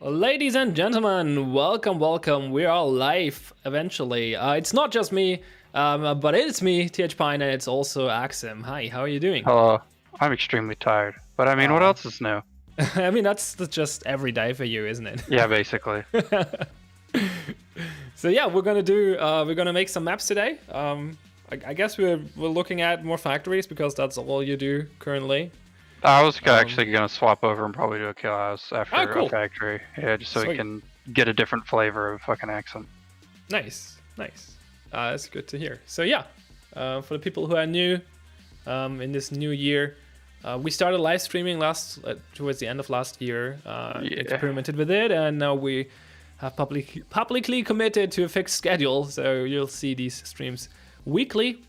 Ladies and gentlemen, welcome. We are live eventually. It's not just me, but it's me, TH Pine, and it's also Axsom. Hi, how are you doing? Hello. I'm extremely tired, but I mean, what else is new? I mean, that's just every day for you, isn't it? Yeah, basically. So yeah, we're gonna make some maps today. I guess we're looking at more factories because that's all you do currently. I was actually going to swap over and probably do a kill house after cool. a factory. Yeah, just so Sweet. we can get a different flavor of fucking Axsom. Nice. That's good to hear. So yeah, for the people who are new in this new year, we started live streaming towards the end of last year. Experimented with it, and now we have publicly committed to a fixed schedule. So you'll see these streams weekly.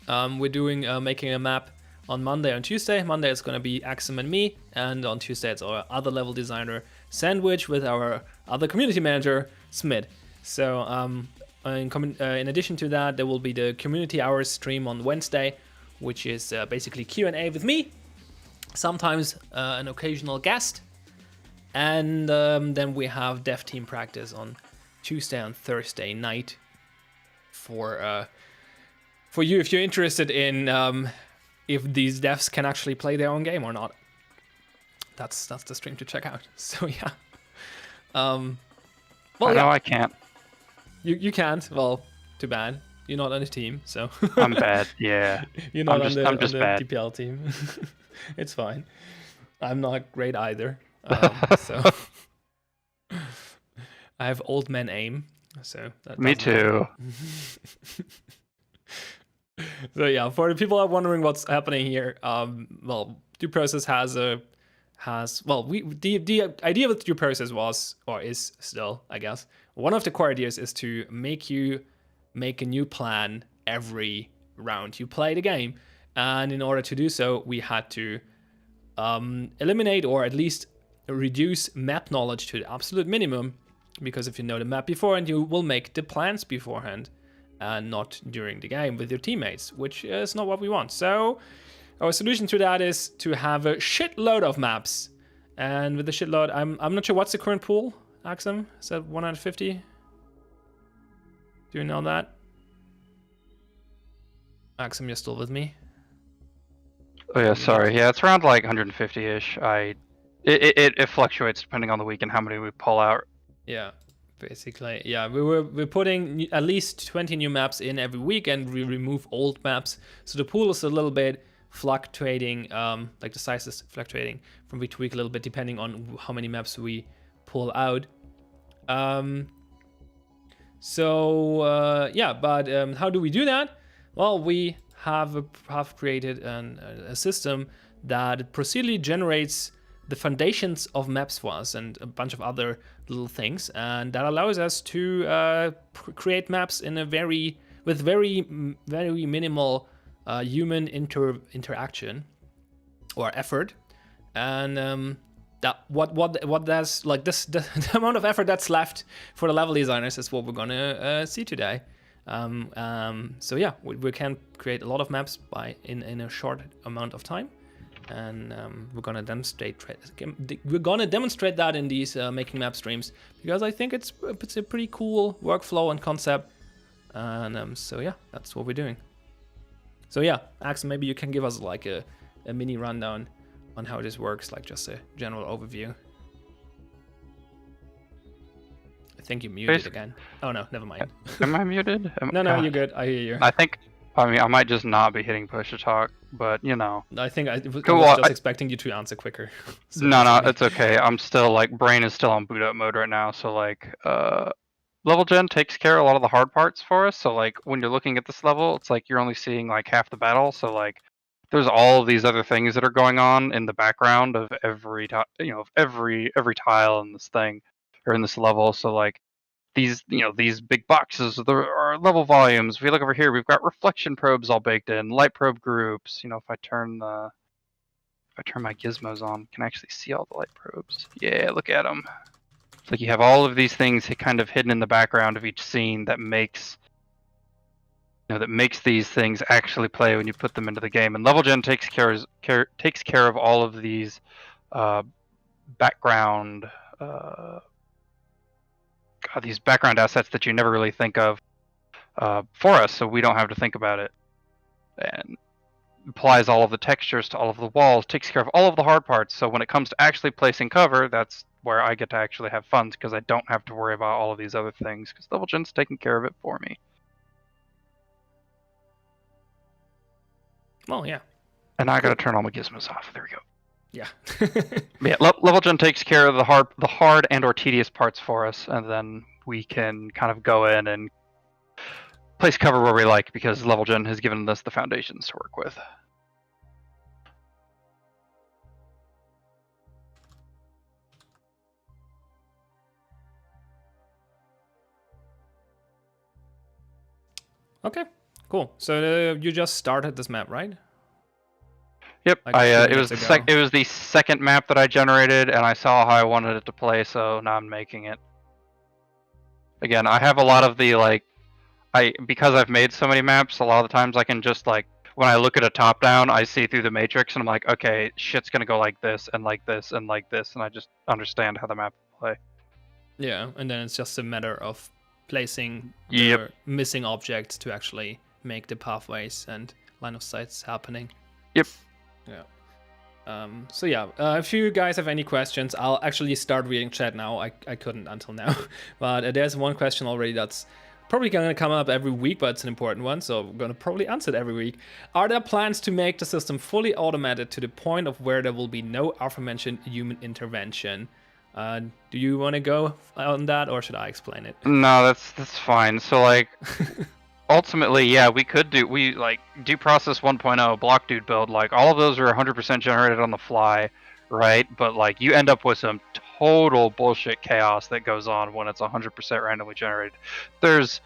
We're doing making a map on Monday and Tuesday. Monday is going to be Axsom and me, and on Tuesday it's our other level designer Sandwich with our other community manager Smid. So in addition to that, there will be the community hours stream on Wednesday, which is basically Q&A with me, sometimes an occasional guest, and then we have dev team practice on Tuesday and Thursday night for you if you're interested in if these devs can actually play their own game or not. That's the stream to check out. So yeah. I can't. You can't. Well, too bad. You're not on the team, so. I'm bad. Yeah. You're not on the bad. DPL team. It's fine. I'm not great either. So I have old man aim. So that Me too. So yeah, for the people who are wondering what's happening here, due process the idea with due process was, or is still, I guess, one of the core ideas is to make you make a new plan every round you play the game, and in order to do so, we had to eliminate or at least reduce map knowledge to the absolute minimum, because if you know the map beforehand, you will make the plans beforehand and not during the game with your teammates, which is not what we want. So our solution to that is to have a shitload of maps. And with the shitload, I'm not sure what's the current pool, Axsom? Is that 150? Do you know that? Axsom, you're still with me? Oh yeah, sorry. Yeah, it's around like 150-ish. It fluctuates depending on the week and how many we pull out. Yeah. Basically, yeah, we're putting at least 20 new maps in every week, and we remove old maps. So the pool is a little bit fluctuating, like the size is fluctuating from week to week a little bit, depending on how many maps we pull out. But how do we do that? Well, we have created a system that procedurally generates the foundations of maps for us and a bunch of other little things, and that allows us to create maps in with very minimal human interaction or effort, and that what that's like the amount of effort that's left for the level designers is what we're gonna see today. So yeah, we can create a lot of maps in a short amount of time. And we're gonna demonstrate that in these making map streams, because I think it's a pretty cool workflow and concept, and so yeah, that's what we're doing. So yeah, Axsom, maybe you can give us like a mini rundown on how this works, like just a general overview. I think you're muted again. Oh no, never mind. Am I muted? No, you're good. I hear you. I might just not be hitting push to talk, but you know. I think I was Cool, just expecting you to answer quicker. So no, it's okay. I'm still like brain is still on boot up mode right now, so like level gen takes care of a lot of the hard parts for us. So like when you're looking at this level, it's like you're only seeing like half the battle. So like there's all of these other things that are going on in the background of every tile in this thing or in this level. So like these big boxes are level volumes. If you look over here, we've got reflection probes all baked in, light probe groups. You know, if I turn my gizmos on, I can actually see all the light probes. Yeah, look at them. It's like you have all of these things kind of hidden in the background of each scene that makes these things actually play when you put them into the game. And level gen takes care of all of these background these background assets that you never really think of for us, so we don't have to think about it. And applies all of the textures to all of the walls, takes care of all of the hard parts. So when it comes to actually placing cover, that's where I get to actually have fun, because I don't have to worry about all of these other things, because level gen's taking care of it for me. Well, yeah. And now I gotta turn all my gizmos off. There we go. Yeah. Yeah, level gen takes care of the hard and or tedious parts for us, and then we can kind of go in and place cover where we like, because level gen has given us the foundations to work with. Okay, cool. So you just started this map, right? Yep, Like it was the second map that I generated, and I saw how I wanted it to play, so now I'm making it. Again, I have a lot of the because I've made so many maps, a lot of the times I can just like, when I look at a top down, I see through the matrix and I'm like, okay, shit's gonna go like this and like this and like this, and I just understand how the map will play. Yeah, and then it's just a matter of placing the missing objects to actually make the pathways and line of sights happening. Yep. Yeah. So yeah, if you guys have any questions, I'll actually start reading chat now. I couldn't until now, but there's one question already that's probably going to come up every week, but it's an important one, so I'm going to probably answer it every week. Are there plans to make the system fully automated to the point of where there will be no aforementioned human intervention? Do you want to go on that, or should I explain it? No, that's fine. So like, ultimately, yeah, we do process 1.0, block dude build, like all of those are 100% generated on the fly, right? But like you end up with some total bullshit chaos that goes on when it's 100% randomly generated. There's,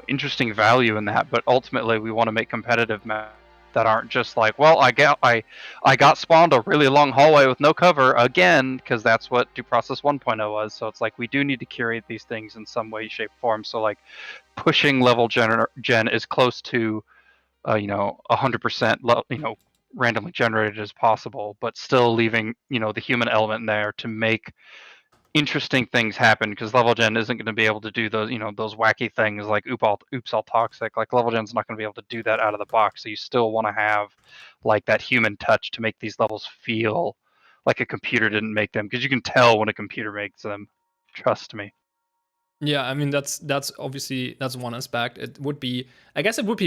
interesting value in that, but ultimately we want to make competitive maps that aren't just like, well, I got spawned a really long hallway with no cover again, because that's what do process 1.0 was. So it's like we do need to curate these things in some way, shape, form. So like pushing level gen as close to 100% randomly generated as possible, but still leaving the human element in there to make interesting things happen, because level gen isn't going to be able to do those those wacky things like oops all toxic. Like level gen's not going to be able to do that out of the box, so you still want to have like that human touch to make these levels feel like a computer didn't make them, because you can tell when a computer makes them, trust me. Yeah, I mean that's obviously one aspect. It would be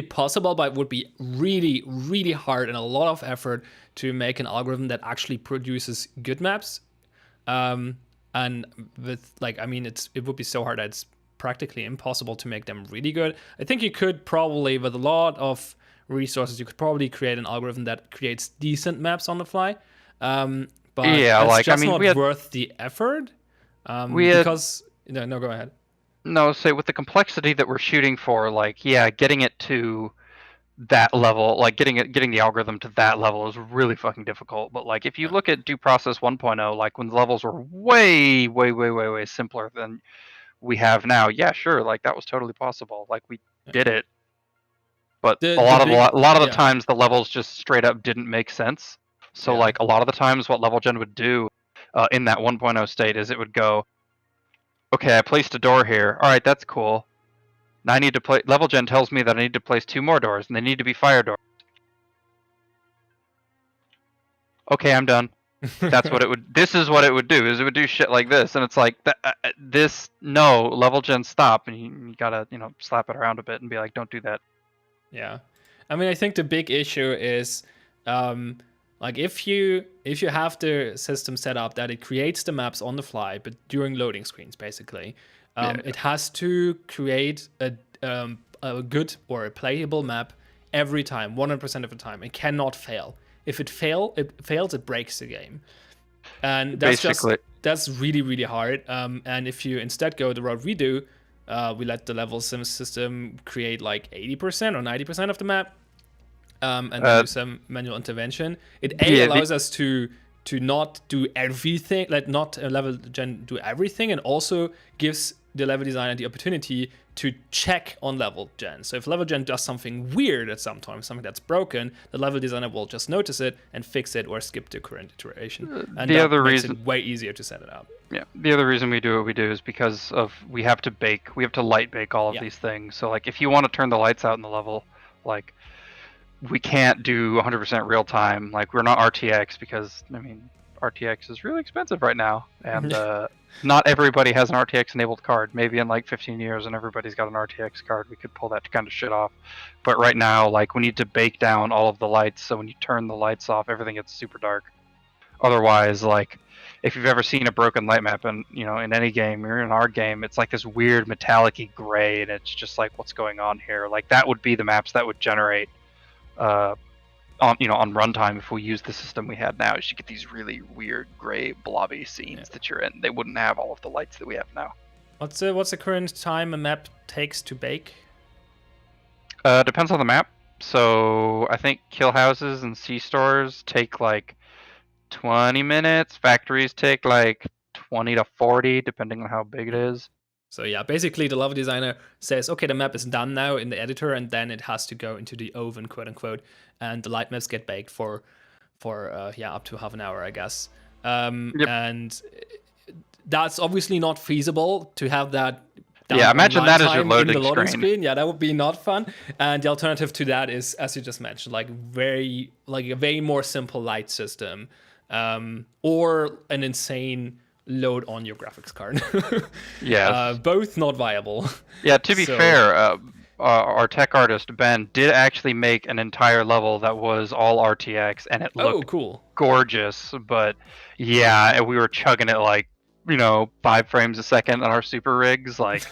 possible, but it would be really, really hard and a lot of effort to make an algorithm that actually produces good maps. And with it would be so hard that it's practically impossible to make them really good. I think you could probably, with a lot of resources, you could probably create an algorithm that creates decent maps on the fly. But yeah, it's just not worth the effort. Because no, go ahead. No, say with the complexity that we're shooting for, getting it to that level, like getting the algorithm to that level is really fucking difficult. But like if you look at due process 1.0, like when the levels were way simpler than we have now, yeah, sure, like that was totally possible. Like we did it. But a lot of the times the levels just straight up didn't make sense. So like a lot of the times what level gen would do in that 1.0 state is it would go, okay, I placed a door here. All right, that's cool. Now I need to play. Level gen tells me that I need to place 2 more doors, and they need to be fire doors. Okay, I'm done. That's what it would. This is what it would do. Is it would do shit like this, and it's like this. No, level gen, stop, and you gotta slap it around a bit and be like, don't do that. Yeah, I mean, I think the big issue is, like if you have the system set up that it creates the maps on the fly, but during loading screens, basically, it has to create a good or a playable map every time, 100% of the time. It cannot fail. If it fails, it breaks the game, and that's really really hard. And if you instead go the route we do, we let the level sim system create like 80% or 90% of the map, and then do some manual intervention. It allows us to not do everything, like not level gen do everything, and also gives the level designer the opportunity to check on level gen. So if level gen does something weird at some time, something that's broken, the level designer will just notice it and fix it or skip the current iteration. And that makes it way easier to set it up. Yeah, the other reason we do what we do is because we have to light bake all of these things. So like if you want to turn the lights out in the level, like we can't do 100% real time. Like we're not RTX because I mean RTX is really expensive right now, and not everybody has an RTX enabled card. Maybe in like 15 years and everybody's got an RTX card, we could pull that kind of shit off. But right now, like we need to bake down all of the lights, so when you turn the lights off, everything gets super dark. Otherwise, like if you've ever seen a broken light map in in any game or in our game, it's like this weird metallic-y gray, and it's just like, what's going on here? Like that would be the maps that would generate on runtime if we use the system we had now. You should get these really weird gray blobby scenes that you're in. They wouldn't have all of the lights that we have now. What's the current time a map takes to bake? Depends on the map. So I think kill houses and C-stores take like 20 minutes. Factories take like 20 to 40, depending on how big it is. So yeah, basically the level designer says, okay, the map is done now in the editor, and then it has to go into the oven, quote unquote, and the light maps get baked for up to half an hour, I guess. And that's obviously not feasible to have that. Yeah, imagine that as your loading screen. Yeah, that would be not fun. And the alternative to that is, as you just mentioned, like a very more simple light system, or an insane load on your graphics card. Yeah, both not viable. Yeah, to be fair, our tech artist Ben did actually make an entire level that was all RTX, and it looked gorgeous. But yeah, we were chugging it like 5 frames a second on our super rigs, like.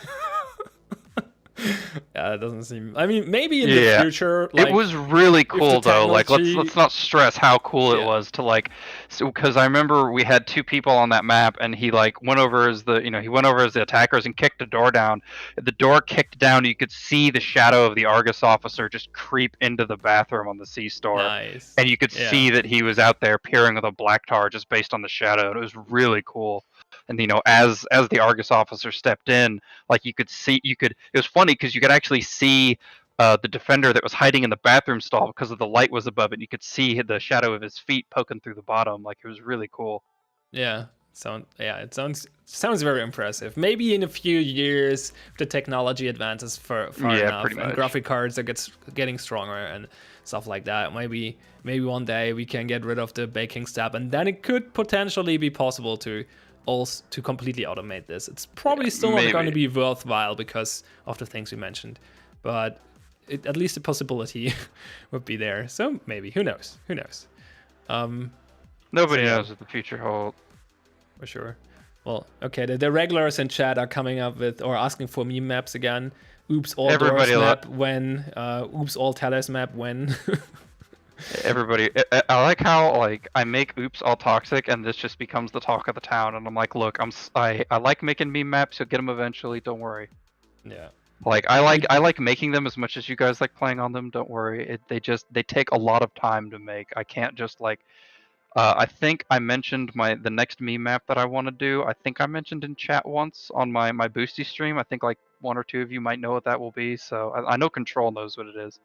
Yeah, it doesn't seem. I mean, maybe in the future. Like, it was really cool though. Like, let's not stress how cool it was to like. So, because I remember we had 2 people on that map, and he like went over as the attackers and kicked the door down. The door kicked down. You could see the shadow of the Argus officer just creep into the bathroom on the C-store. Nice. And you could see that he was out there peering with a black tar just based on the shadow. And it was really cool. And as the Argus officer stepped in, like it was funny because you could actually see the defender that was hiding in the bathroom stall because of the light was above it. You could see the shadow of his feet poking through the bottom. Like, it was really cool. Yeah. It sounds very impressive. Maybe in a few years, the technology advances far enough, and graphic cards are getting stronger and stuff like that. Maybe one day we can get rid of the baking step, and then it could potentially be possible to completely automate this. It's probably still not going to be worthwhile because of the things we mentioned, but at least the possibility would be there. So maybe, who knows? Nobody knows what the future holds. For sure. Well, okay, the regulars in chat are coming up with or asking for meme maps again. Oops, all doors map when. Oops, all tellers map when. Everybody, I like how like I make oops all toxic, and this just becomes the talk of the town. And I'm like, look, I like making meme maps. You'll get them eventually. Don't worry. Yeah. Like I like making them as much as you guys like playing on them. Don't worry. They take a lot of time to make. I can't just like. I think I mentioned the next meme map that I want to do. I think I mentioned in chat once on my Boosty stream. I think like 1 or 2 of you might know what that will be. So I know Control knows what it is.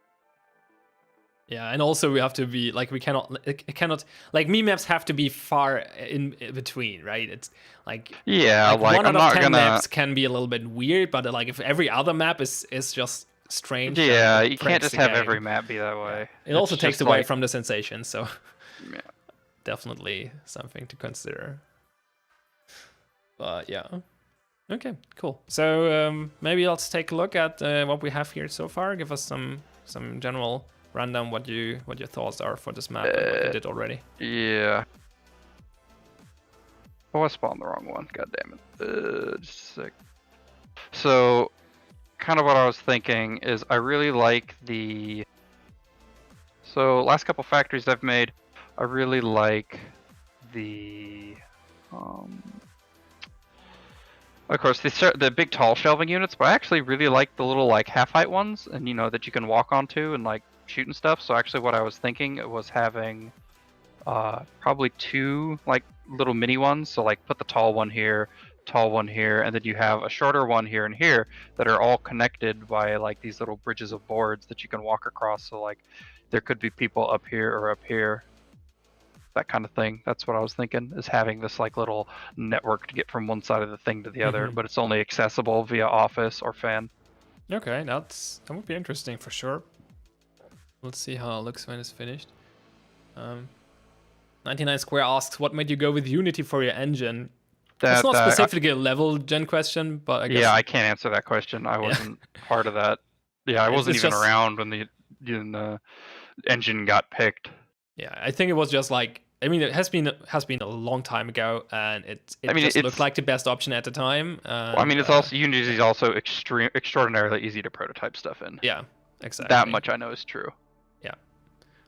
Yeah, and also we have to be like it cannot like meme maps have to be far in between, right? It's like like 1 out of 10 maps can be a little bit weird, but like if every other map is just strange. Yeah, you can't just have every map be that way. It also takes away from the sensation. So. Yeah. definitely something to consider. But yeah. Okay, cool. So maybe let's take a look at what we have here so far. Give us some general rundown what your thoughts are for this map and what you did already. Yeah. Oh, I spawned the wrong one. God damn it. Just a sec. So, kind of what I was thinking is I really like the... So, last couple factories I've made, I really like the... Of course, the big tall shelving units, but I actually really like the little like half-height ones, and that you can walk onto and like shoot and stuff. So actually, what I was thinking was having probably 2 like little mini ones. So like put the tall one here, and then you have a shorter one here and here that are all connected by like these little bridges of boards that you can walk across. So like there could be people up here or up here. That kind of thing. That's what I was thinking, is having this like little network to get from one side of the thing to the other, but it's only accessible via office or fan. Okay, that would be interesting for sure. Let's see how it looks when it's finished. 99 Square asks, what made you go with Unity for your engine? That's not specifically a level gen question, but I guess... Yeah, I can't answer that question. I wasn't part of that. Yeah, I wasn't even around when the engine got picked. Yeah, I think it was just like... I mean, it has been a long time ago, and it just looked like the best option at the time. Well, I mean, it's also Unity is also extraordinarily easy to prototype stuff in. Yeah, exactly. That much I know is true. Yeah.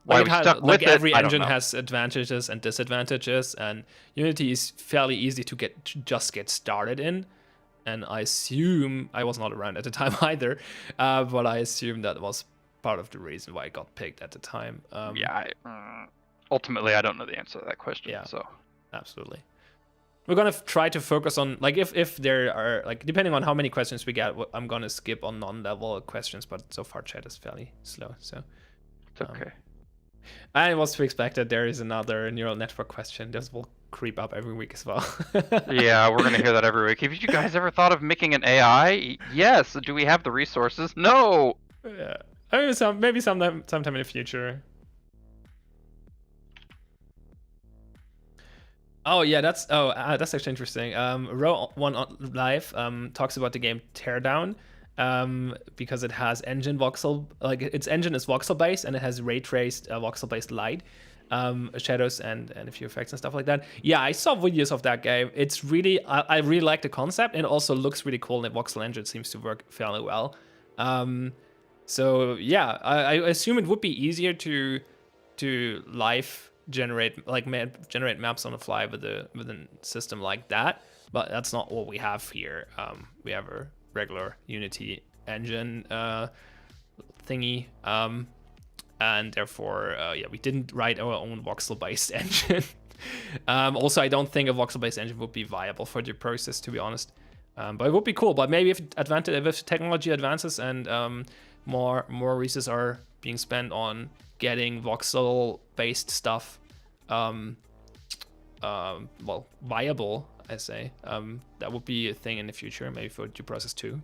Why we stuck with it, every engine has advantages and disadvantages, and Unity is fairly easy to just get started in. And I assume I was not around at the time either, but I assume that was part of the reason why it got picked at the time. Ultimately, I don't know the answer to that question. Yeah, so absolutely. We're gonna try to focus on like if there are like depending on how many questions we get, I'm gonna skip on non-level questions, but so far chat is fairly slow, so it's okay. And it was to expect that there is another neural network question. This will creep up every week as well. Yeah, we're gonna hear that every week. Have you guys ever thought of making an AI? Yes. Do we have the resources? No. Yeah, I mean, maybe sometime in the future. Oh yeah, that's actually interesting. Row One Live talks about the game Teardown because it has engine voxel, like its engine is voxel based and it has ray traced voxel based light, shadows and a few effects and stuff like that. Yeah, I saw videos of that game. It's really I really like the concept, and it also looks really cool. And the voxel engine seems to work fairly well. So yeah, I assume it would be easier to live generate maps on the fly with a system like that, but that's not what we have here. We have a regular Unity engine thingy, and therefore we didn't write our own voxel based engine. Also, I don't think a voxel based engine would be viable for the process, to be honest, but it would be cool. But maybe if technology advances and more resources are being spent on getting voxel based stuff viable, I say, that would be a thing in the future, maybe for Due Process 2.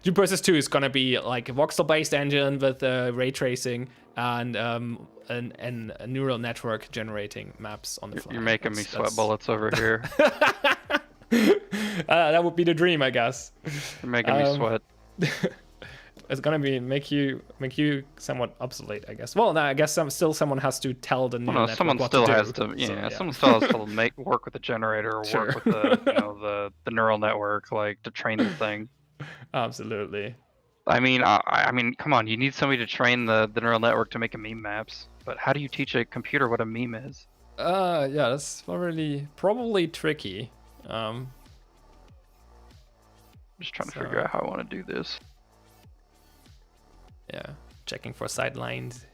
Due Process 2 is gonna be like a voxel based engine with ray tracing and a neural network generating maps on the fly. You're making me sweat bullets over here. That would be the dream, I guess. You're making me sweat. It's gonna make you somewhat obsolete, I guess. Well, no, I guess someone has to tell the neural network someone what still to do. has to, someone still has to work with the generator or Sure. work with the the neural network, like to train the thing. Absolutely. I mean, come on, you need somebody to train the neural network to make a meme maps. But how do you teach a computer what a meme is? Yeah, that's probably tricky. I'm just trying to figure out how I want to do this. Yeah, checking for sidelines.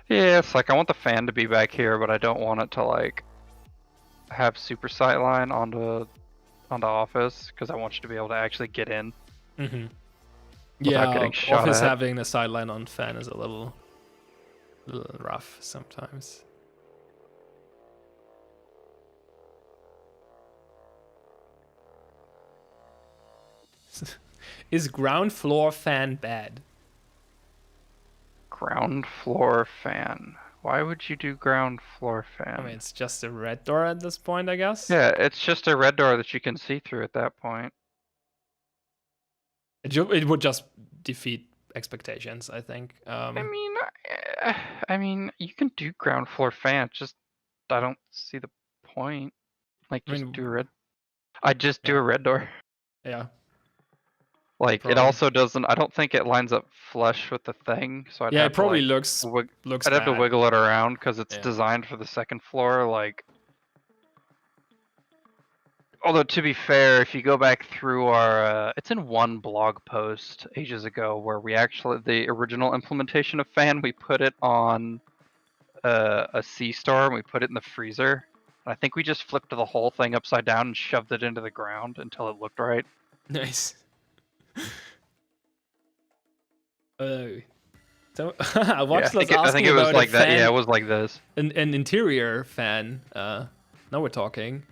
Yeah, it's like I want the fan to be back here, but I don't want it to like have super sightline onto Office, because I want you to be able to actually get in. Mm-hmm. Without getting shot Office at. having a sideline on fan is a little rough sometimes. Is ground floor fan bad? Ground floor fan. Why would you do ground floor fan? I mean, it's just a red door at this point, I guess. Yeah, it's just a red door that you can see through at that point. It would just defeat expectations, I think. I mean, you can do ground floor fan. Just I don't see the point. Like, I just mean, do a red. I just do yeah. a red door. Yeah. Like, it Problem. also doesn't. I don't think it lines up flush with the thing. So I'd Yeah, have it probably to, like, looks I'd have to bad. wiggle it around because it's Yeah. designed for the second floor. Like, although to be fair, if you go back through our, it's in one blog post ages ago where we actually the original implementation of fan, we put it on a C store and we put it in the freezer. And I think we just flipped the whole thing upside down and shoved it into the ground until it looked right. Nice. So I watched us asking I think it was about like a that. fan, Yeah, it was like this. an interior fan. Now we're talking.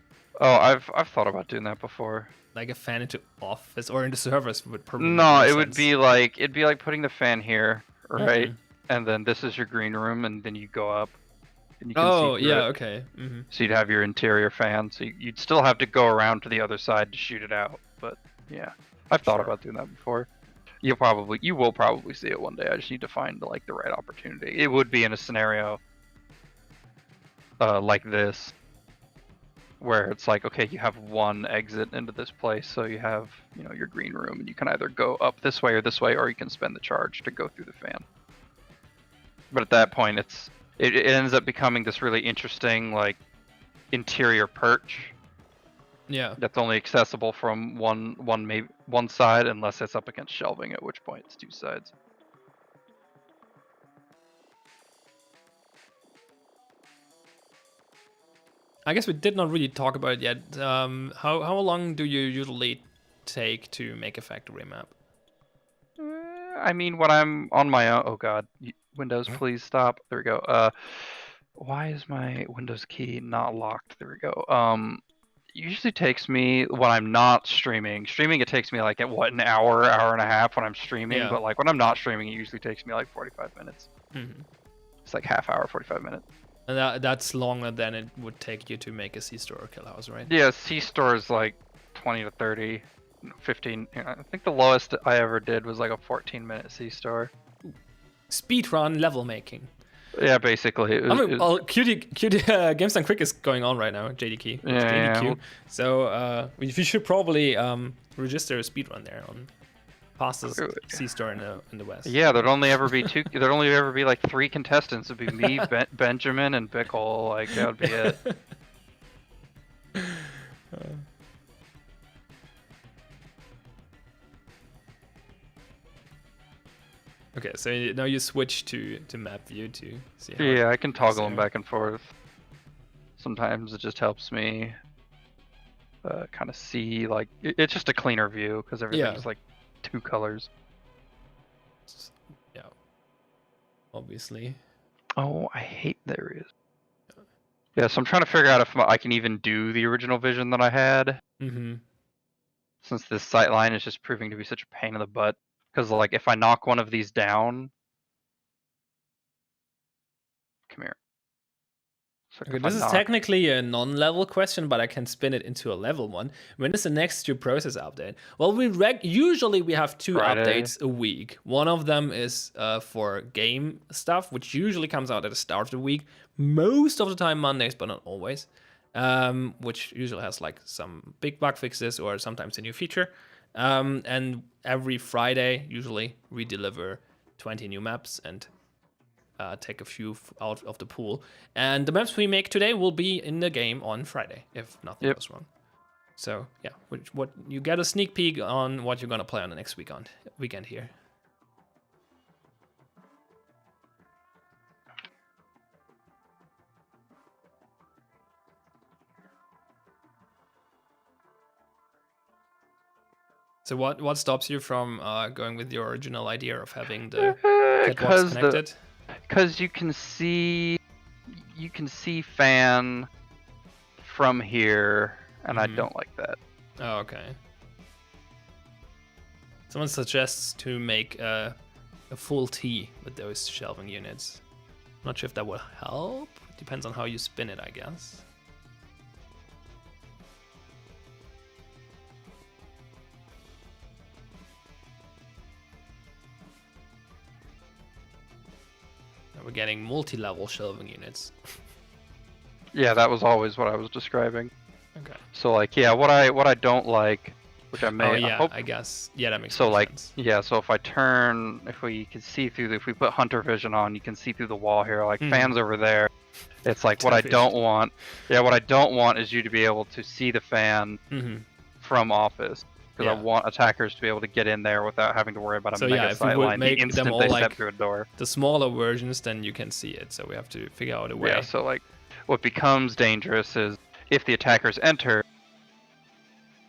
Oh, I've thought about doing that before. Like a fan into office or into servers would probably make No, more it would sense. be like putting the fan here, right? Mhm. And then this is your green room, and then you go up. And you can Oh, see through yeah, it. okay. Mm-hmm. So you'd have your interior fan. So you'd still have to go around to the other side to shoot it out. But yeah, I've thought Sure. about doing that before. You will probably see it one day. I just need to find like the right opportunity. It would be in a scenario like this, where it's like, okay, you have one exit into this place, so you have, your green room, and you can either go up this way, or you can spend the charge to go through the fan. But at that point, it ends up becoming this really interesting like interior perch. Yeah. That's only accessible from one side, unless it's up against shelving, at which point it's two sides. I guess we did not really talk about it yet. How long do you usually take to make a factory map? I mean, when I'm on my own, oh god, Windows, please stop. There we go. Why is my Windows key not locked? There we go. Usually takes me when I'm not streaming. Streaming, it takes me like an hour and a half when I'm streaming. Yeah. But like when I'm not streaming, it usually takes me like 45 minutes. Mm-hmm. It's like half hour, 45 minutes. And that's longer than it would take you to make a C-store or kill house, right? Yeah, C-store is like 20 to 30, 15. I think the lowest I ever did was like a 14-minute C-store. Speedrun level making. Yeah, basically. QD Games Done Quick is going on right now. JDQ. Yeah. JDQ. So we should probably register a speedrun there on fastest C-store in the West. Yeah, there'd only ever be there'd only ever be like 3 contestants. It'd be me, Benjamin, and Bickle. Like that would be it. Okay, so now you switch to map view to see how. Yeah, I can toggle them back and forth. Sometimes it just helps me kind of see, like, it's just a cleaner view because everything's like 2 colors. Yeah. Obviously. Oh, I hate there is. Yeah, so I'm trying to figure out if I can even do the original vision that I had. Mm-hmm. Since this sightline is just proving to be such a pain in the butt. Because, like, if I knock one of these down... Come here. So Okay, this is technically a non-level question, but I can spin it into a level one. When is the next due process update? Well, usually we have 2 updates a week. One of them is for game stuff, which usually comes out at the start of the week. Most of the time Mondays, but not always. Which usually has like some big bug fixes or sometimes a new feature. And every Friday, usually, we deliver 20 new maps and take a few out of the pool. And the maps we make today will be in the game on Friday, if nothing goes wrong. So, yeah, what you get a sneak peek on what you're going to play on the next weekend here. So what stops you from going with your original idea of having the catwalks connected? Because you can see fan from here, and I don't like that. Oh, okay. Someone suggests to make a full T with those shelving units. Not sure if that will help. Depends on how you spin it, I guess. We're getting multi-level shelving units. Yeah, that was always what I was describing. Okay. So like, yeah, what I don't like, which I may. Oh yeah, I hope, I guess. Yeah, that makes so more like, sense. yeah, so if I turn, if we can see through, if we put hunter vision on, you can see through the wall here, like fans over there. It's like what I don't want. Yeah, what I don't want is you to be able to see the fan from office, because I want attackers to be able to get in there without having to worry about a mega sight line the instant they step through a door. The smaller versions, then you can see it. So we have to figure out a way. Yeah, so like, what becomes dangerous is if the attackers enter.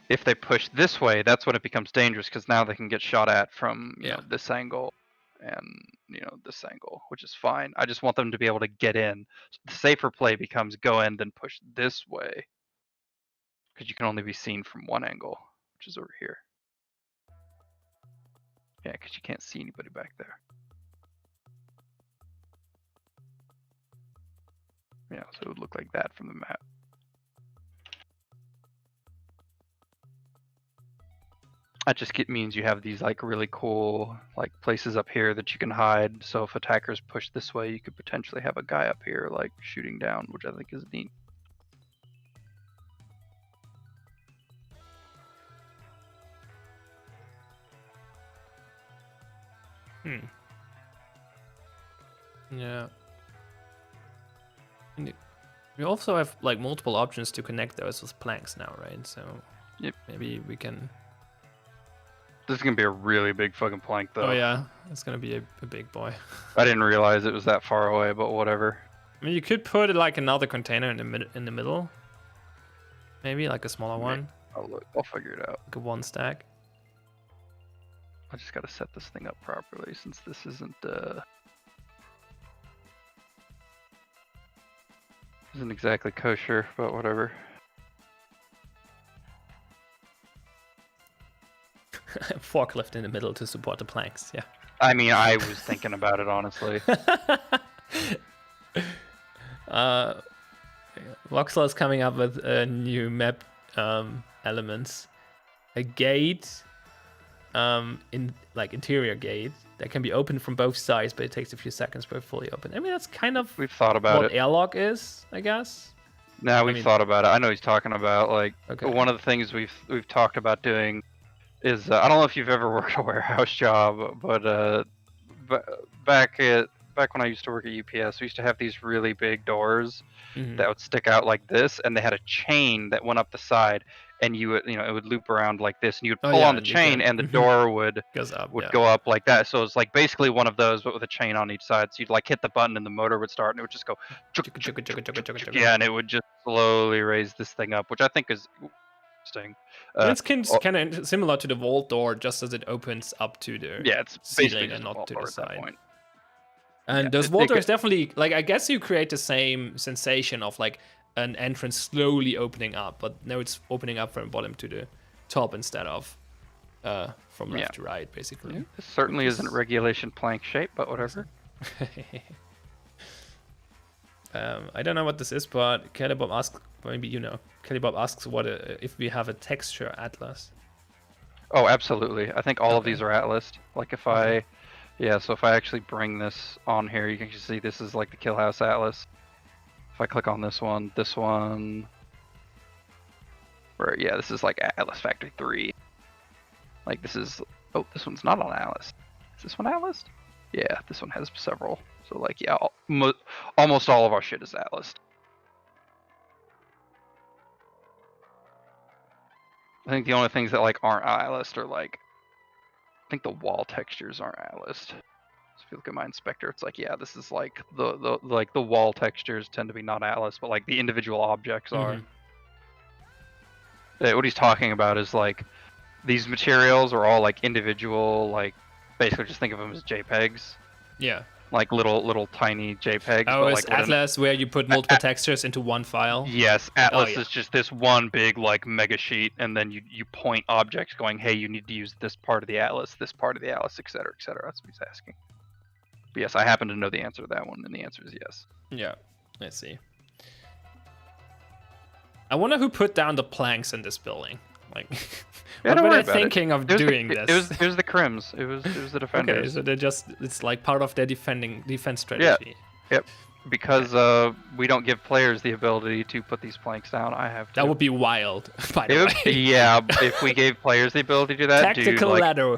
If they push this way, that's when it becomes dangerous, because now they can get shot at from you know, this angle and this angle, which is fine. I just want them to be able to get in. So the safer play becomes go in, then push this way, because you can only be seen from one angle, which is over here. Yeah, because you can't see anybody back there. Yeah, so it would look like that from the map. That just means you have these like really cool like places up here that you can hide. So if attackers push this way, you could potentially have a guy up here like shooting down, which I think is neat. Yeah. And we also have like multiple options to connect those with planks now, right? So maybe we can. This is gonna be a really big fucking plank, though. Oh yeah, it's gonna be a big boy. I didn't realize it was that far away, but whatever. I mean, you could put like another container in the middle. Maybe like a smaller one. I'll figure it out. Like a one stack. I just gotta set this thing up properly, since this isn't exactly kosher, but whatever. Forklift in the middle to support the planks. Yeah. I mean, I was thinking about it, honestly. Voxel is coming up with a new map elements. A gate, in like interior gate that can be opened from both sides, but it takes a few seconds before fully open. I mean, that's kind of we've thought about what airlock is, I guess. No, we've thought about it. I know he's talking about like one of the things we've talked about doing is I don't know if you've ever worked a warehouse job, but back when I used to work at UPS, we used to have these really big doors that would stick out like this, and they had a chain that went up the side, and it would loop around like this, and you would pull on the chain, and the door would go up like that. So it's like basically one of those, but with a chain on each side. So you'd like hit the button, and the motor would start, and it would just go, yeah, and it would just slowly raise this thing up, which I think is interesting. It's kind of similar to the vault door, just as it opens up to the it's ceiling and not to the side. And those vault doors definitely, like, I guess you create the same sensation of like an entrance slowly opening up, but now it's opening up from bottom to the top instead of from left to right, basically. This certainly isn't regulation plank shape, but whatever. I don't know what this is, but Kellybob asks, maybe you know. Kellybob asks what if we have a texture atlas. Oh, absolutely. I think all of these are atlased. Like if so if I actually bring this on here, you can see this is like the Kill House Atlas. If I click on this one, this one's like Atlas Factory 3. Like this one's not on Atlas. Is this one Atlas? Yeah, this one has several. So like, yeah, almost all of our shit is Atlas. I think the only things that like aren't Atlas are like, I think the wall textures aren't Atlas. So if you look at my inspector, it's like, yeah, this is like the wall textures tend to be not Atlas, but like the individual objects are. What he's talking about is like these materials are all like individual, like basically just think of them as JPEGs. Yeah. Like little tiny JPEGs. Oh, it's like Atlas where you put multiple textures into one file? Yes, Atlas is just this one big like mega sheet, and then you point objects going, hey, you need to use this part of the Atlas, etc., etc. That's what he's asking. But yes, I happen to know the answer to that one, and the answer is yes. Yeah, let's see. I wonder who put down the planks in this building. Like, what were they thinking of doing this? It was the Crims. It was the defenders. Okay, so they're just, it's like part of their defense strategy. Yeah. Yep. Because we don't give players the ability to put these planks down. I have to. That would be wild, by the way. Yeah, if we gave players the ability to do that, Tactical dude, like, ladder.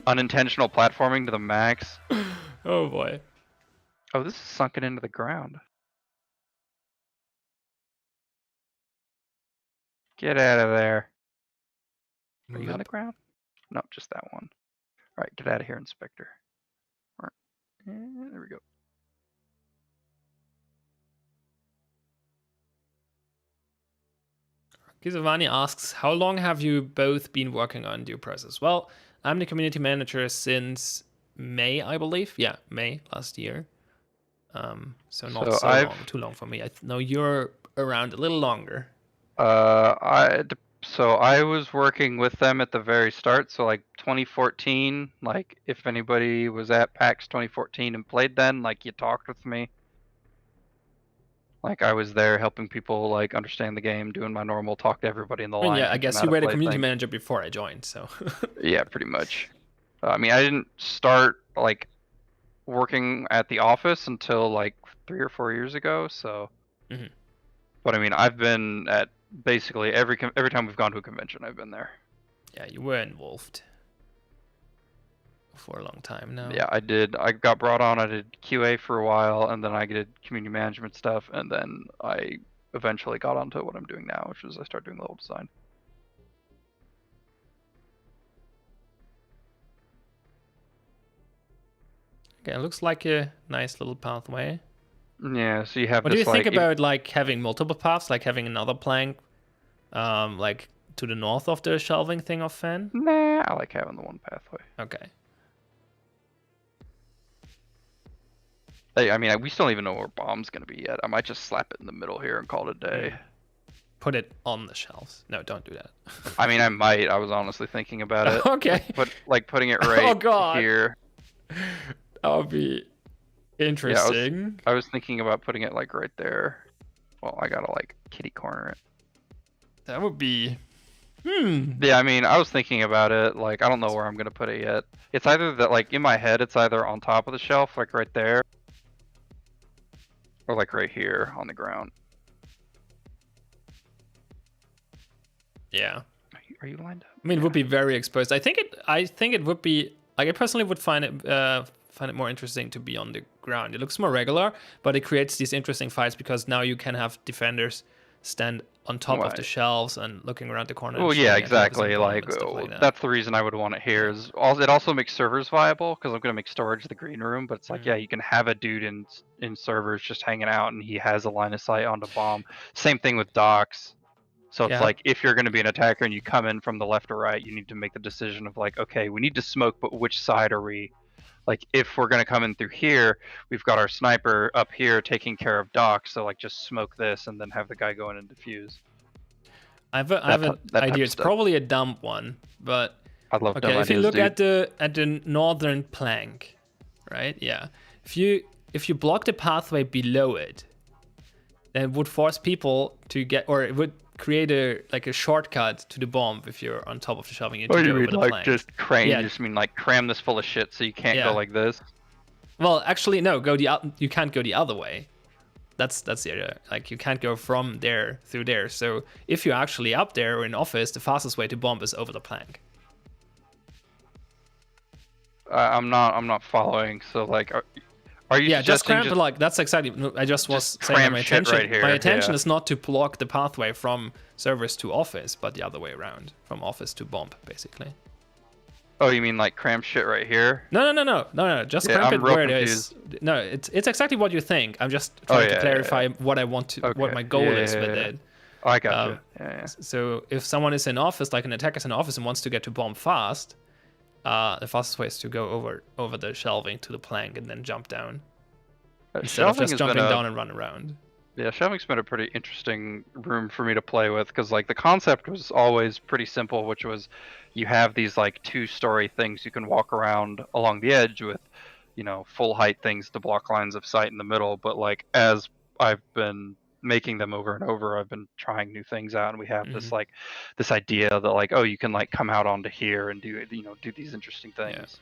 unintentional platforming to the max. Oh boy. Oh, this is sunken into the ground. Get out of there. Are you on the ground? No, just that one. All right, get out of here, Inspector. All right. There we go. Giovanni asks, how long have you both been working on Due Process? Well, I'm the community manager since May, I believe. Yeah, May last year. So not so long, too long for me. I know you're around a little longer. So I was working with them at the very start. So like 2014, like if anybody was at PAX 2014 and played then, like you talked with me. Like I was there helping people like understand the game, doing my normal talk to everybody in the line. Yeah, I guess you were the community manager before I joined, so. Yeah, pretty much. I mean, I didn't start like working at the office until like 3 or 4 years ago. So, but I mean, I've been at basically every time we've gone to a convention, I've been there. Yeah, you were involved for a long time now. Yeah, I did. I got brought on. I did QA for a while, and then I did community management stuff, and then I eventually got onto what I'm doing now, which is I started doing level design. Okay, it looks like a nice little pathway. Yeah, so you have. What do you think about like having multiple paths, like having another plank, like to the north of the shelving thing of Fen? Nah, I like having the one pathway. Okay. I mean, we still don't even know where bomb's gonna be yet. I might just slap it in the middle here and call it a day. Put it on the shelves. No, don't do that. I mean, I might. I was honestly thinking about it. Okay. Putting it right here. That would be interesting. Yeah, I was thinking about putting it like right there. Well, I gotta like kitty corner it. That would be. Yeah, I mean, I was thinking about it. Like, I don't know where I'm gonna put it yet. It's either that, like, in my head, it's either on top of the shelf, like right there, or like right here on the ground. Yeah. Are you lined up? I mean, it would be very exposed. I think it would be like, I personally would find it more interesting to be on the ground. It looks more regular, but it creates these interesting fights because now you can have defenders stand on top of the shelves and looking around the corner. Well, yeah, exactly. Like that's the reason I would want it here. Is also, it also makes servers viable because I'm gonna make storage the green room. But it's like, yeah, you can have a dude in servers just hanging out, and he has a line of sight onto bomb. Same thing with docks. So it's like, if you're going to be an attacker and you come in from the left or right, you need to make the decision of like, okay, we need to smoke, but which side are we? Like, if we're going to come in through here, we've got our sniper up here taking care of docks. So like, just smoke this and then have the guy go in and defuse. I have an idea. It's probably a dumb one, but I'd love okay. If you look at the northern plank, right? Yeah. If you block the pathway below it, then it would force people to get, or it would create a shortcut to the bomb if you're on top of the shelving. Oh, you mean like just cram? Yeah. You just mean like cram this full of shit so you can't go like this? Well, actually, no. You can't go the other way. That's the idea. Like, you can't go from there through there. So if you're actually up there or in office, the fastest way to bomb is over the plank. I'm not following. So like, are you just cram? But like, that's exactly. I just was saying my attention. Right here. My attention is not to block the pathway from servers to office, but the other way around, from office to bomb, basically. Oh, you mean like cram shit right here? No. Just cramp it where it is. No, it's exactly what you think. I'm just trying to clarify what I want to, what my goal is with it. Oh, I got you. Yeah. So if someone is in office, like an attacker's in office and wants to get to bomb fast, the fastest way is to go over the shelving to the plank and then jump down. Instead of just jumping down and run around. Yeah, shelving's been a pretty interesting room for me to play with, because like the concept was always pretty simple, which was you have these like 2-story things you can walk around along the edge with, full height things to block lines of sight in the middle. But like as I've been making them over and over, I've been trying new things out, and we have this like this idea that like, oh, you can like come out onto here and do do these interesting things.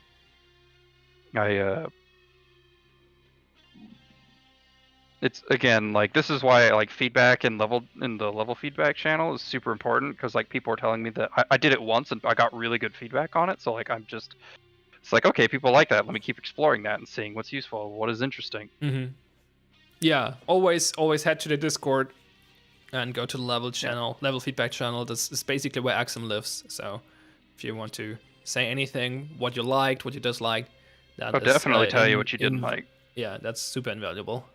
It's again like this is why like feedback in the level feedback channel is super important, because like people are telling me that I did it once and I got really good feedback on it, so like it's like, okay, people like that, let me keep exploring that and seeing what's useful, what is interesting. Yeah, always head to the Discord and go to the level channel, level feedback channel. This is basically where Axsom lives, so if you want to say anything, what you liked, what you disliked, I'll definitely tell you what you didn't like. Yeah, that's super invaluable.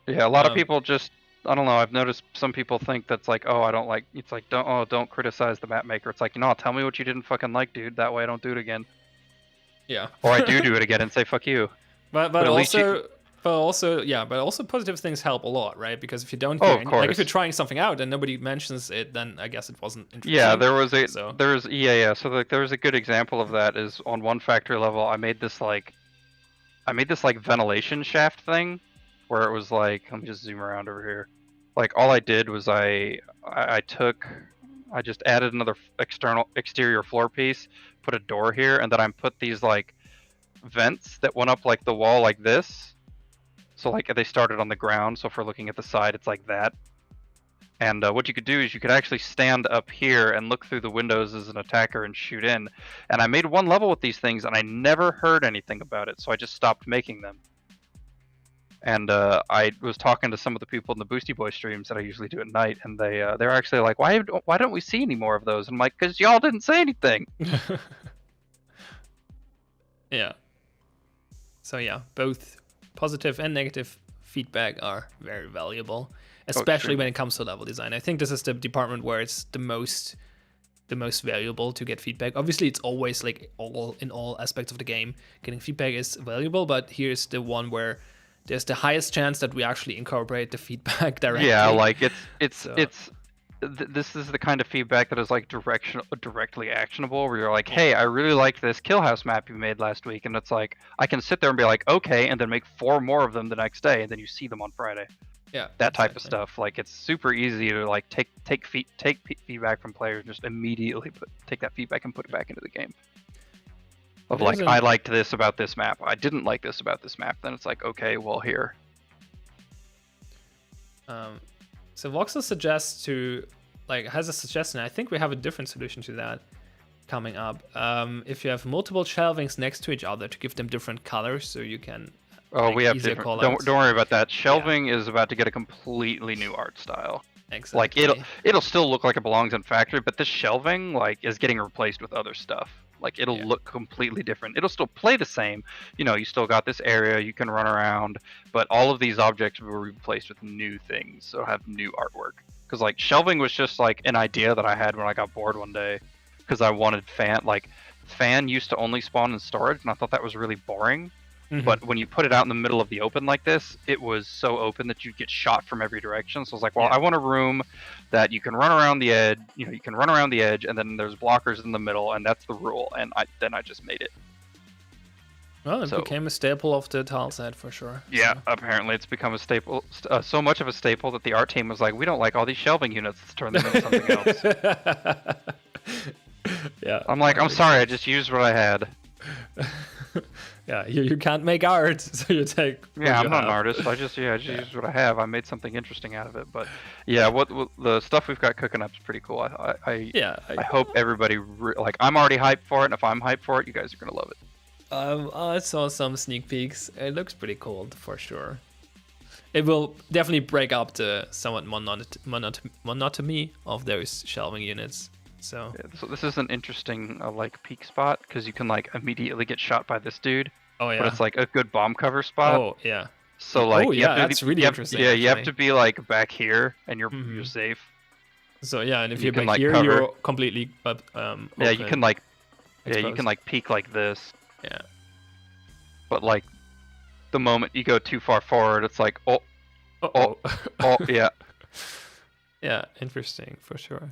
Yeah, a lot of people just, I don't know, I've noticed some people think that's like, oh, I don't like, it's like, don't criticize the map maker. It's like, tell me what you didn't fucking like, dude. That way I don't do it again. Yeah. Or I do it again and say, fuck you. But also positive things help a lot, right? Because if you don't hear like if you're trying something out and nobody mentions it, then I guess it wasn't interesting. Yeah, there was so like there was a good example of that is on one factory level I made this like ventilation shaft thing where it was like, let me just zoom around over here. Like all I did was I just added another exterior floor piece, put a door here, and then I put these like vents that went up like the wall like this. So like they started on the ground, so if we're looking at the side, it's like that. And what you could do is you could actually stand up here and look through the windows as an attacker and shoot in. And I made one level with these things, and I never heard anything about it, so I just stopped making them. And I was talking to some of the people in the Boosty Boy streams that I usually do at night, and they're actually like, why don't we see any more of those? And I'm like, because y'all didn't say anything. Yeah. So yeah, both positive and negative feedback are very valuable, especially when it comes to level design. I think this is the department where it's the most valuable to get feedback. Obviously, it's always like in all aspects of the game, getting feedback is valuable, but here's the one where there's the highest chance that we actually incorporate the feedback directly. Yeah, like this is the kind of feedback that is like directly actionable, where you're like, hey, I really liked this kill house map you made last week, and it's like I can sit there and be like, okay, and then make 4 more of them the next day, and then you see them on Friday. Yeah, that type of stuff. Like it's super easy to like take feedback from players, and just immediately take that feedback and put it back into the game. Of like, I liked this about this map, I didn't like this about this map. Then it's like, okay, well here. So Voxel suggests has a suggestion. I think we have a different solution to that coming up. If you have multiple shelvings next to each other to give them different colors, so you can. We have different. Don't worry about that. Shelving is about to get a completely new art style. Exactly. Like it'll still look like it belongs in factory, but this shelving like is getting replaced with other stuff. Like it'll look completely different. It'll still play the same. You still got this area you can run around, but all of these objects will be replaced with new things. So have new artwork. Because like shelving was just like an idea that I had when I got bored one day, because I wanted fan used to only spawn in storage, and I thought that was really boring. But when you put it out in the middle of the open like this, it was so open that you'd get shot from every direction. So I was like, well, I want a room that you can run around the edge. You can run around the edge, and then there's blockers in the middle, and that's the rule. And I just made it. Well, it became a staple of the tile set for sure. Yeah, so. Apparently it's become a staple. So much of a staple that the art team was like, we don't like all these shelving units. Let's turn them into something else. Yeah. I'm like, I'm sorry, I just used what I had. Yeah, you can't make art, so you take. Yeah, I'm not an artist. I just used what I have. I made something interesting out of it. But yeah, what the stuff we've got cooking up is pretty cool. I hope everybody I'm already hyped for it, and if I'm hyped for it, you guys are gonna love it. I saw some sneak peeks. It looks pretty cool for sure. It will definitely break up the somewhat monotony of those shelving units. So this is an interesting peak spot, because you can like immediately get shot by this dude. Oh yeah. But it's like a good bomb cover spot. Oh yeah. So like that's really interesting. Yeah, you have to be like back here, and you're safe. So yeah, and if you're back here, you're completely yeah, you can like you can like peek like this. Yeah. But like the moment you go too far forward, it's like oh yeah. Yeah, interesting for sure.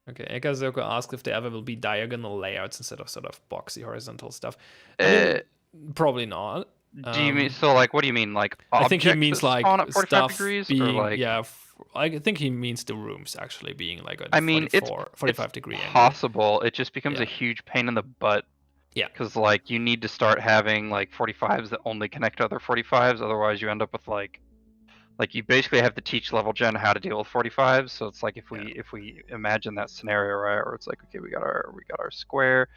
Okay, Ekazoko asked if there ever will be diagonal layouts instead of sort of boxy horizontal stuff. I Uh, mean, probably not. Do you mean so? Like, what do you mean? Like I think he objects means that like spawn at 45 stuff degrees, or being like? yeah. I think he means the rooms actually being like a I mean, 45 degree angle. possible. It just becomes a Yeah. huge pain in the butt. Yeah. Because like you need to start having like 45s that only connect to other 45s. Otherwise, you end up with like you basically have to teach level gen how to deal with 45s. So it's like if we imagine that scenario, right, where it's like, okay, we got our square,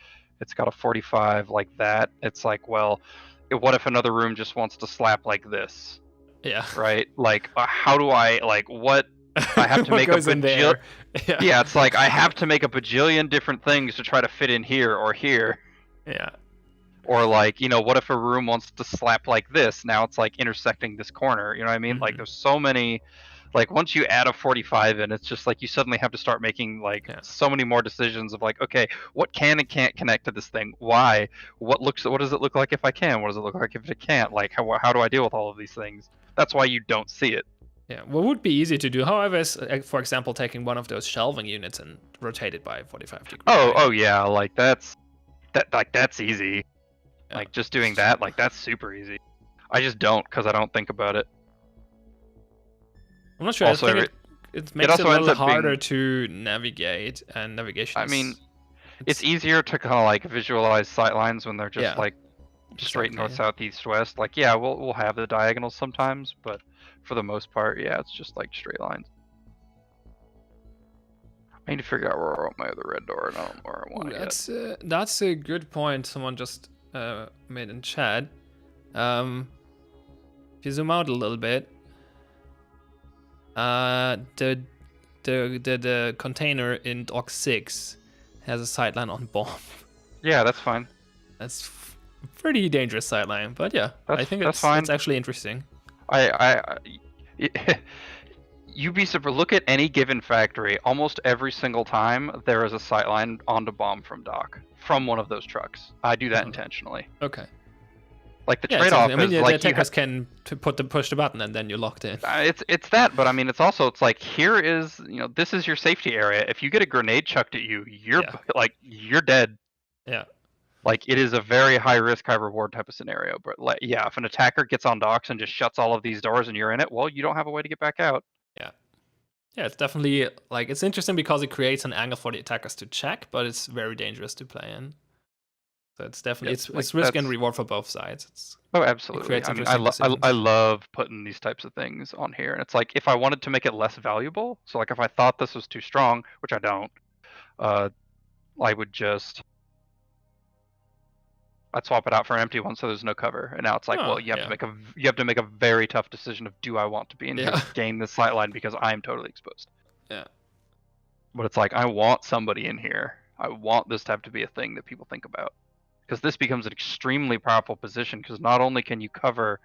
it's got a 45 like that. It's like, well, what if another room just wants to slap like this? Yeah. Right? Like, how do I like what? I have to what make goes a in there? Yeah, it's like I have to make a bajillion different things to try to fit in here or here. Yeah. Or like, what if a room wants to slap like this? Now it's like intersecting this corner. You know what I mean? Like there's so many, like once you add a 45 in, it's just like you suddenly have to start making like so many more decisions of like, okay, what can and can't connect to this thing? Why? What does it look like if I can? What does it look like if it can't? Like how do I deal with all of these things? That's why you don't see it. Yeah, what would be easy to do, however, is, for example, taking one of those shelving units and rotate it by 45 degrees. Oh yeah, like that's easy. Yeah. Like just doing that, like that's super easy. I just don't because I don't think about it. I'm not sure. Also, I think it makes it a little harder to navigate, and navigation. I mean, it's easier to kind of like visualize sight lines when they're just like straight north, south, east, west. Like yeah, we'll have the diagonals sometimes, but for the most part, yeah, it's just like straight lines. I need to figure out where I want my other red door, and I don't know where I want it. That's a good point. Someone just made in chat. If you zoom out a little bit, the container in dock 6 has a sightline on bomb. Yeah, that's fine. That's pretty dangerous sightline, but yeah, I think it's fine. It's actually interesting. You'd be surprised. Look at any given factory. Almost every single time there is a sightline onto bomb from dock from one of those trucks. I do that intentionally. Okay. Like the trade-off is the attackers can push the button and then you're locked in. It's that, but I mean it's also like here is this is your safety area. If you get a grenade chucked at you, you're dead. Yeah. Like it is a very high risk, high reward type of scenario. But like yeah, if an attacker gets on docks and just shuts all of these doors and you're in it, well, you don't have a way to get back out. Yeah. Yeah, it's definitely like it's interesting because it creates an angle for the attackers to check, but it's very dangerous to play in. So it's definitely it's risk and reward for both sides. Absolutely. I mean, I love putting these types of things on here, and it's like if I wanted to make it less valuable, so like if I thought this was too strong, which I don't, I would just I'd swap it out for an empty one so there's no cover. And now it's like, well, you have to make a very tough decision of do I want to be in here to gain this sight line because I'm totally exposed. Yeah. But it's like I want somebody in here. I want this to have to be a thing that people think about. Because this becomes an extremely powerful position because not only can you cover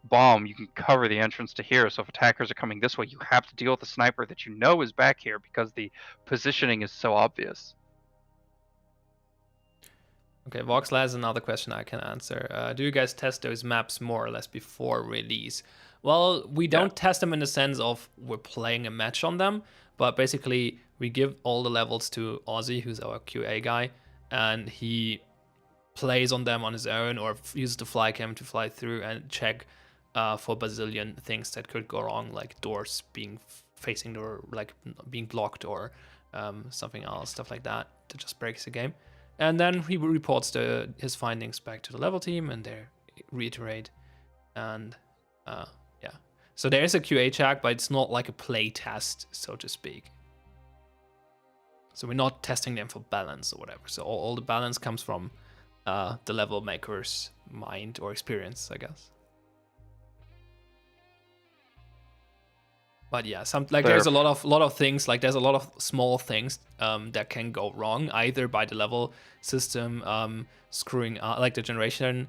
bomb, you can cover the entrance to here. So if attackers are coming this way, you have to deal with the sniper that you know is back here because the positioning is so obvious. Okay, Voxla has another question I can answer. Do you guys test those maps more or less before release? Well, we don't test them in the sense of we're playing a match on them, but basically we give all the levels to Ozzy, who's our QA guy, and he plays on them on his own or uses the fly cam to fly through and check for bazillion things that could go wrong, like doors being facing the door, like being blocked or something else, stuff like that just breaks the game. And then he reports his findings back to the level team, and they reiterate. And so there is a QA check, but it's not like a play test, so to speak. So we're not testing them for balance or whatever. So all the balance comes from the level maker's mind or experience, I guess. But yeah, there's a lot of things, like there's a lot of small things that can go wrong, either by the level system screwing up, like the generation.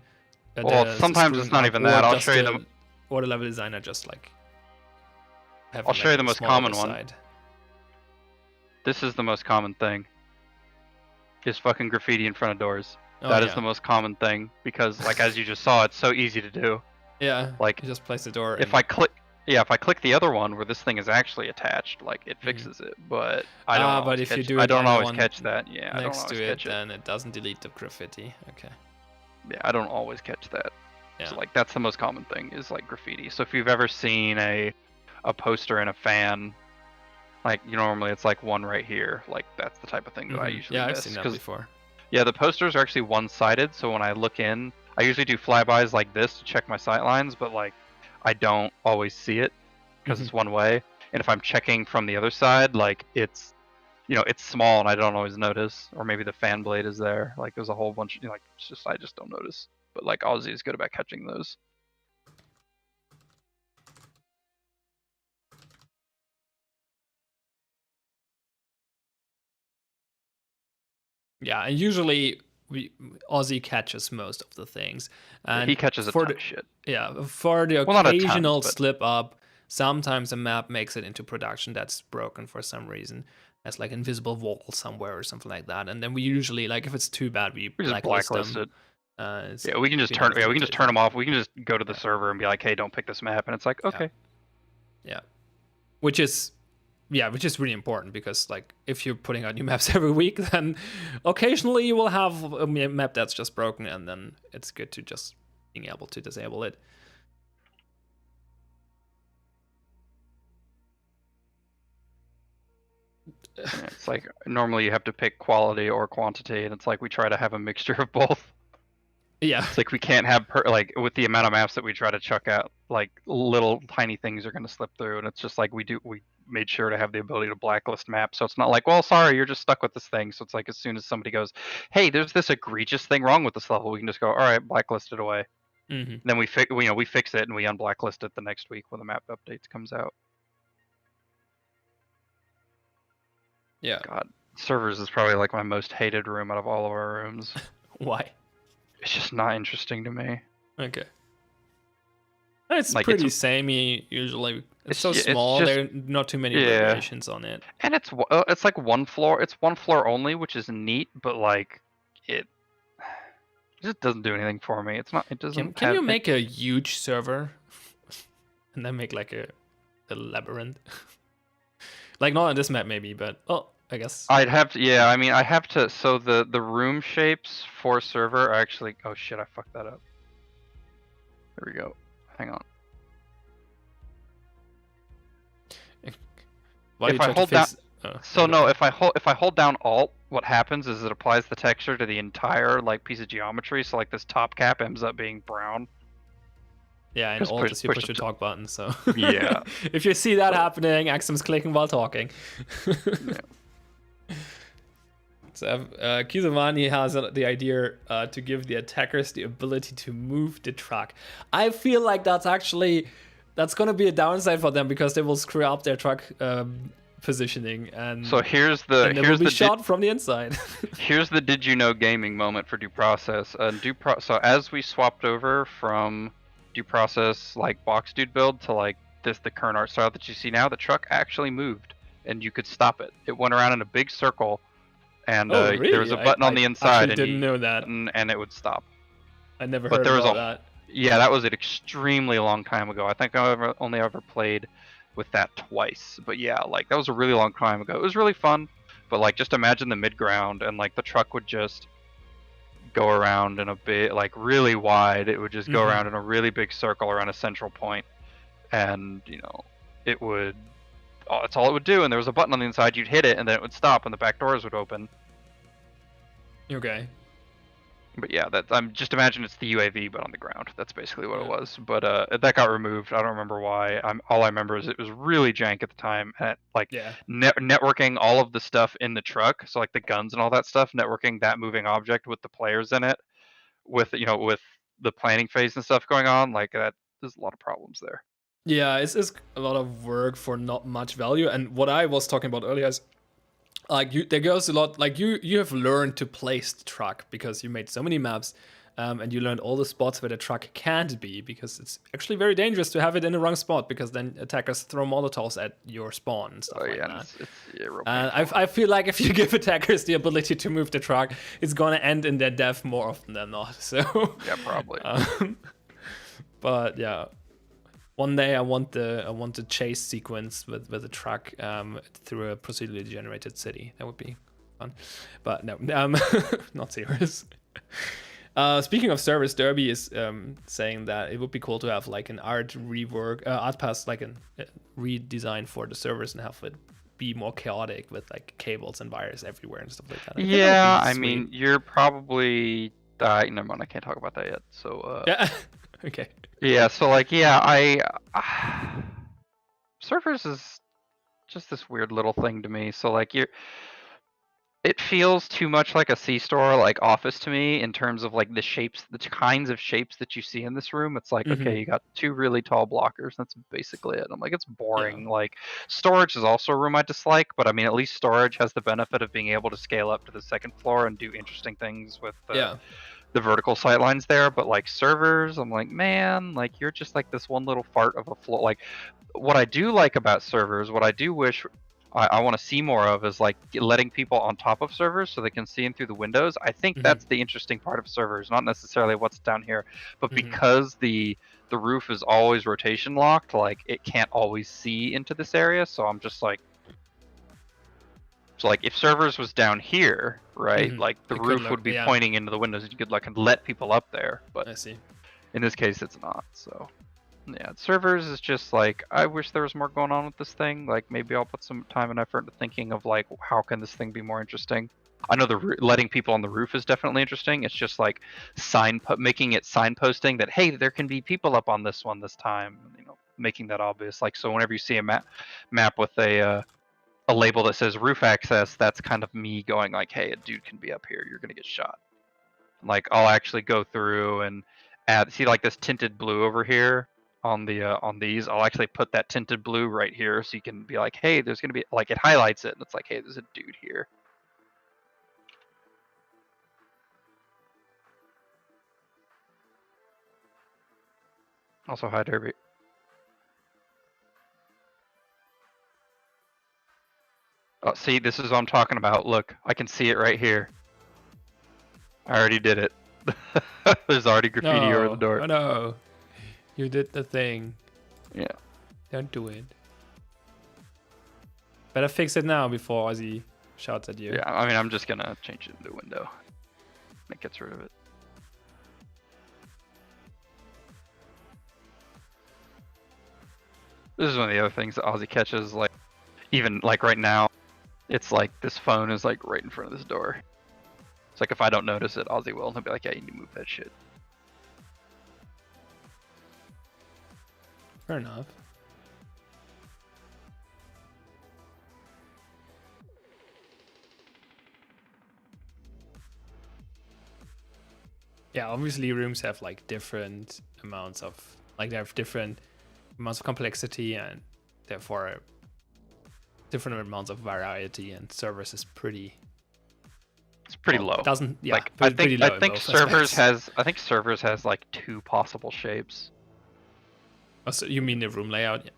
Sometimes it's not even that. I'll show you them. Or the level designer just like. I'll show you the most common one. This is the most common thing. Is fucking graffiti in front of doors. That is the most common thing because, like as you just saw, it's so easy to do. Yeah. Like you just place the door. If I click. Yeah, if I click the other one where this thing is actually attached, like it fixes it, but I don't But always if you catch. do I it don't on the always one catch that. Yeah, I don't next always to it, catch it. then it doesn't delete the graffiti. Okay. Yeah, I don't always catch that. Yeah. So like that's the most common thing is like graffiti. So if you've ever seen a poster and a fan, like normally it's like one right here, like that's the type of thing that I usually Yeah, I've miss. seen that 'Cause, before. yeah, the posters are actually one-sided, so when I look in, I usually do flybys like this to check my sight lines, but like I don't always see it because it's one way. And if I'm checking from the other side, like it's it's small and I don't always notice, or maybe the fan blade is there. Like there's a whole bunch, like it's just I just don't notice. But like Aussie is good about catching those. Yeah, and usually Aussie catches most of the things, and He catches a for ton the of shit. for the Well, not a ton, occasional but slip up, sometimes a map makes it into production that's broken for some reason. That's like invisible wall somewhere or something like that, and then we usually like if it's too bad, we we just blacklist blacklist them. it. So Yeah, we can just we turn. have Yeah, to we can do just it turn that. them off. We can just go to the Yeah. server and be like, "Hey, don't pick this map," and it's like, okay. Yeah, which is really important because like if you're putting out new maps every week, then occasionally you will have a map that's just broken, and then it's good to just being able to disable it. Yeah, it's like normally you have to pick quality or quantity, and it's like we try to have a mixture of both. Yeah. It's like we can't have like with the amount of maps that we try to chuck out, like little tiny things are going to slip through, and it's just like we made sure to have the ability to blacklist maps, so it's not like, well, sorry, you're just stuck with this thing. So it's like as soon as somebody goes, hey, there's this egregious thing wrong with this level, we can just go, all right, blacklist it away. Then we fix it and we unblacklist it the next week when the map updates comes out. Yeah. God, servers is probably like my most hated room out of all of our rooms. Why? It's just not interesting to me. Okay. It's Like, pretty samey usually. It's so it's small. just- there are not too many yeah. variations on it. And it's like one floor. It's one floor only, which is neat, but like it just doesn't do anything for me. It's not. It doesn't. Can you make a huge server and then make like a labyrinth? Like not on this map maybe, but I guess. I'd have to. Yeah, I mean, I have to. So the room shapes for server are actually. Oh shit! I fucked that up. There we go. Hang on. Why if I hold down, if I hold down Alt, what happens is it applies the texture to the entire like piece of geometry. So like this top cap ends up being brown. Yeah, and Alt is you push your talk button. So yeah, if you see that happening, Axsom's clicking while talking. Yeah. So Kizumani has the idea to give the attackers the ability to move the truck. I feel like that's going to be a downside for them because they will screw up their truck positioning, and so here's they will be shot from the inside. Here's the did you know gaming moment for Due Process. So as we swapped over from Due Process like box dude build to like the current art style that you see now, the truck actually moved and you could stop it. It went around in a big circle, and really? there was a button on the inside, I didn't know that, and it would stop. I never heard about that. Yeah, that was an extremely long time ago. I think I only ever played with that twice. But yeah, like that was a really long time ago. It was really fun, but like just imagine the mid ground and like the truck would just go around in a bit like really wide. It would just go around in a really big circle around a central point, and it would. Oh, that's all it would do. And there was a button on the inside. You'd hit it, and then it would stop, and the back doors would open. Okay. But yeah, I'm just imagine it's the UAV but on the ground. That's basically what it was. But that got removed. I don't remember why. All I remember is it was really jank at the time. And networking all of the stuff in the truck, so like the guns and all that stuff, networking that moving object with the players in it, with with the planning phase and stuff going on, like that. There's a lot of problems there. Yeah, it's a lot of work for not much value. And what I was talking about earlier is like there goes a lot, like you have learned to place the truck because you made so many maps, and you learned all the spots where the truck can't be, because it's actually very dangerous to have it in the wrong spot, because then attackers throw Molotovs at your spawn and stuff like that. I feel like if you give attackers the ability to move the truck, it's gonna end in their death more often than not. So yeah, probably. But yeah. one day I want the chase sequence with the truck through a procedurally generated city. That would be fun, but no, not serious. Speaking of servers, Derby is saying that it would be cool to have like an art rework, art pass, like a redesign for the servers and have it be more chaotic with like cables and wires everywhere and stuff like that. Yeah, I mean, you're probably. Never mind, I can't talk about that yet. So. Yeah. Okay. Yeah. So like, yeah, servers is just this weird little thing to me. So like, it feels too much like a C-store like office to me in terms of like the shapes, the kinds of shapes that you see in this room. It's like, okay, you got 2 really tall blockers. That's basically it. I'm like, it's boring. Yeah. Like, storage is also a room I dislike, but I mean, at least storage has the benefit of being able to scale up to the 2nd floor and do interesting things with the vertical sightlines there. But like servers, I'm like, man, like you're just like this one little fart of a floor. Like, what I do like about servers, what I do wish I want to see more of is like letting people on top of servers so they can see in through the windows. I think that's the interesting part of servers, not necessarily what's down here, but because the roof is always rotation locked, like it can't always see into this area. So I'm just like, if servers was down here, right, like the roof would be pointing into the windows, and you could like let people up there. But I see. In this case, it's not. So. Yeah, servers is just like, I wish there was more going on with this thing. Like maybe I'll put some time and effort into thinking of like, how can this thing be more interesting? I know letting people on the roof is definitely interesting. It's just like making it signposting that, hey, there can be people up on this one this time. You know, making that obvious. Like, so whenever you see a map with a label that says roof access, that's kind of me going like, hey, a dude can be up here. You're gonna get shot. Like I'll actually go through and see like this tinted blue over here. On these, I'll actually put that tinted blue right here, so you can be like, hey, there's gonna be like, it highlights it, and it's like, hey, there's a dude here. Also, hi, Derby. Oh, see, this is what I'm talking about. Look, I can see it right here. I already did it. There's already graffiti over the door. Oh no, you did the thing. Yeah. Don't do it. Better fix it now before Ozzy shouts at you. Yeah, I mean, I'm just gonna change it in the window. That gets rid of it. This is one of the other things that Ozzy catches, like, even like right now, it's like this phone is like right in front of this door. It's like if I don't notice it, Ozzy will, and he'll be like, yeah, you need to move that shit. Fair enough. Yeah, obviously rooms have like different amounts of, like they have different amounts of complexity and therefore different amounts of variety, and servers is pretty. It's pretty low. It doesn't, yeah. Like I think servers has like 2 possible shapes. Oh, so you mean the room layout? Yeah.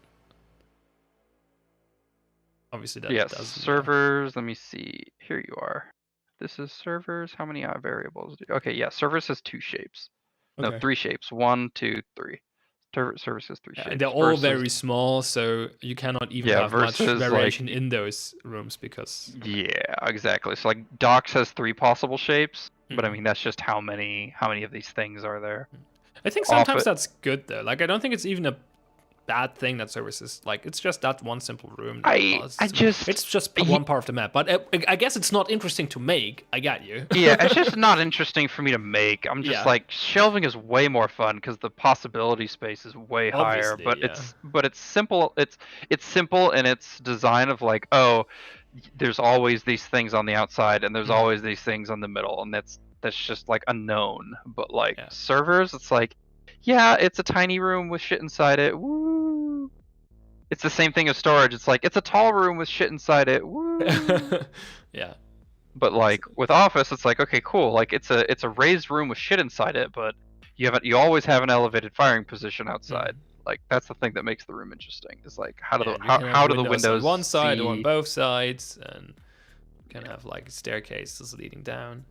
Obviously that yes, doesn't. Servers. Let me see. Here you are. This is servers. How many variables? Okay, yeah. Servers has 2 shapes. Okay. No, 3 shapes. 1, 2, 3. Servers has 3 shapes. And they're all very small, so you cannot even have much variation in those rooms because. Yeah, exactly. So like Docs has 3 possible shapes, but I mean that's just how many of these things are there. I think sometimes that's good though. Like I don't think it's even a bad thing that services, like it's just that one simple room. It's just one part of the map, but I guess it's not interesting to make. I got you. Yeah, it's just not interesting for me to make. I'm just like, shelving is way more fun because the possibility space is way higher. But it's simple. It's simple in its design of like, oh, there's always these things on the outside and there's always these things on the middle, and that's just like a known. But like servers, it's like, yeah, it's a tiny room with shit inside it. Woo! It's the same thing as storage. It's like, it's a tall room with shit inside it. Woo! Yeah. But like with Office, it's like, okay, cool. Like it's a raised room with shit inside it, but you always have an elevated firing position outside. Like that's the thing that makes the room interesting. Is like how do the windows on one side or on both sides, and you can have like staircases leading down.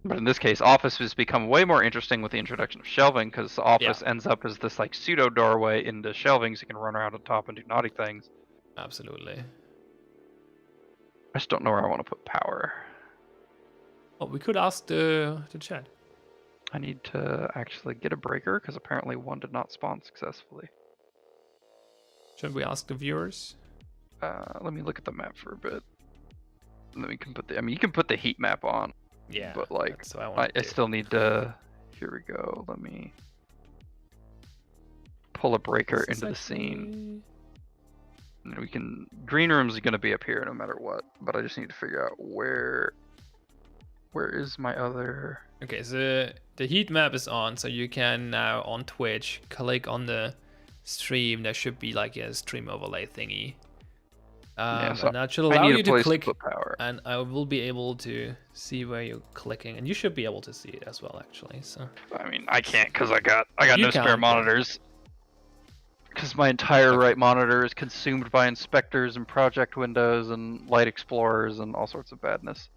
But in this case, office has become way more interesting with the introduction of shelving, because office ends up as this like pseudo doorway into shelving, so you can run around on top and do naughty things. Absolutely. I just don't know where I want to put power. Well, we could ask the chat. I need to actually get a breaker, because apparently one did not spawn successfully. Should we ask the viewers? Let me look at the map for a bit. And then we can put the, I mean, you can put the heat map on. Yeah. But like, that's what I I still need to, here we go, let me pull a breaker into the scene. And we can, green room's is gonna be up here no matter what, but I just need to figure out where is my other... Okay, so the heat map is on, so you can now on Twitch click on the stream. There should be like a stream overlay thingy. So and that should allow you to click, and I will be able to see where you're clicking, and you should be able to see it as well, actually. So I mean, I can't because I got no spare monitors. Because my entire right monitor is consumed by inspectors and project windows and light explorers and all sorts of badness.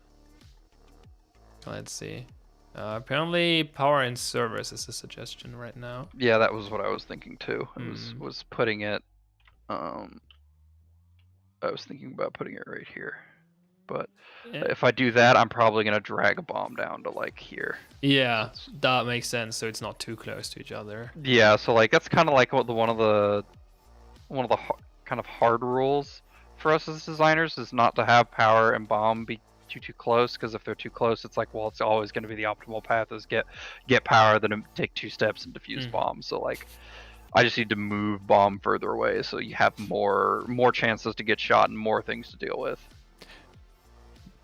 Let's see. Apparently, power in servers is a suggestion right now. Yeah, that was what I was thinking too. It was putting it. I was thinking about putting it right here, but if I do that, I'm probably gonna drag a bomb down to like here. Yeah, that makes sense. So it's not too close to each other. Yeah, so like that's kind of like what one of the kind of hard rules for us as designers is not to have power and bomb be too close, because if they're too close, it's like, well, it's always going to be the optimal path is get power, then take 2 steps and defuse bomb. So like, I just need to move bomb further away, so you have more chances to get shot and more things to deal with.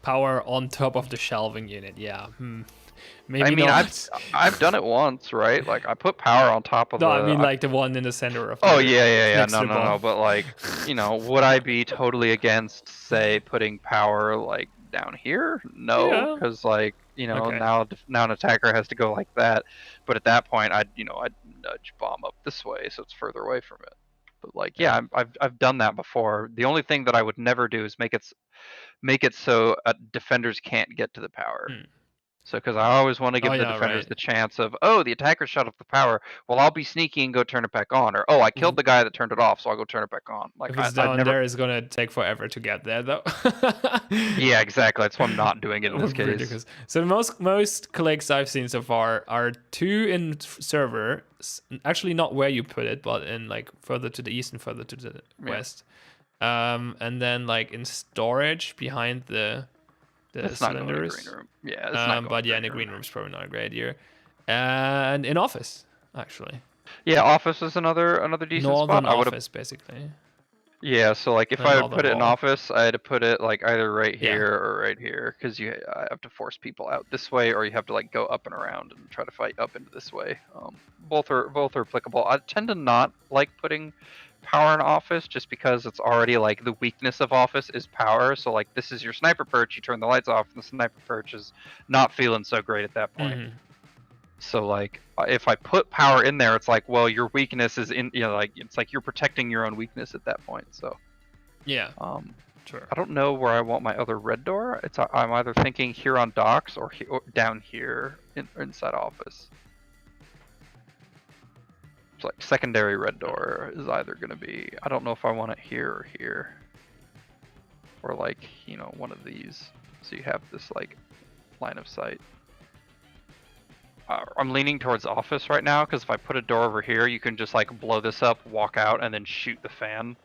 Power on top of the shelving unit, yeah. Maybe I mean, not. I've done it once, right? Like I put power on top of I mean like the one in the center of. Oh yeah. No. But like, you know, would I be totally against, say, putting power like down here? No, because like, you know, now an attacker has to go like that. But at that point, I'd nudge bomb up this way, so it's further away from it. But like, yeah, I've done that before. The only thing that I would never do is make it so defenders can't get to the power. So, because I always want to give the defenders the chance of, oh, the attacker shut off the power. Well, I'll be sneaky and go turn it back on. Or, oh, I killed the guy that turned it off, so I'll go turn it back on. Like, if it's down there, it's going to take forever to get there, though. Yeah, exactly. That's why I'm not doing it in this case. Ridiculous. So the most clicks I've seen so far are 2 in server. Actually, not where you put it, but in like further to the east and further to the west. And then like in storage behind the cylinders. Not green room. Yeah, it's not but yeah, in the green room's probably not a great idea. And in office, actually. Yeah, office is another decent Northern spot. Office, basically. Yeah, so like if I would put it in office, I had to put it like either right here or right here, because I have to force people out this way, or you have to like go up and around and try to fight up into this way. Both are applicable. I tend to not like putting power in office just because it's already like the weakness of office is power. So like this is your sniper perch, you turn the lights off, and the sniper perch is not feeling so great at that point. So like if I put power in there, it's like, well, your weakness is in, you know, like it's like you're protecting your own weakness at that point. So yeah, sure. I don't know where I want my other red door. I'm either thinking here on docks or down here inside office. It's like secondary red door is either going to be, I don't know if I want it here or here, or like, you know, one of these, so you have this like line of sight. I'm leaning towards office right now, because if I put a door over here, you can just like blow this up, walk out, and then shoot the fan.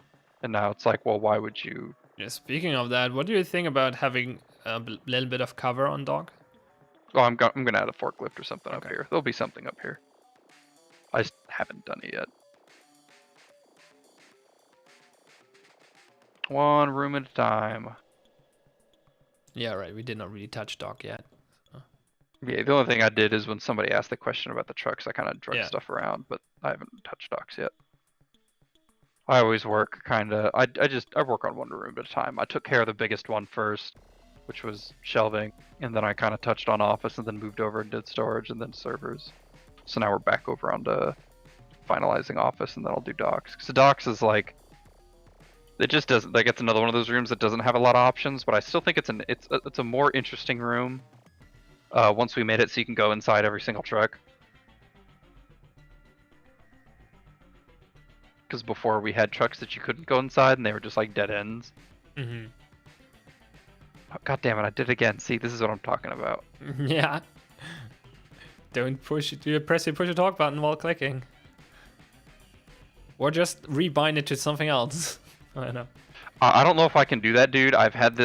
And now it's like, well, why would you? Yeah, speaking of that, what do you think about having a little bit of cover on dock? Oh, I'm gonna add a forklift or something up here. There'll be something up here. I just haven't done it yet. One room at a time. Yeah, right. We did not really touch dock yet. Yeah, the only thing I did is when somebody asked the question about the trucks, I kind of drug stuff around, but I haven't touched docks yet. I always work kind of, I work on one room at a time. I took care of the biggest one first, which was shelving, and then I kind of touched on office and then moved over and did storage and then servers. So now we're back over onto finalizing office, and then I'll do docks. So docks is like, it just doesn't, like, it's another one of those rooms that doesn't have a lot of options, but I still think it's a more interesting room. once we made it so you can go inside every single truck. Because before we had trucks that you couldn't go inside and they were just like dead ends. Mm-hmm. Oh, God damn it, I did it again. See, this is what I'm talking about. Yeah. Don't press the push to talk button while clicking. Or just rebind it to something else. I don't know. I don't know if I can do that, dude. I've had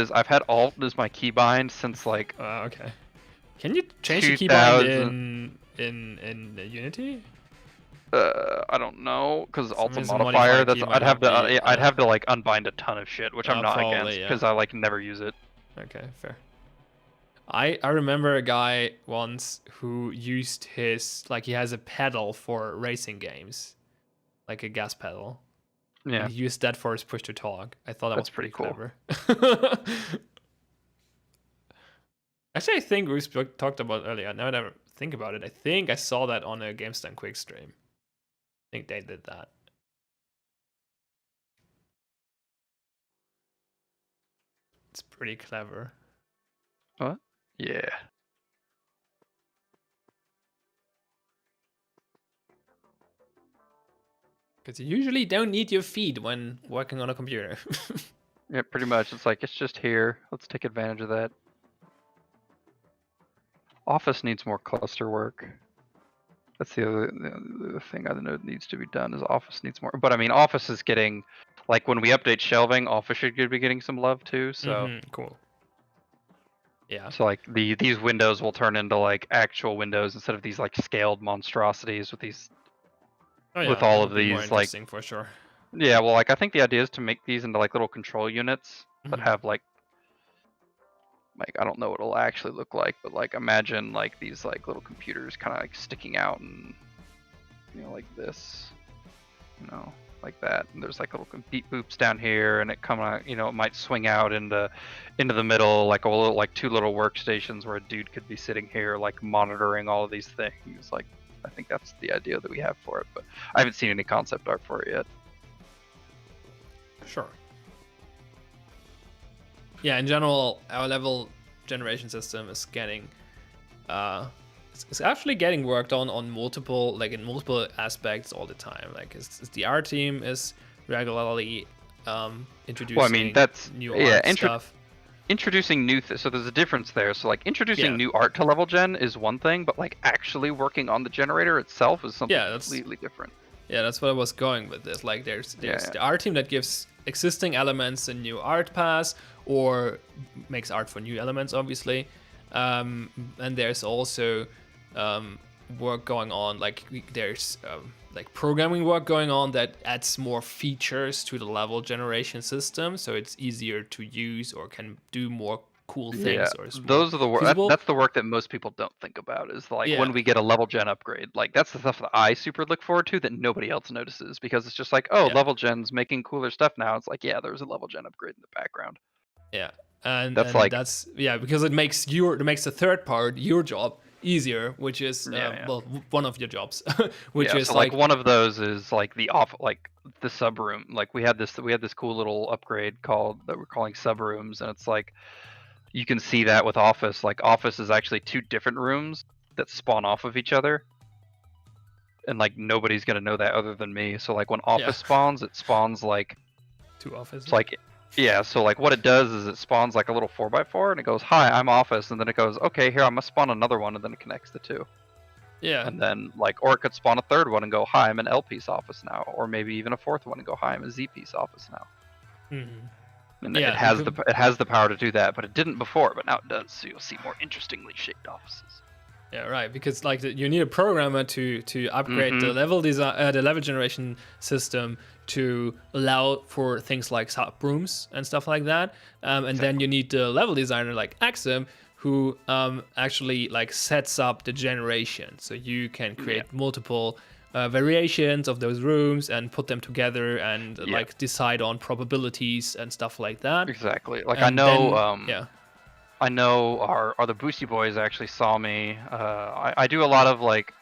Alt as my keybind since like. Okay. Can you change the keybind in Unity? I don't know, because Alt's a Some modifier. modified That's key I'd have might not to be, I'd have to like unbind a ton of shit, which I'm not probably, against, yeah. because I like never use it. Okay, fair. I remember a guy once who used his, like, he has a pedal for racing games, like a gas pedal. Yeah. And he used that for his push to talk. I thought that That's was pretty cool. clever. Actually, I think we talked about earlier. Now that I think about it, I think I saw that on a GameStone Quick stream. I think they did that. It's pretty clever. What? Yeah. Because you usually don't need your feet when working on a computer. Yeah, pretty much. It's like, it's just here. Let's take advantage of that. Office needs more cluster work. That's the other thing I know needs to be done is Office needs more. But I mean, Office is getting, like when we update shelving, Office should be getting some love too. So cool. Yeah. So like these windows will turn into like actual windows instead of these like scaled monstrosities with these. Oh, yeah, with all that of would be more these like. interesting for sure. Yeah, well, like I think the idea is to make these into like little control units that have like I don't know what it'll actually look like, but like imagine like these like little computers kind of like sticking out and like this, like that. And there's like little beep boops down here, and it come out, it might swing out into the middle like a little like two little workstations where a dude could be sitting here like monitoring all of these things. Like I think that's the idea that we have for it, but I haven't seen any concept art for it yet. Sure. Yeah, in general, our level generation system is getting, it's actually getting worked on multiple, like in multiple aspects all the time. Like, the art team is regularly introducing new art stuff. Introducing new so there's a difference there. So like introducing new art to level gen is one thing, but like actually working on the generator itself is something completely different. Yeah, that's what I was going with this. Like there's the art team that gives existing elements a new art pass or makes art for new elements, obviously. And there's also work going on, like there's like programming work going on that adds more features to the level generation system, so it's easier to use or can do more cool things. Yeah, or those are the work. That's the work that most people don't think about. Is like when we get a level gen upgrade. Like that's the stuff that I super look forward to that nobody else notices, because it's just like, oh, level gen's making cooler stuff now. It's like, yeah, there's a level gen upgrade in the background. Yeah, and that's because it makes the third part, your job, easier, which is well, one of your jobs, which is so like one of those is like the sub room. Like we had this cool little upgrade that we're calling sub rooms, and it's like you can see that with Office. Like Office is actually two different rooms that spawn off of each other, and like nobody's gonna know that other than me. So like when Office spawns, it spawns like two Offices. It's like so like what it does is it spawns like a little 4x4, and it goes, hi, I'm Office, and then it goes, okay, here, I'm gonna spawn another one, and then it connects the two. Yeah. And then like, or it could spawn a third one and go, hi, I'm an L piece Office now, or maybe even a fourth one and go, hi, I'm a Z piece Office now. And it has the power to do that, but it didn't before, but now it does. So you'll see more interestingly shaped offices. Yeah, right. Because like you need a programmer to upgrade the level design, the level generation system to allow for things like sub rooms and stuff like that. And then you need the level designer like Axsom, who actually like sets up the generation, so you can create multiple variations of those rooms and put them together and like decide on probabilities and stuff like that. Exactly. Like and I know our the Boosty Boys actually saw me. I do a lot of like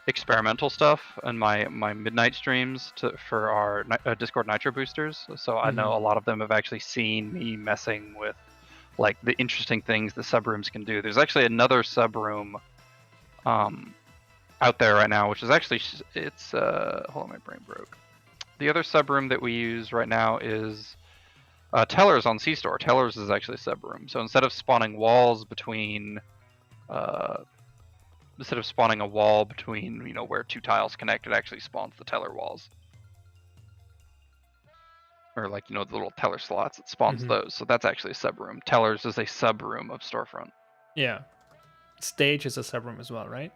experimental stuff in my midnight streams for our Discord Nitro boosters. So I know a lot of them have actually seen me messing with like the interesting things the subrooms can do. There's actually another subroom out there right now, which is actually hold on, my brain broke. The other subroom that we use right now is Tellers on C-Store. Tellers is actually a subroom. So instead of spawning walls between instead of spawning a wall between, you know, where two tiles connect, it actually spawns the teller walls. Or like, you know, the little teller slots, it spawns those. So that's actually a subroom. Tellers is a subroom of Storefront. Yeah. Stage is a subroom as well, right?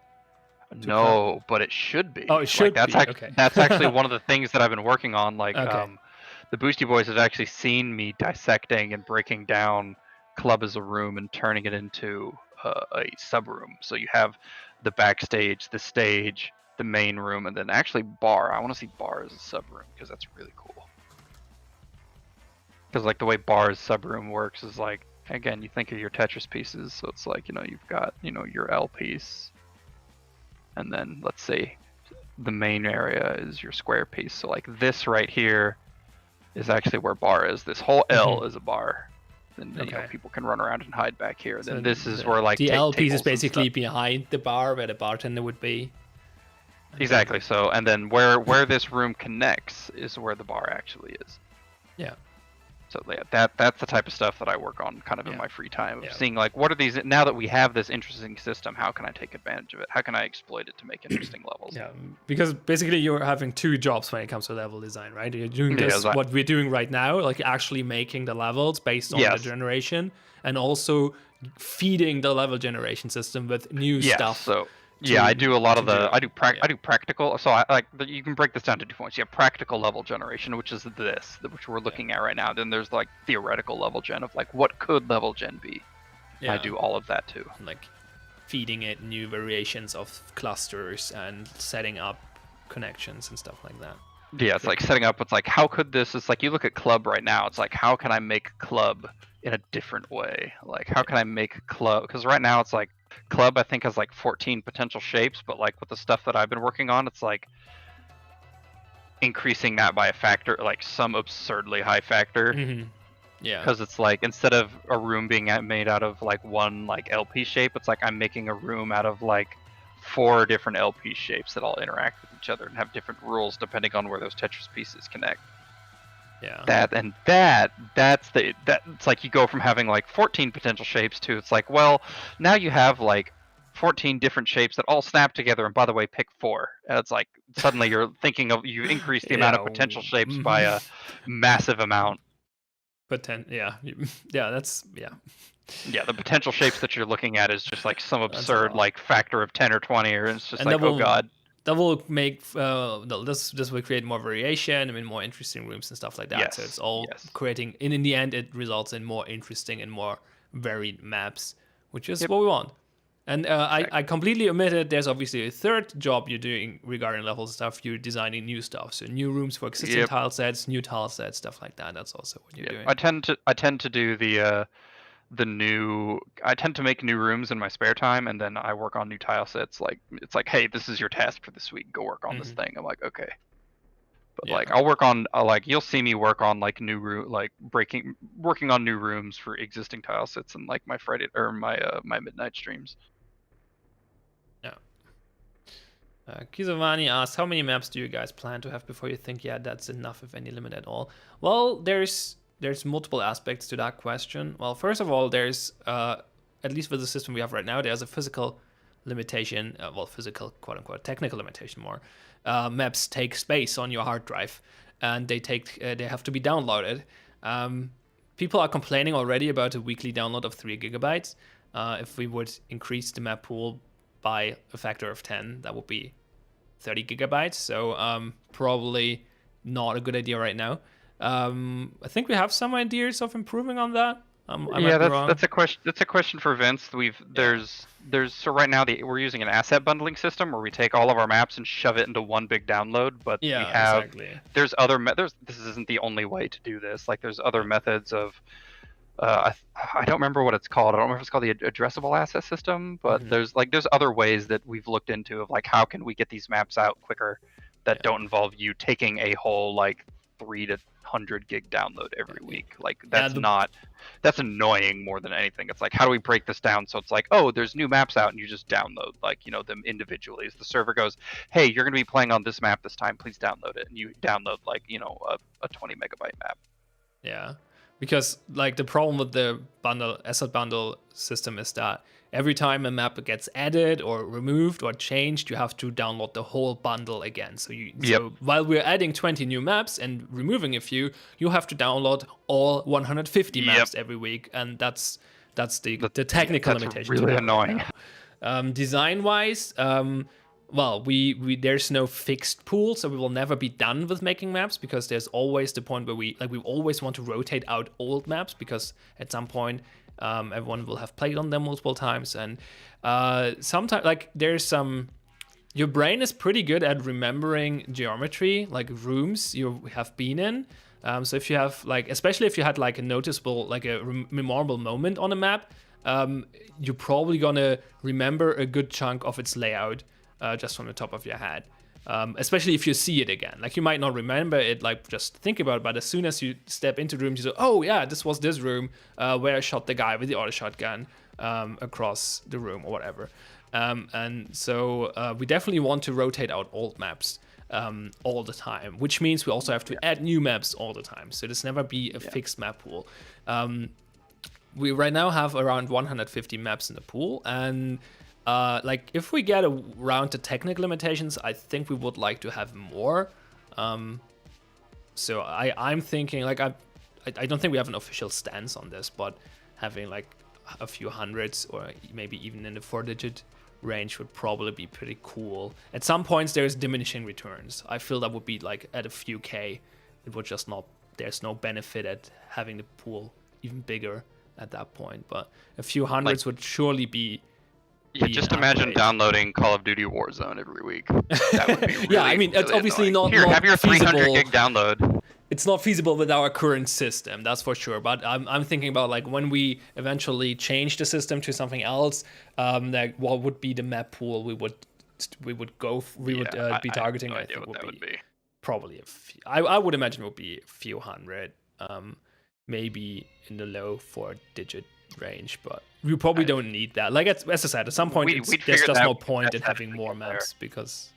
No, but it should be. Oh, it should like, be. Okay. That's actually one of the things that I've been working on. Like, Okay. the Boosty Boys have actually seen me dissecting and breaking down Club as a room and turning it into a subroom. So you have the backstage, the stage, the main room, and then actually Bar. I want to see Bar as a subroom because that's really cool. Because like the way Bar's subroom works is like, again, you think of your Tetris pieces. So it's like, you know, you've got, you know, your L piece. And then let's say the main area is your square piece. So like this right here is actually where Bar is. This whole L is a bar. Then you know, people can run around and hide back here. So then this is where like the L piece is basically behind the bar where the bartender would be. Exactly. So and then where this room connects is where the bar actually is. Yeah. So yeah, that's the type of stuff that I work on kind of in my free time, of seeing like, what are these, now that we have this interesting system, how can I take advantage of it? How can I exploit it to make interesting levels? Yeah, because basically you're having two jobs when it comes to level design, right? You're doing this, what we're doing right now, like actually making the levels based on the generation, and also feeding the level generation system with new stuff. So yeah, I do a lot of I do practical. So you can break this down to 2 points. You have practical level generation, which is which we're looking at right now. Then there's like theoretical level gen of like, what could level gen be? I do all of that too. Like feeding it new variations of clusters and setting up connections and stuff like that. Yeah, it's like setting up. It's like, how could this? It's like you look at Club right now. It's like, how can I make Club in a different way? Like, how can I make Club? Because right now it's like, Club I think has like 14 potential shapes, but like with the stuff that I've been working on, it's like increasing that by a factor, like some absurdly high factor. Yeah. Because it's like, instead of a room being made out of like one like LP shape, it's like I'm making a room out of like 4 different LP shapes that all interact with each other and have different rules depending on where those Tetris pieces connect. Yeah. That's it's like you go from having like 14 potential shapes to, it's like, well, now you have like 14 different shapes that all snap together, and by the way, pick 4. And it's like suddenly you're thinking of, you increase the amount of potential shapes by a massive amount. Yeah, the potential shapes that you're looking at is just like some absurd like factor of 10 or 20, or it's just like, oh god. That will make this will create more variation, I mean, more interesting rooms and stuff like that. So it's all creating, and in the end, it results in more interesting and more varied maps, which is what we want. And I completely omitted, there's obviously a third job you're doing regarding level stuff. You're designing new stuff, so new rooms for existing tile sets, new tile sets, stuff like that. That's also what you're doing. I tend to do I tend to make new rooms in my spare time, and then I work on new tile sets. Like, it's like, hey, this is your task for this week, go work on this thing. I'm like, okay. But like, I'll work on like, you'll see me work on like working on new rooms for existing tile sets in like my Friday or my midnight streams. Yeah. Kizovani asks, how many maps do you guys plan to have before you think, yeah, that's enough, if any limit at all? Well, there's multiple aspects to that question. Well, first of all, there's, at least with the system we have right now, there's a physical limitation, physical, quote unquote, technical limitation more. Maps take space on your hard drive, and they have to be downloaded. People are complaining already about a weekly download of 3 gigabytes. If we would increase the map pool by a factor of 10, that would be 30 gigabytes. So probably not a good idea right now. I think we have some ideas of improving on that. That's a question. That's a question for Vince. So right now we're using an asset bundling system where we take all of our maps and shove it into one big download. But there's other this isn't the only way to do this. Like, there's other methods of. I don't remember what it's called. I don't remember if it's called the addressable asset system, but there's other ways that we've looked into of like, how can we get these maps out quicker that don't involve you taking a whole like 300 100 gig download every week. Like Yeah, that's annoying more than anything. It's like, how do we break this down so it's like, oh, there's new maps out and you just download like, you know, them individually. As the server goes, hey, you're going to be playing on this map this time, please download it, and you download like, you know, a 20 megabyte map. Yeah, because like the problem with the asset bundle system is that every time a map gets added or removed or changed, you have to download the whole bundle again. So so while we're adding 20 new maps and removing a few, you have to download all 150 maps every week, and that's the technical limitation. Really annoying. Design wise, well, we there's no fixed pool, so we will never be done with making maps, because there's always the point where we always want to rotate out old maps, because at some point everyone will have played on them multiple times, and sometimes like there's some. Your brain is pretty good at remembering geometry, like rooms you have been in. So if you have like, especially if you had like a noticeable, like a memorable moment on a map, you're probably gonna remember a good chunk of its layout. Just from the top of your head, especially if you see it again. Like you might not remember it, like just think about it, but as soon as you step into the room, you say, oh yeah, this was this room where I shot the guy with the auto shotgun across the room or whatever. And so we definitely want to rotate out old maps all the time, which means we also have to add new maps all the time. So there's never be a fixed map pool. We right now have around 150 maps in the pool, and like if we get around the technical limitations, I think we would like to have more. So I'm thinking like I don't think we have an official stance on this, but having like a few hundreds or maybe even in the 4-digit range would probably be pretty cool. At some points there's diminishing returns. I feel that would be like at a few K, it would just not, there's no benefit at having the pool even bigger at that point, but a few hundreds would surely be. Yeah, just imagine downloading Call of Duty Warzone every week. That would be really, yeah, I mean, it's really obviously annoying. not Have your 300 feasible. gig download. It's not feasible with our current system, that's for sure. But I'm thinking about like when we eventually change the system to something else, like what would be the map pool we would be targeting? I think would be probably a few. I would imagine it would be a few hundred, maybe in the low 4-digit range, but we probably don't need that. Like as I said, at some point there's just no point in having more maps because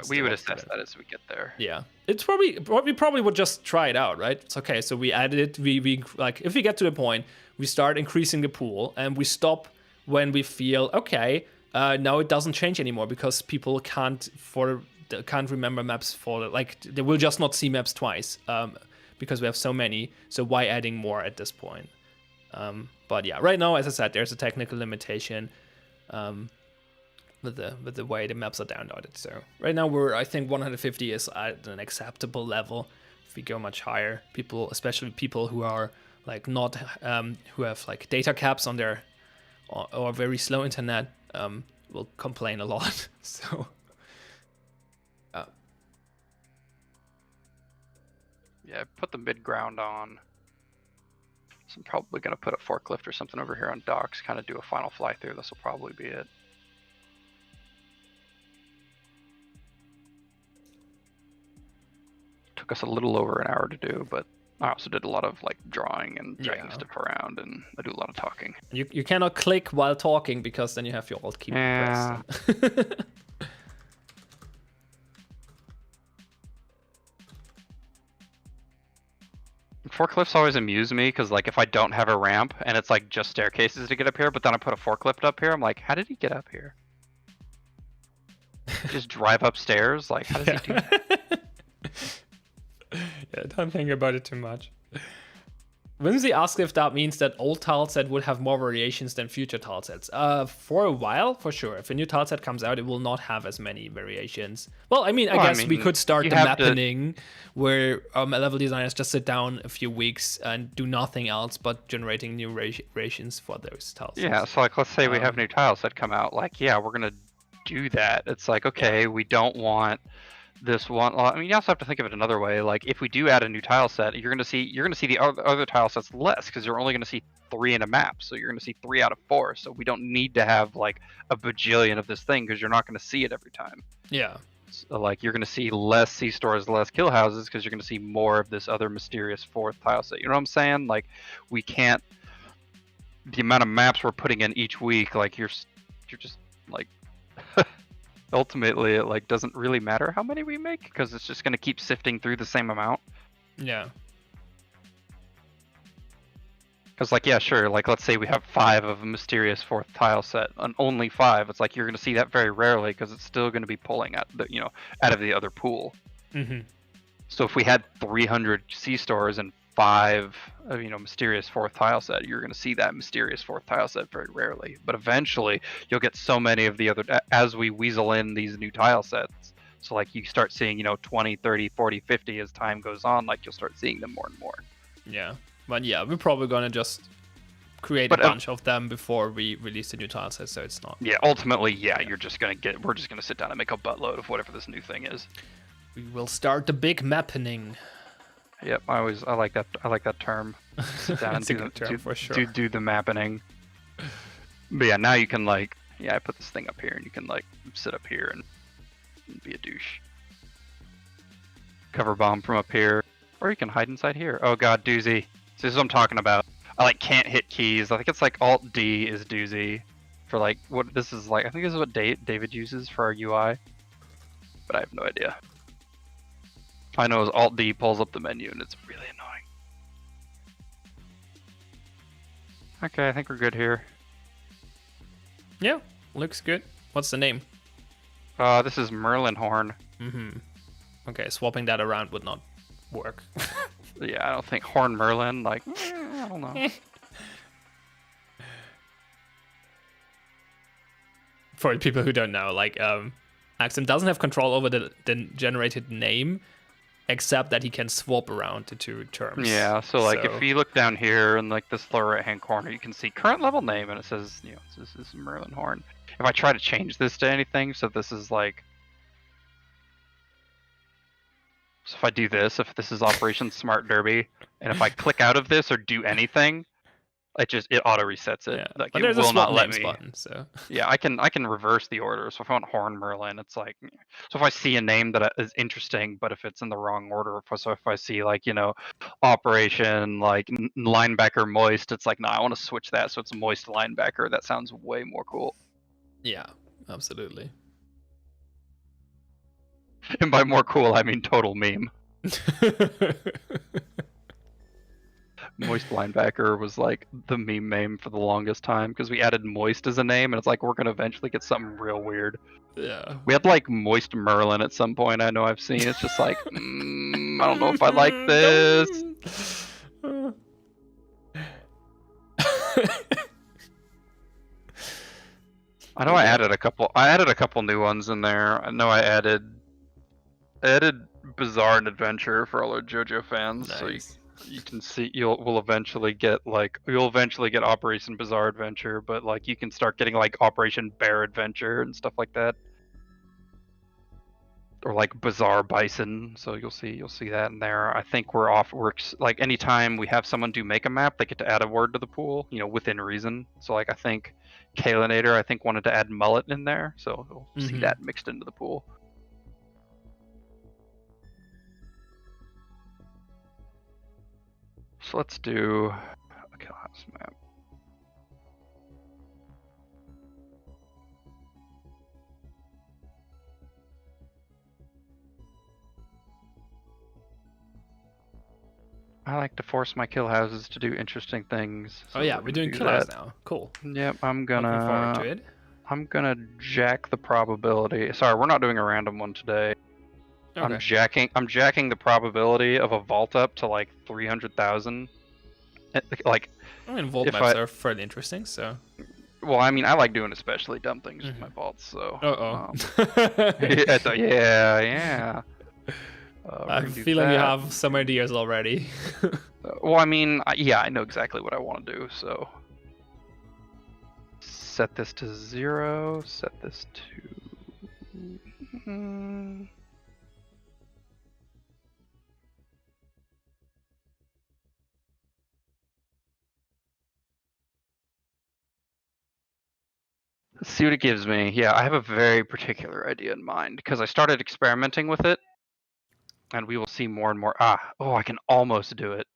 we would assess that as we get there. Yeah, it's we probably would just try it out, right? It's okay. So we added it. We like if we get to the point, we start increasing the pool, and we stop when we feel okay. Now it doesn't change anymore because people can't remember maps for like they will just not see maps twice because we have so many. So why adding more at this point? But yeah, right now, as I said, there's a technical limitation with the way the maps are downloaded. So right now I think 150 is at an acceptable level. If we go much higher, especially people who are like not who have like data caps on their or very slow internet, will complain a lot. So yeah, put the mid ground on. So I'm probably going to put a forklift or something over here on docks, kind of do a final fly through. This will probably be it. Took us a little over an hour to do, but I also did a lot of like drawing and dragging stuff around, and I do a lot of talking. You cannot click while talking because then you have your alt key pressed. Forklifts always amuse me because like if I don't have a ramp and it's like just staircases to get up here, but then I put a forklift up here, I'm like, how did he get up here? Just drive upstairs? Like, how does he do that? Yeah, don't think about it too much. Whimsy asked if that means that old tileset would have more variations than future tilesets. For a while, for sure. If a new tileset comes out, it will not have as many variations. Well, I guess we could start the mapping where level designers just sit down a few weeks and do nothing else but generating new variations for those tilesets. Yeah, so like let's say we have new tileset come out. Like, yeah, we're gonna do that. It's like, okay, we don't want this one. I mean, you also have to think of it another way. Like, if we do add a new tile set, you're gonna see the other tile sets less because you're only gonna see 3 in a map. So you're gonna see 3 out of 4. So we don't need to have like a bajillion of this thing because you're not gonna see it every time. Yeah. So, like, you're going to see less C-stores, less kill houses, because you're going to see more of this other mysterious fourth tile set. You know what I'm saying? Like, we can't. The amount of maps we're putting in each week, like, you're just like. Ultimately, it like doesn't really matter how many we make, because it's just going to keep sifting through the same amount. Yeah. Because, like, yeah, sure, like, let's say we have 5 of a mysterious fourth tile set, and only 5. It's like you're going to see that very rarely, because it's still going to be pulling at the, out of the other pool. Mm-hmm. So if we had 300 C stores and 5, mysterious fourth tile set, you're going to see that mysterious fourth tile set very rarely. But eventually, you'll get so many of the other, as we weasel in these new tile sets. So, like, you start seeing, 20, 30, 40, 50 as time goes on, like, you'll start seeing them more and more. Yeah. But yeah, we're probably gonna just create a bunch of them before we release the new tile set, so it's not. Yeah, ultimately, yeah, we're just gonna sit down and make a buttload of whatever this new thing is. We will start the big mapping. Yep, I like that term. Sit down and do the mapping. But yeah, now you can, like, I put this thing up here, and you can, like, sit up here and be a douche. Cover bomb from up here, or you can hide inside here. Oh god, doozy. So this is what I'm talking about. I, like, can't hit keys. I think it's like Alt D is doozy for, like, what this is like. I think this is what David uses for our UI, but I have no idea. I know is Alt D pulls up the menu, and it's really annoying. Okay, I think we're good here. Yeah, looks good. What's the name? This is Merlin Horn. Mm-hmm. Okay, swapping that around would not work. Yeah, I don't think Horn Merlin, like, I don't know. For people who don't know, like, Axsom doesn't have control over the generated name, except that he can swap around the two terms. Yeah, so, like, if you look down here in, like, this lower right-hand corner, you can see current level name, and it says, this is Merlin Horn. If I try to change this to anything, so this is, like, so if I do this, if this is Operation Smart Derby, and if I click out of this or do anything, it auto resets it. Yeah, like, but it there's will a swap not let names me. button, so. Yeah, I can reverse the order. So if I want Horn Merlin, it's like, so if I see a name that is interesting, but if it's in the wrong order, so if I see, like, Operation, like, linebacker Moist, it's like, no, I want to switch that so it's Moist linebacker. That sounds way more cool. Yeah, absolutely. And by more cool, I mean total meme. Moist linebacker was, like, the meme name for the longest time, because we added Moist as a name, and it's like, we're gonna eventually get something real weird. Yeah. We had, like, Moist Merlin at some point, I know I've seen. It's just like, I don't know if I like this. I know I added a couple new ones in there. I know I added Bizarre and Adventure for all our JoJo fans. Nice. So you can see we'll eventually get Operation Bizarre Adventure, but, like, you can start getting, like, Operation Bear Adventure and stuff like that, or, like, Bizarre Bison. So you'll see that in there. I think like, anytime we have someone do make a map, they get to add a word to the pool, within reason. So, like, I think Kalinator wanted to add mullet in there, so we'll see that mixed into the pool. So let's do a kill house map. I like to force my kill houses to do interesting things. So we're doing kill house now. Cool. Yep, Looking forward to it. I'm gonna jack the probability. Sorry, we're not doing a random one today. Okay. I'm jacking the probability of a vault up to, like, 300,000. Like, I mean, vault maps are fairly interesting, so. Well, I mean, I like doing especially dumb things with my vaults, so. Yeah. I have a feeling you have some ideas already. Well, I mean, I know exactly what I want to do, so. Set this to 0, set this to... See what it gives me. Yeah, I have a very particular idea in mind because I started experimenting with it, and we will see more and more. Oh, I can almost do it.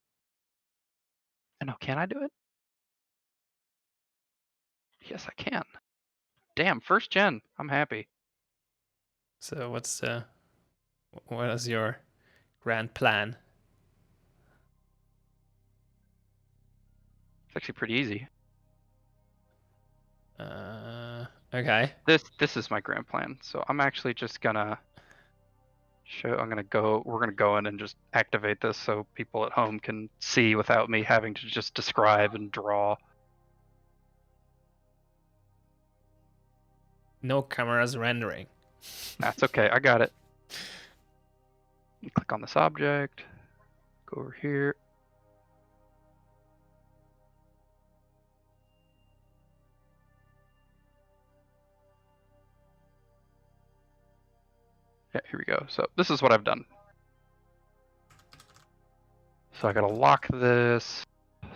No, can I do it? Yes, I can. Damn, first gen. I'm happy. So what is your grand plan? It's actually pretty easy. Okay. This is my grand plan. So I'm actually just gonna we're gonna go in and just activate this so people at home can see without me having to just describe and draw. No cameras rendering. That's okay, I got it. You click on this object, go over here. Yeah, here we go. So this is what I've done. So I gotta lock this.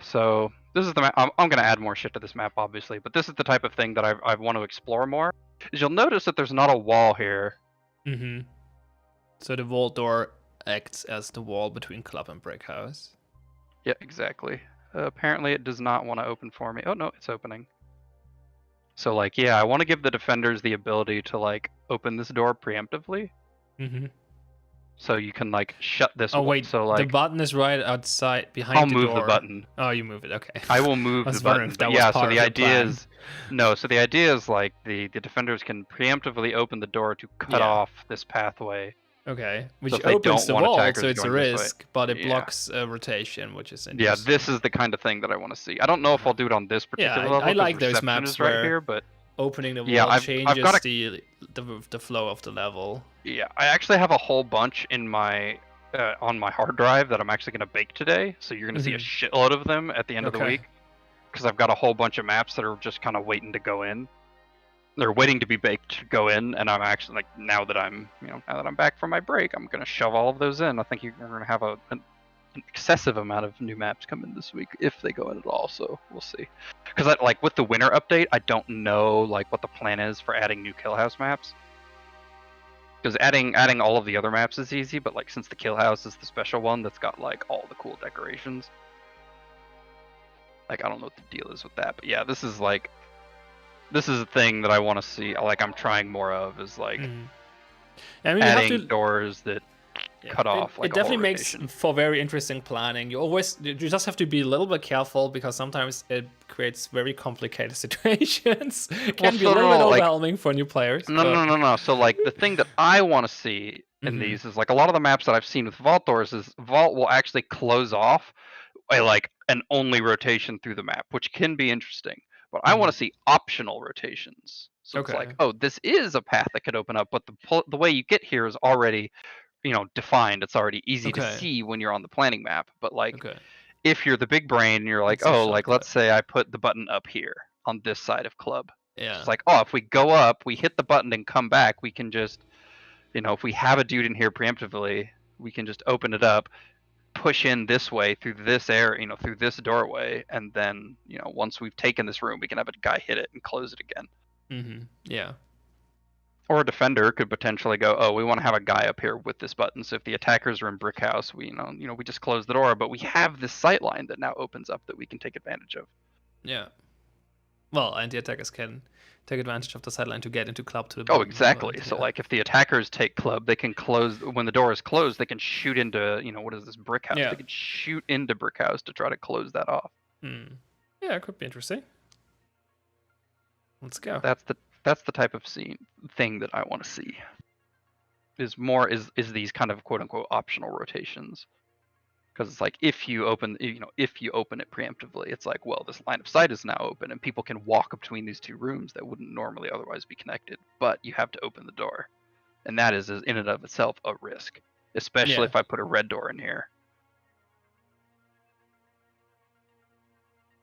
So this is the map. I'm gonna add more shit to this map, obviously, but this is the type of thing that I want to explore more. Is you'll notice that there's not a wall here. Mm-hmm. So the vault door acts as the wall between club and brick house. Yeah, exactly. Apparently it does not want to open for me. Oh no, it's opening. So like, yeah, I want to give the defenders the ability to like open this door preemptively. Mm-hmm. So you can like shut this. Oh wait, so like the button is right outside behind I'll the move door. the button. Oh, you move it. Okay. I will move I was the wondering button. if that But was yeah, part so of the your idea plan. is no. So the idea is like the defenders can preemptively open the door to cut off this pathway. Okay, which So if they opens don't the want wall, attackers so it's a going this way- risk, but it Yeah. blocks rotation, which is Yeah, interesting. this is the kind of thing that I want to see. I don't know if I'll do it on this Yeah, particular level. I 'cause like those reception maps is right where here, but opening the wall Yeah, I've changes got the flow of the level. yeah, I actually have a whole bunch in my on my hard drive that I'm actually going to bake today. So you're going to see a shitload of them at the end of the Okay. week because I've got a whole bunch of maps that are just kind of waiting to go in. They're waiting to be baked to go in, and I'm actually like now that I'm back from my break, I'm going to shove all of those in. I think you're going to have an excessive amount of new maps come in this week if they go in at all. So we'll see. Because like with the winter update, I don't know like what the plan is for adding new kill house maps. Because adding all of the other maps is easy, but like since the kill house is the special one that's got like all the cool decorations, like I don't know what the deal is with that. But yeah, this is a thing that I want to see. Like I'm trying more of is like I mean, adding you have to doors that cut off. Like it definitely a whole makes rotation. for very interesting planning. You just have to be a little bit careful because sometimes it creates very complicated situations. Can be a little bit overwhelming for new players. No. So like the thing that I want to see in these is like a lot of the maps that I've seen with vault doors is vault will actually close off like an only rotation through the map, which can be interesting. But I want to see optional rotations. So it's like, oh, this is a path that could open up, but the way you get here is already, defined. It's already easy to see when you're on the planning map. But like, if you're the big brain and you're like, oh, like let's say I put the button up here on this side of club. Yeah. It's like, oh, if we go up, we hit the button and come back, we can just, if we have a dude in here preemptively, we can just open it up, push in this way through this area, through this doorway, and then, once we've taken this room, we can have a guy hit it and close it again. Yeah. Or a defender could potentially go, oh, we want to have a guy up here with this button. So if the attackers are in brick house, we we just close the door, but we have this sight line that now opens up that we can take advantage of. Yeah. Well, and the attackers can take advantage of the sideline to get into club to the button. Oh, exactly. So like if the attackers take club, they can close when the door is closed, they can shoot into, what is this, brick house? Yeah. They can shoot into brick house to try to close that off. Yeah, it could be interesting. Let's go. That's the type of thing that I want to see. Is these kind of quote unquote optional rotations. Because it's like if you open it preemptively, it's like, well, this line of sight is now open and people can walk between these two rooms that wouldn't normally otherwise be connected, but you have to open the door. And that is in and of itself a risk, especially if I put a red door in here.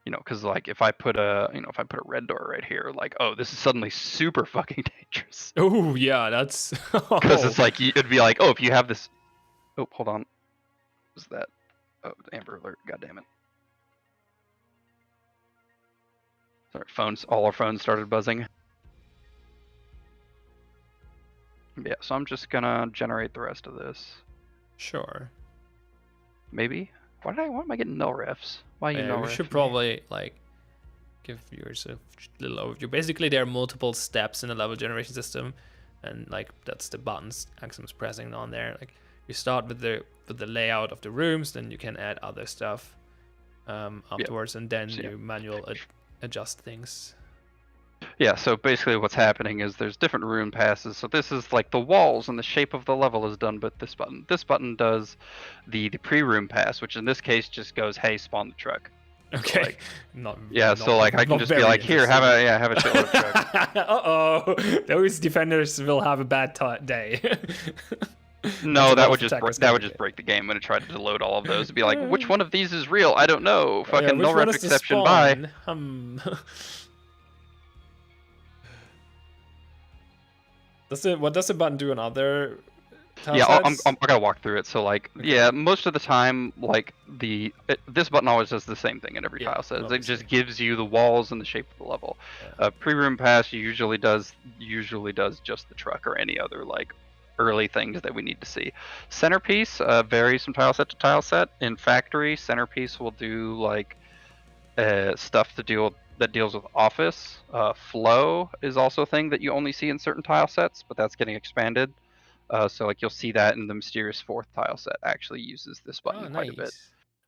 Because like if I put a red door right here, like, oh, this is suddenly super fucking dangerous. Oh yeah, that's because it's like it'd be like, oh, if you have this. Oh, hold on. Is that? Oh, Amber Alert! God damn it! Sorry, all our phones started buzzing. Yeah, so I'm just gonna generate the rest of this. Sure. Maybe. Why am I getting null refs? Why are you Yeah, null we refs should me? probably like give viewers a little overview. Basically, there are multiple steps in the level generation system, and like that's the buttons Axsom's pressing on there. Like you start with the layout of the rooms, then you can add other stuff afterwards, and then So, yeah. you manual adjust things. Yeah, so basically what's happening is there's different rune passes. So this is like the walls and the shape of the level is done with this button. This button does the pre-rune pass, which in this case just goes, hey, spawn the truck. Okay. So like, not like I can just be like, here, have a shitload of truck. Uh-oh. Those defenders will have a bad day. No, that would just break the game when it tried to load all of those. It'd be like, which one of these is real? I don't know. Fucking which null one ref is the exception. Bye. spawn? What does the button do on other Yeah, sets? I gotta walk through it. So like, Okay. yeah, most of the time, like this button always does the same thing in every Yeah, tile set. It obviously. just gives you the walls and the shape of the level. Yeah. Pre-room pass usually does just the truck or any other like early things that we need to see. Centerpiece varies from tile set to tile set. In factory, centerpiece will do like stuff that deals with office. Flow is also a thing that you only see in certain tile sets, but that's getting expanded. So like you'll see that in the mysterious fourth tile set actually uses this button quite a bit.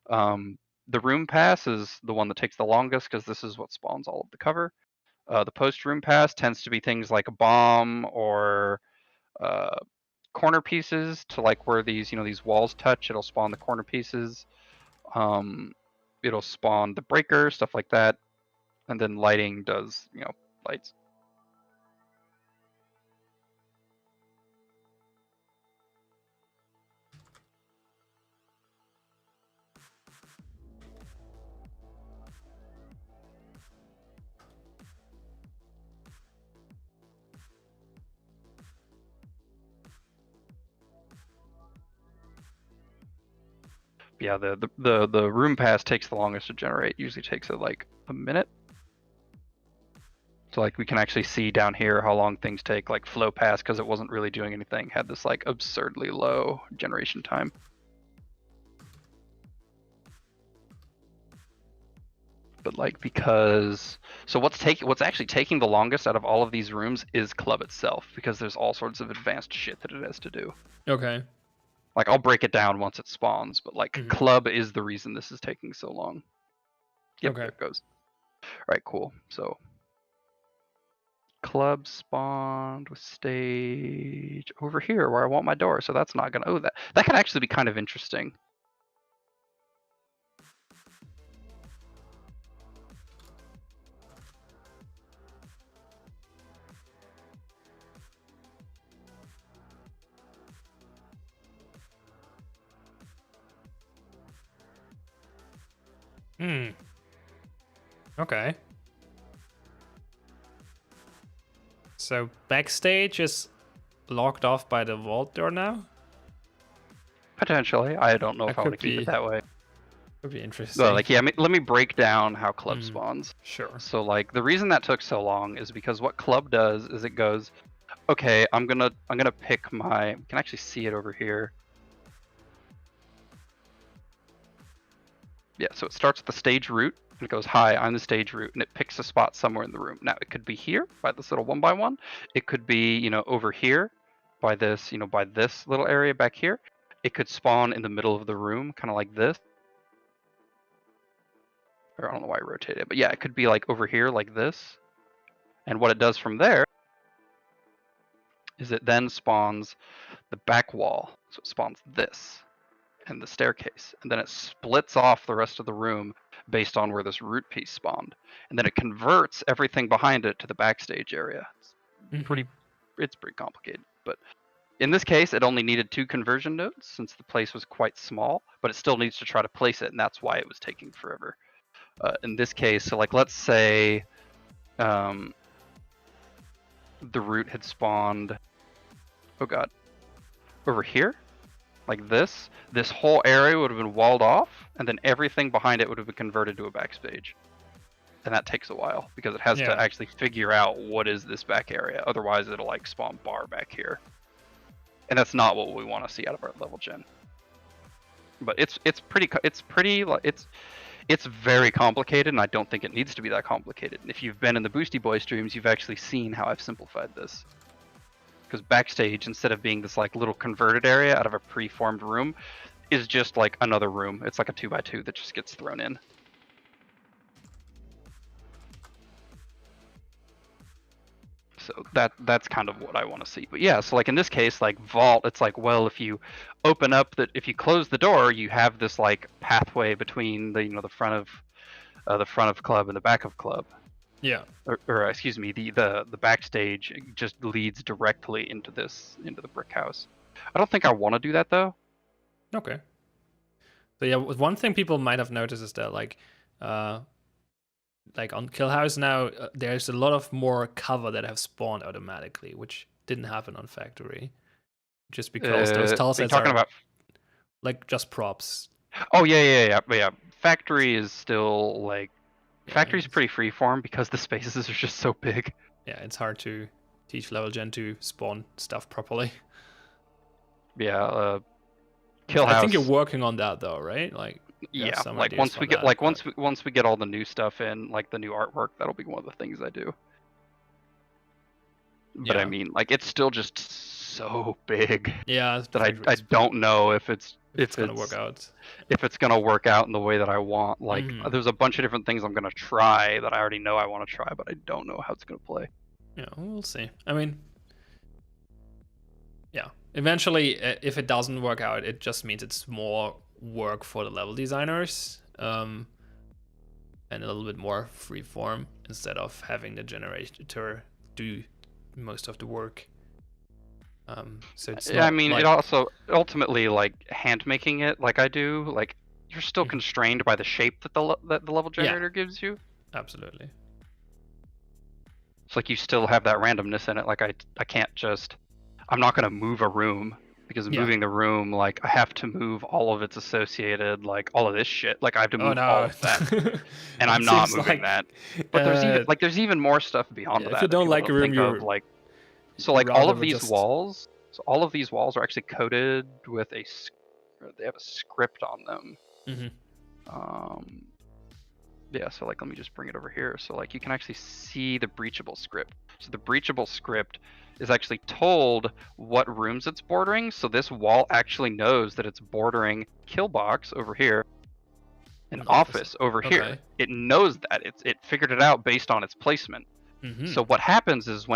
The room pass is the one that takes the longest because this is what spawns all of the cover. The post room pass tends to be things like a bomb or corner pieces to like where these walls touch. It'll spawn the corner pieces. It'll spawn the breaker, stuff like that. And then lighting does lights. Yeah, the room pass takes the longest to generate. Usually takes it like a minute. So like we can actually see down here how long things take. Like flow pass, because it wasn't really doing anything, had this like absurdly low generation time. But like because what's actually taking the longest out of all of these rooms is club itself, because there's all sorts of advanced shit that it has to do. Okay. Like I'll break it down once it spawns, but like club is the reason this is taking so long. Yep, there it goes. All right, cool. So club spawned with stage over here where I want my door, so that's not gonna. That could actually be kind of interesting. Okay. So backstage is locked off by the vault door now? Potentially. I don't know if I want to keep it that way. Would be interesting. Well, like, yeah, let me break down how club spawns. Sure. So like the reason that took so long is because what club does is it goes, okay, I'm gonna pick my. You can actually see it over here. Yeah, so it starts with the stage root, and it goes, hi, I'm the stage root, and it picks a spot somewhere in the room. Now, it could be here by this little 1x1. It could be, over here by this, by this little area back here. It could spawn in the middle of the room, kind of like this. Or I don't know why I rotated it, but yeah, it could be like over here like this. And what it does from there is it then spawns the back wall. So it spawns this and the staircase, and then it splits off the rest of the room based on where this root piece spawned, and then it converts everything behind it to the backstage area. It's pretty complicated, but in this case it only needed 2 conversion nodes since the place was quite small, but it still needs to try to place it, and that's why it was taking forever. In this case, so like let's say the root had spawned, oh god, over here like this whole area would have been walled off, and then everything behind it would have been converted to a backstage. And that takes a while because it has to actually figure out what is this back area. Otherwise it'll like spawn bar back here. and that's not what we want to see out of our level gen. But it's very complicated, and I don't think it needs to be that complicated. And if you've been in the Boosty Boy streams, you've actually seen how I've simplified this. Because backstage, instead of being this like little converted area out of a preformed room, is just like another room. It's like a 2x2 that just gets thrown in. So that's kind of what I want to see. But yeah, so like in this case, like vault, it's like, well, if you open up if you close the door, you have this like pathway between the the front of club and the back of club. Yeah. Or excuse me, the backstage just leads directly into the brick house. I don't think I want to do that though. Okay. So yeah, one thing people might have noticed is that like on Kill House now, there's a lot of more cover that have spawned automatically, which didn't happen on Factory. Just because those tile sets are about like just props. Oh yeah. But yeah, Factory is still like Factory's pretty freeform because the spaces are just so big. Yeah, it's hard to teach level gen to spawn stuff properly. Yeah, Kill House. I think you're working on that though, right? Like yeah, like once we get all the new stuff in, like the new artwork, that'll be one of the things I do. But I mean, like it's still just so big. Yeah, that I don't know if it's gonna work out. If it's gonna work out in the way that I want. Like there's a bunch of different things I'm gonna try that I already know I want to try, but I don't know how it's gonna play. Yeah, we'll see. I mean, yeah. Eventually, if it doesn't work out, it just means it's more work for the level designers, and a little bit more freeform instead of having the generator do most of the work. So it's I mean, it also ultimately like hand making it like I do, like you're still constrained by the shape that the level generator gives you. Absolutely. It's like you still have that randomness in it. Like I can't just, I'm not gonna move a room because moving the room, like I have to move all of its associated, like all of this shit. Like I have to move all of that, and I'm not moving that. But there's even more stuff beyond that. If you don't like a room, you're like. So like all of these walls, are actually coded with they have a script on them. Yeah, so like let me just bring it over here. So like you can actually see the breachable script. So the breachable script is actually told what rooms it's bordering. So this wall actually knows that it's bordering kill box over here, an office over here. It knows that it figured it out based on its placement. So what happens is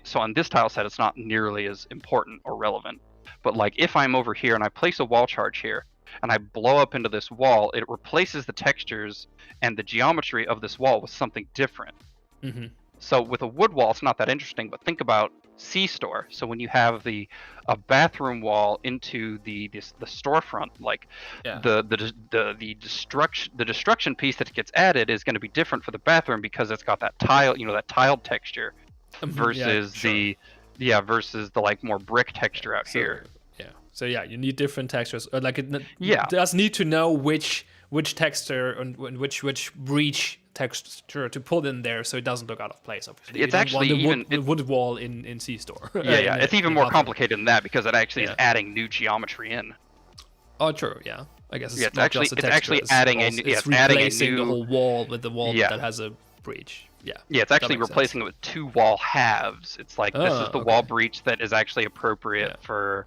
so on this tile set, it's not nearly as important or relevant. But like if I'm over here and I place a wall charge here and I blow up into this wall, it replaces the textures and the geometry of this wall with something different. So with a wood wall, it's not that interesting. But think about C-store. So when you have a bathroom wall into the storefront, like the destruction piece that gets added is going to be different for the bathroom because it's got that tile, that tiled texture, versus versus the like more brick texture out here. Yeah. So yeah, you need different textures. Like it does need to know which texture and which breach texture to put in there so it doesn't look out of place. Obviously, it's actually the wood wall in C-store. It's even more complicated than that because it actually is adding new geometry in. Oh, true. Yeah, I guess it's actually adding replacing the whole wall with the wall that has a breach. Yeah, it's actually replacing it with two wall halves. It's like this is the wall breach that is actually appropriate for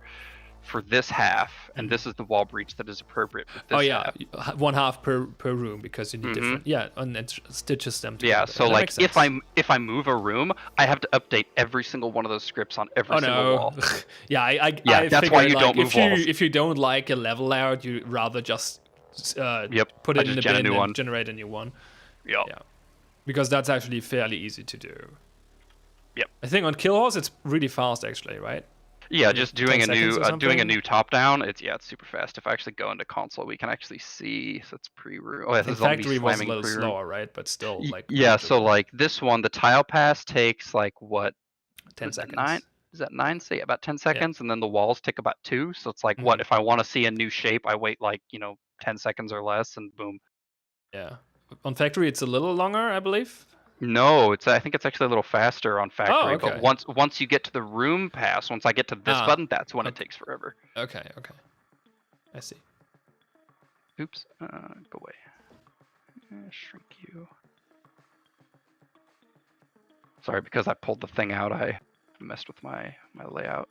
this half, and this is the wall breach that is appropriate for this half. One half per room because you need different. Yeah, and it stitches them together. Yeah, so like if I move a room, I have to update every single one of those scripts on every single wall. I that's why you don't move walls. If you don't like a level layout, you rather just put it in the bin and generate a new one. Yeah, because that's actually fairly easy to do. Yep. I think on Kill Horse it's really fast actually, right? Yeah, just doing a new top down. It's super fast. If I actually go into console, we can actually see. So it's pre-room. Oh, the Factory was a little slower, right? But still, like so like this one, the tile pass takes like what? 10 seconds. Is that 9? Say about 10 seconds, and then the walls take about 2. So it's like what if I want to see a new shape? I wait like 10 seconds or less, and boom. Yeah. On Factory, it's a little longer, I believe. No, I think it's actually a little faster on Oh, factory, but okay. once you get to the room pass, once I get to this button, that's when it takes forever. Okay. I see. Oops, go away. Shrink you. Sorry, because I pulled the thing out, I messed with my layout.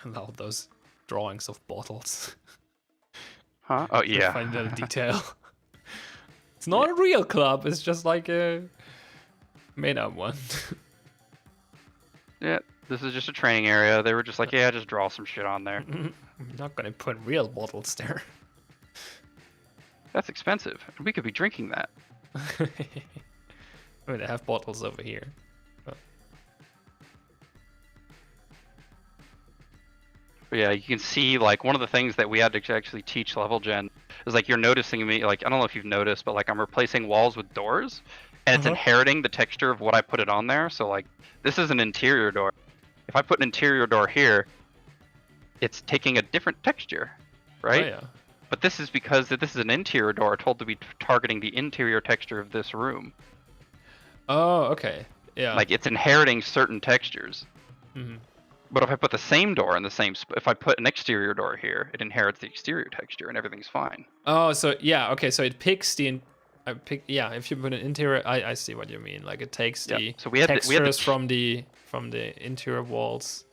I love those drawings of bottles. Huh? Oh, yeah. Find little detail. It's not a real club, it's just like a made up one. Yeah, this is just a training area. They were just like, yeah, just draw some shit on there. I'm not gonna put real bottles there. That's expensive. We could be drinking that. I mean, I have bottles over here. But yeah, you can see like one of the things that we had to actually teach level gen is like you're noticing me, like I don't know if you've noticed, but like I'm replacing walls with doors and it's inheriting the texture of what I put it on there. So like this is an interior door. If I put an interior door here, it's taking a different texture, right? Oh, yeah. But this is because this is an interior door told to be targeting the interior texture of this room. Oh, okay. Yeah. Like it's inheriting certain textures. Mm-hmm. But if I put the same door in the same if I put an exterior door here, it inherits the exterior texture and everything's fine. Oh, so yeah, okay, so it picks the yeah, if you put an interior, I see what you mean. Like it takes the So we had textures from the interior walls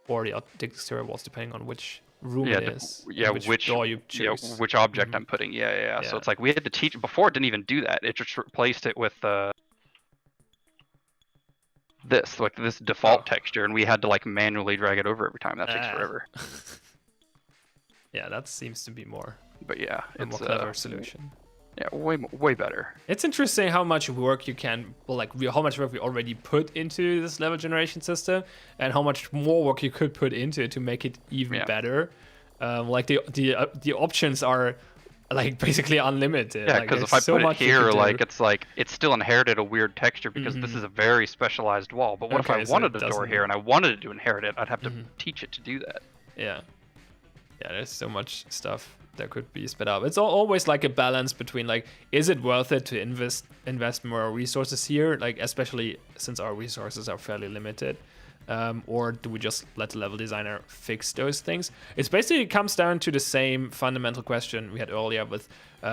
or the exterior walls, depending on which room it is. Yeah, which door you choose. Yeah, which object I'm putting. Yeah. So it's like we had to teach before. It didn't even do that. It just replaced it with this default texture, and we had to like manually drag it over every time. That takes forever. Yeah, that seems to be more. But yeah, it's a more clever solution. Yeah, way better. It's interesting how much work you can, how much work we already put into this level generation system, and how much more work you could put into it to make it even better. Like the options are like basically unlimited. Yeah, because if I put it here, it's still inherited a weird texture because this is a very specialized wall. But what if I wanted a door here and I wanted to inherit it? I'd have to teach it to do that. Yeah, there's so much stuff that could be sped up. It's always like a balance between like, is it worth it to invest more resources here, like especially since our resources are fairly limited, or do we just let the level designer fix those things? It's basically comes down to the same fundamental question we had earlier with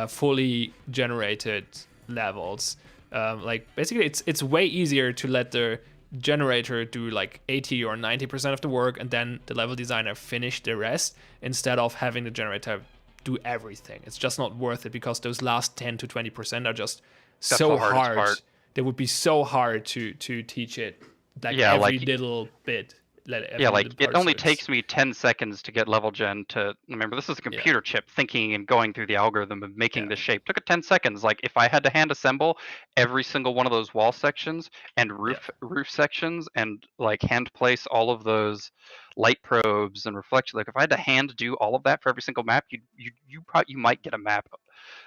fully generated levels. Like basically it's way easier to let the generator do like 80 or 90% of the work and then the level designer finish the rest instead of having the generator do everything. It's just not worth it because those last 10 to 20% are just so hard. They would be so hard to teach it every little bit. It only takes me 10 seconds to get level gen to remember this is a computer chip thinking and going through the algorithm of making this shape. Took it 10 seconds. Like if I had to hand assemble every single one of those wall sections and roof sections and like hand place all of those light probes and reflection, like if I had to hand do all of that for every single map, you might get a map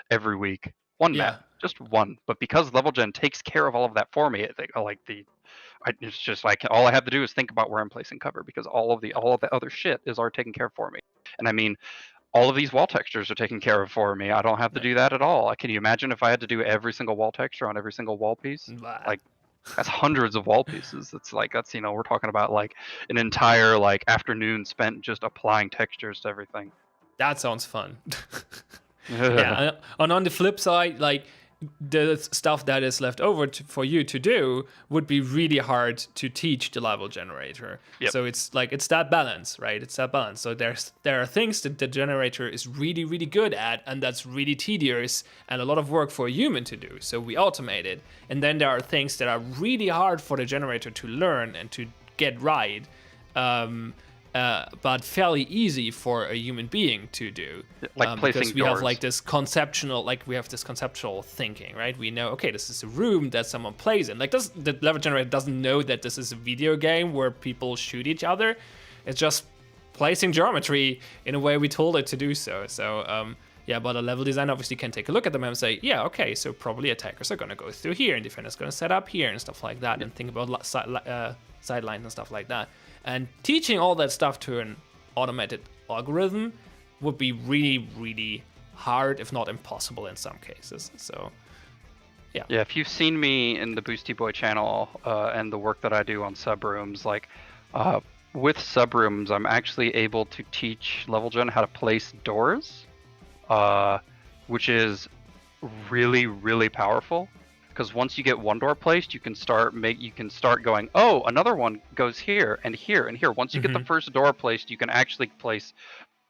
every week. One map, just one. But because level gen takes care of all of that for me, it's just like all I have to do is think about where I'm placing cover because all of the other shit is already taken care of for me. And I mean, all of these wall textures are taken care of for me. I don't have to do that at all. Can you imagine if I had to do every single wall texture on every single wall piece? Like that's hundreds of wall pieces. It's like we're talking about like an entire like afternoon spent just applying textures to everything. That sounds fun. Yeah, and on the flip side, like the stuff that is left over for you to do would be really hard to teach the level generator. So it's that balance, right? It's that balance. So there are things that the generator is really, really good at, and that's really tedious and a lot of work for a human to do. So we automate it. And then there are things that are really hard for the generator to learn and to get right. But fairly easy for a human being to do, like placing because we doors. have like this conceptual thinking, right? We know, okay, this is a room that someone plays in. Like the level generator doesn't know that this is a video game where people shoot each other. It's just placing geometry in a way we told it to do so. So but a level designer obviously can take a look at them and say, yeah, okay, so probably attackers are going to go through here and defenders are going to set up here and stuff like that, and think about sidelines and stuff like that. And teaching all that stuff to an automated algorithm would be really, really hard, if not impossible in some cases. So Yeah, if you've seen me in the Boosty Boy channel and the work that I do on subrooms, like with subrooms, I'm actually able to teach level gen how to place doors, which is really, really powerful. Because once you get one door placed, you can start going, oh, another one goes here and here and here. Once you get the first door placed, you can actually place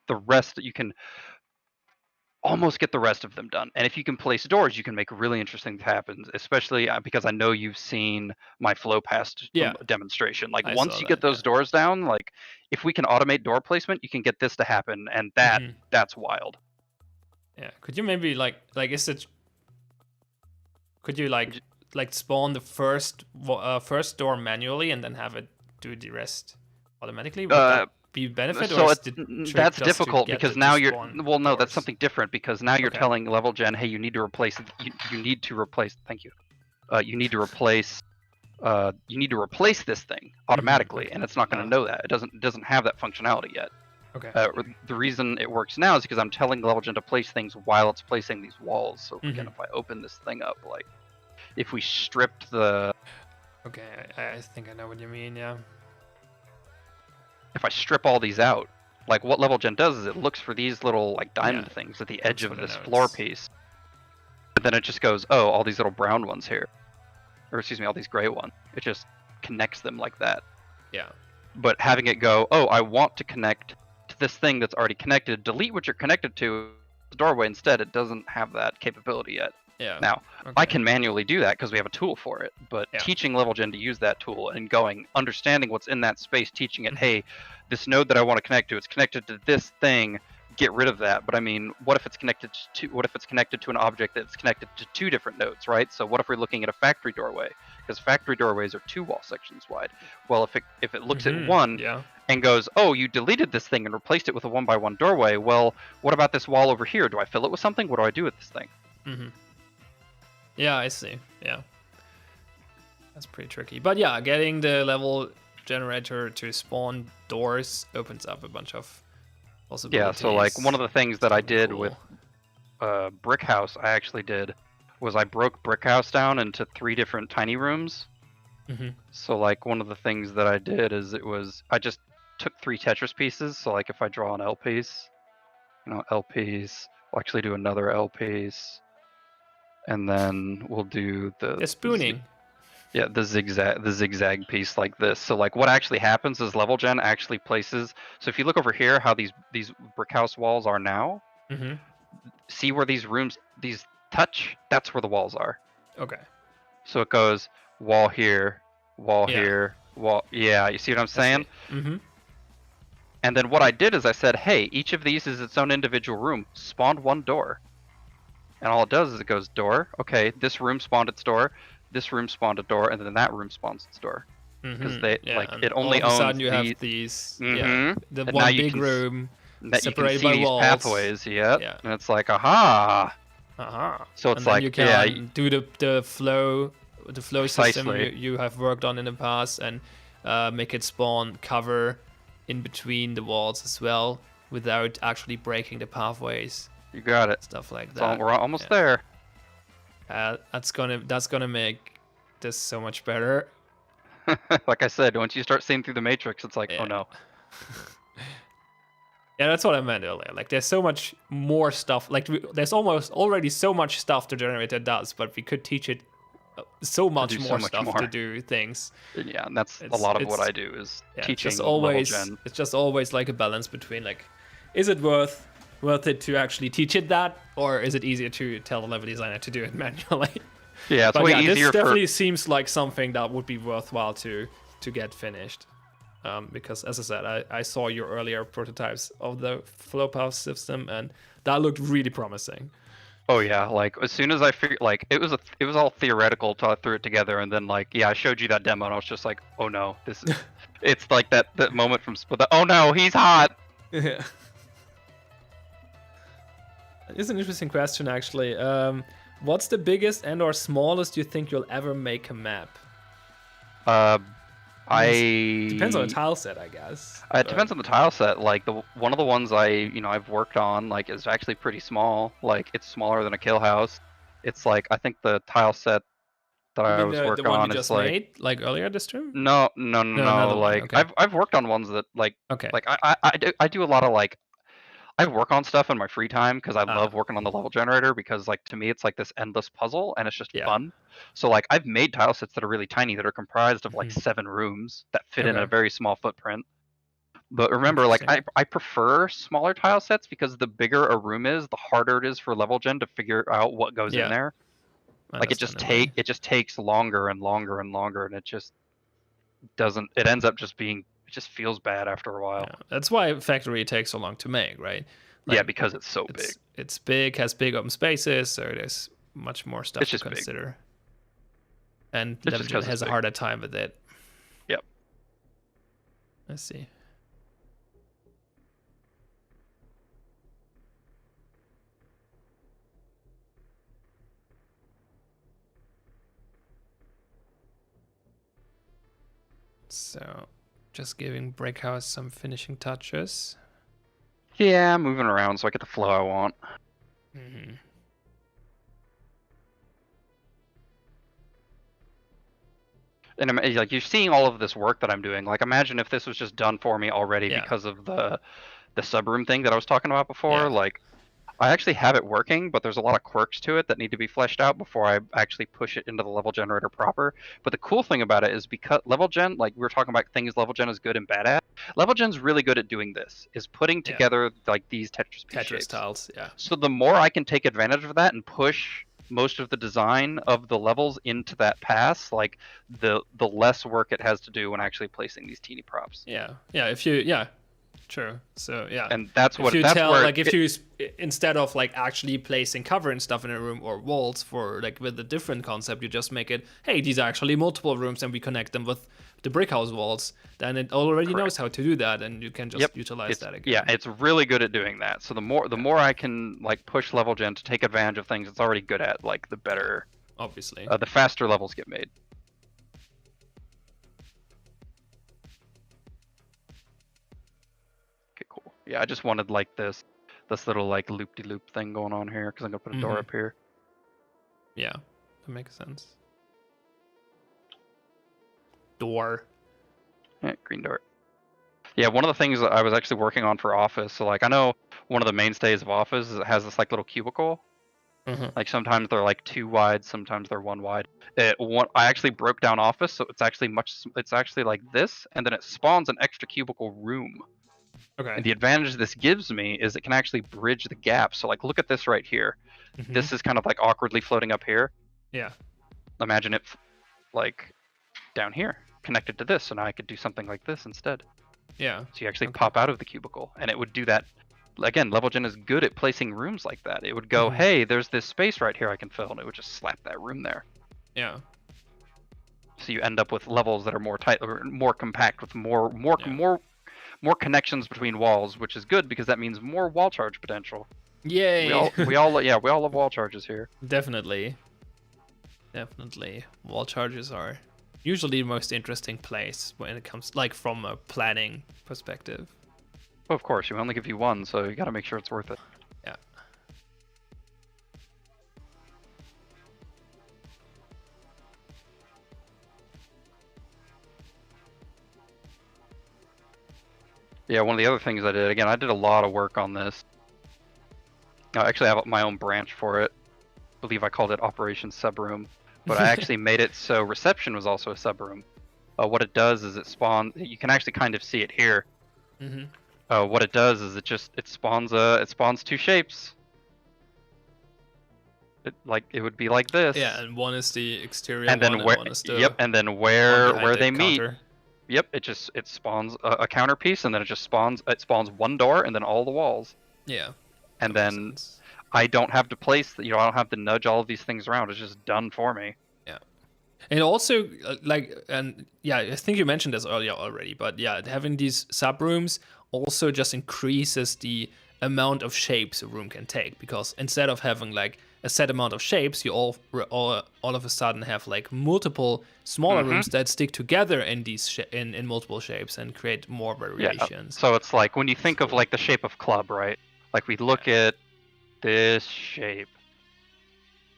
the rest. You can almost get the rest of them done. And if you can place doors, you can make really interesting things happen, especially because I know you've seen my flow past demonstration. Like once you get those doors down, like if we can automate door placement, you can get this to happen, and that's wild. Yeah, could you maybe could you spawn the first door manually and then have it do the rest automatically? Would that be benefit? So or that's difficult because now you're doors? That's something different because now you're telling level gen, hey, you need to replace you need to replace you need to replace this thing automatically, and it's not going to know that. It doesn't have that functionality yet. Okay. The reason it works now is because I'm telling level gen to place things while it's placing these walls. So again, if I open this thing up, like if we stripped the Okay, I think I know what you mean. Yeah. If I strip all these out, like what level gen does is it looks for these little like diamond things at the edge of this floor piece. But then it just goes, oh, all these little brown ones here. Or excuse me, all these gray ones. It just connects them like that. Yeah. But having it go, oh, I want to connect to this thing that's already connected, delete what you're connected to the doorway instead, it doesn't have that capability yet. Yeah. Now, I can manually do that because we have a tool for it, but teaching level gen to use that tool and understanding what's in that space, teaching it, hey, this node that I want to connect to, it's connected to this thing, get rid of that. But I mean, what if it's connected to an object that's connected to two different nodes, right? So what if we're looking at a factory doorway? Because factory doorways are 2 wall sections wide. Well, if it looks at one and goes, oh, you deleted this thing and replaced it with a 1x1 doorway, well, what about this wall over here? Do I fill it with something? What do I do with this thing? Yeah, I see. Yeah. That's pretty tricky. But yeah, getting the level generator to spawn doors opens up a bunch of possibilities. Yeah, so like one of the things that I did with Brick House, I actually did, was I broke Brick House down into 3 different tiny rooms. So like one of the things that I did is I just took 3 Tetris pieces. So like if I draw an L piece, L piece, we'll actually do another L piece. And then we'll do the spooning. The zigzag piece like this. So like what actually happens is level gen actually places. So if you look over here, how these brick house walls are now, see where these touch? That's where the walls are. Okay. So it goes wall here, here, wall. Yeah, you see what I'm saying? And then what I did is I said, hey, each of these is its own individual room. Spawned 1 door. And all it does is it goes door. Okay, this room spawned its door. This room spawned a door, and then that room spawns its door. Because it only owns. All of a sudden you have these. The one big room separated by walls. Pathways. Yeah. And it's like aha. So it's like you can do the flow system Precisely. you have worked on in the past and make it spawn cover in between the walls as well without actually breaking the pathways. You got it. Stuff like that. We're almost there. That's gonna make this so much better. Like I said, once you start seeing through the matrix, it's like, oh no. Yeah, that's what I meant earlier. Like, there's so much more stuff. Like, there's almost already so much stuff the generator does, but we could teach it so much more stuff to do things. Yeah, and that's a lot of what I do is teaching level gen. It's just always like a balance between like, is it worth it to actually teach it that, or is it easier to tell the level designer to do it manually? Yeah, it's way easier. This definitely seems like something that would be worthwhile to get finished. Because as I said, I saw your earlier prototypes of the flow path system, and that looked really promising. Oh yeah, like as soon as I figured, like it was all theoretical till I threw it together, and then like I showed you that demo, and I was just like, oh no, this is, it's like that moment from oh no, he's hot. Yeah. It's an interesting question actually. What's the biggest and/or smallest you think you'll ever make a map? Depends on the I tile set, I guess. it but- depends on the tile set. Like one of the ones I've worked on like is actually pretty small. Like it's smaller than a kill house. It's like I think the tile set that You I mean was the working one you on is just like made, like earlier this stream? no No, another one. like Okay. I've worked on ones that like Okay. I do a lot of like I work on stuff in my free time because I Ah. love working on the level generator because like to me it's like this endless puzzle and it's just Yeah. fun. So like I've made tile sets that are really tiny that are comprised of like Mhm. 7 rooms that fit in a Okay. very small footprint. But remember, like Interesting. I prefer smaller tile sets because the bigger a room is, the harder it is for level gen to figure out what goes in Yeah. there. Like it Understandably. just takes longer and longer and longer, and it just doesn't. It ends up just being. It just feels bad after a while. Yeah. That's why factory takes so long to make, right? Yeah, Like, because it's so big. It's big, has big open spaces, so there's much more stuff It's to just big. consider. And It's just Level 'cause has it's a big. harder time with it. Yep. Let's see. So, just giving Brickhouse some finishing touches. Yeah, I'm moving around so I get the flow I want. Mm-hmm. And like you're seeing all of this work that I'm doing. Like imagine if this was just done for me already Yeah. because of the subroom thing that I was talking about before. Yeah. Like I actually have it working, but there's a lot of quirks to it that need to be fleshed out before I actually push it into the level generator proper. But the cool thing about it is because level gen, like we were talking about things level gen is good and bad at, level gen's really good at doing this, is putting Yeah. together like these Tetris piece Tetris shapes. tiles, yeah. So the more I can take advantage of that and push most of the design of the levels into that pass, like the less work it has to do when actually placing these teeny props. Yeah. True. So yeah. And that's what if you that's tell where like if you instead of like actually placing cover and stuff in a room or walls for like with a different concept, you just make it, hey, these are actually multiple rooms and we connect them with the brick house walls, then it already knows how to do that and you can just utilize that again. Yeah, it's really good at doing that. So the more I can like push level gen to take advantage of things it's already good at, like the better, obviously. the faster levels get made. Okay, cool. Yeah, I just wanted like this little like loop-de-loop thing going on here because I'm gonna put a door up here. Yeah, that makes sense. Door. Yeah, green door. Yeah, one of the things that I was actually working on for Office, so like I know one of the mainstays of Office is it has this like little cubicle. Like sometimes they're like 2 wide, sometimes they're 1 wide. I actually broke down Office, so it's actually like this, and then it spawns an extra cubicle room. Okay. And the advantage this gives me is it can actually bridge the gap. So like look at this right here. This is kind of like awkwardly floating up here. Yeah. Imagine it like down here, connected to this, so now I could do something like this instead. Yeah. So you actually pop out of the cubicle, and it would do that. Again, level gen is good at placing rooms like that. It would go, hey, there's this space right here I can fill, and it would just slap that room there. Yeah. So you end up with levels that are more tight, or more compact, with more connections between walls, which is good because that means more wall charge potential. Yay! We all love wall charges here. Definitely. Wall charges are usually the most interesting place when it comes, like, from a planning perspective. Well, of course, we only give you 1, so you got to make sure it's worth it. Yeah. Yeah, one of the other things I did, again, I did a lot of work on this. I actually have my own branch for it. I believe I called it Operation Subroom. But I actually made it so reception was also a subroom. What it does is it spawns, you can actually kind of see it here. What it does is it spawns 2 shapes. It would be like this. Yeah, and one is the exterior and then one, where and one is the and then where they meet. counter. Yep, it spawns a counter piece, and then it spawns 1 door and then all the walls. Yeah. And then I don't have to place, I don't have to nudge all of these things around. It's just done for me. Yeah. And also, I think you mentioned this earlier already, but yeah, having these subrooms also just increases the amount of shapes a room can take, because instead of having like a set amount of shapes, you all of a sudden have like multiple smaller rooms that stick together in these in multiple shapes and create more variations. So it's like when you think of like the shape of club, right? Like we look at this shape.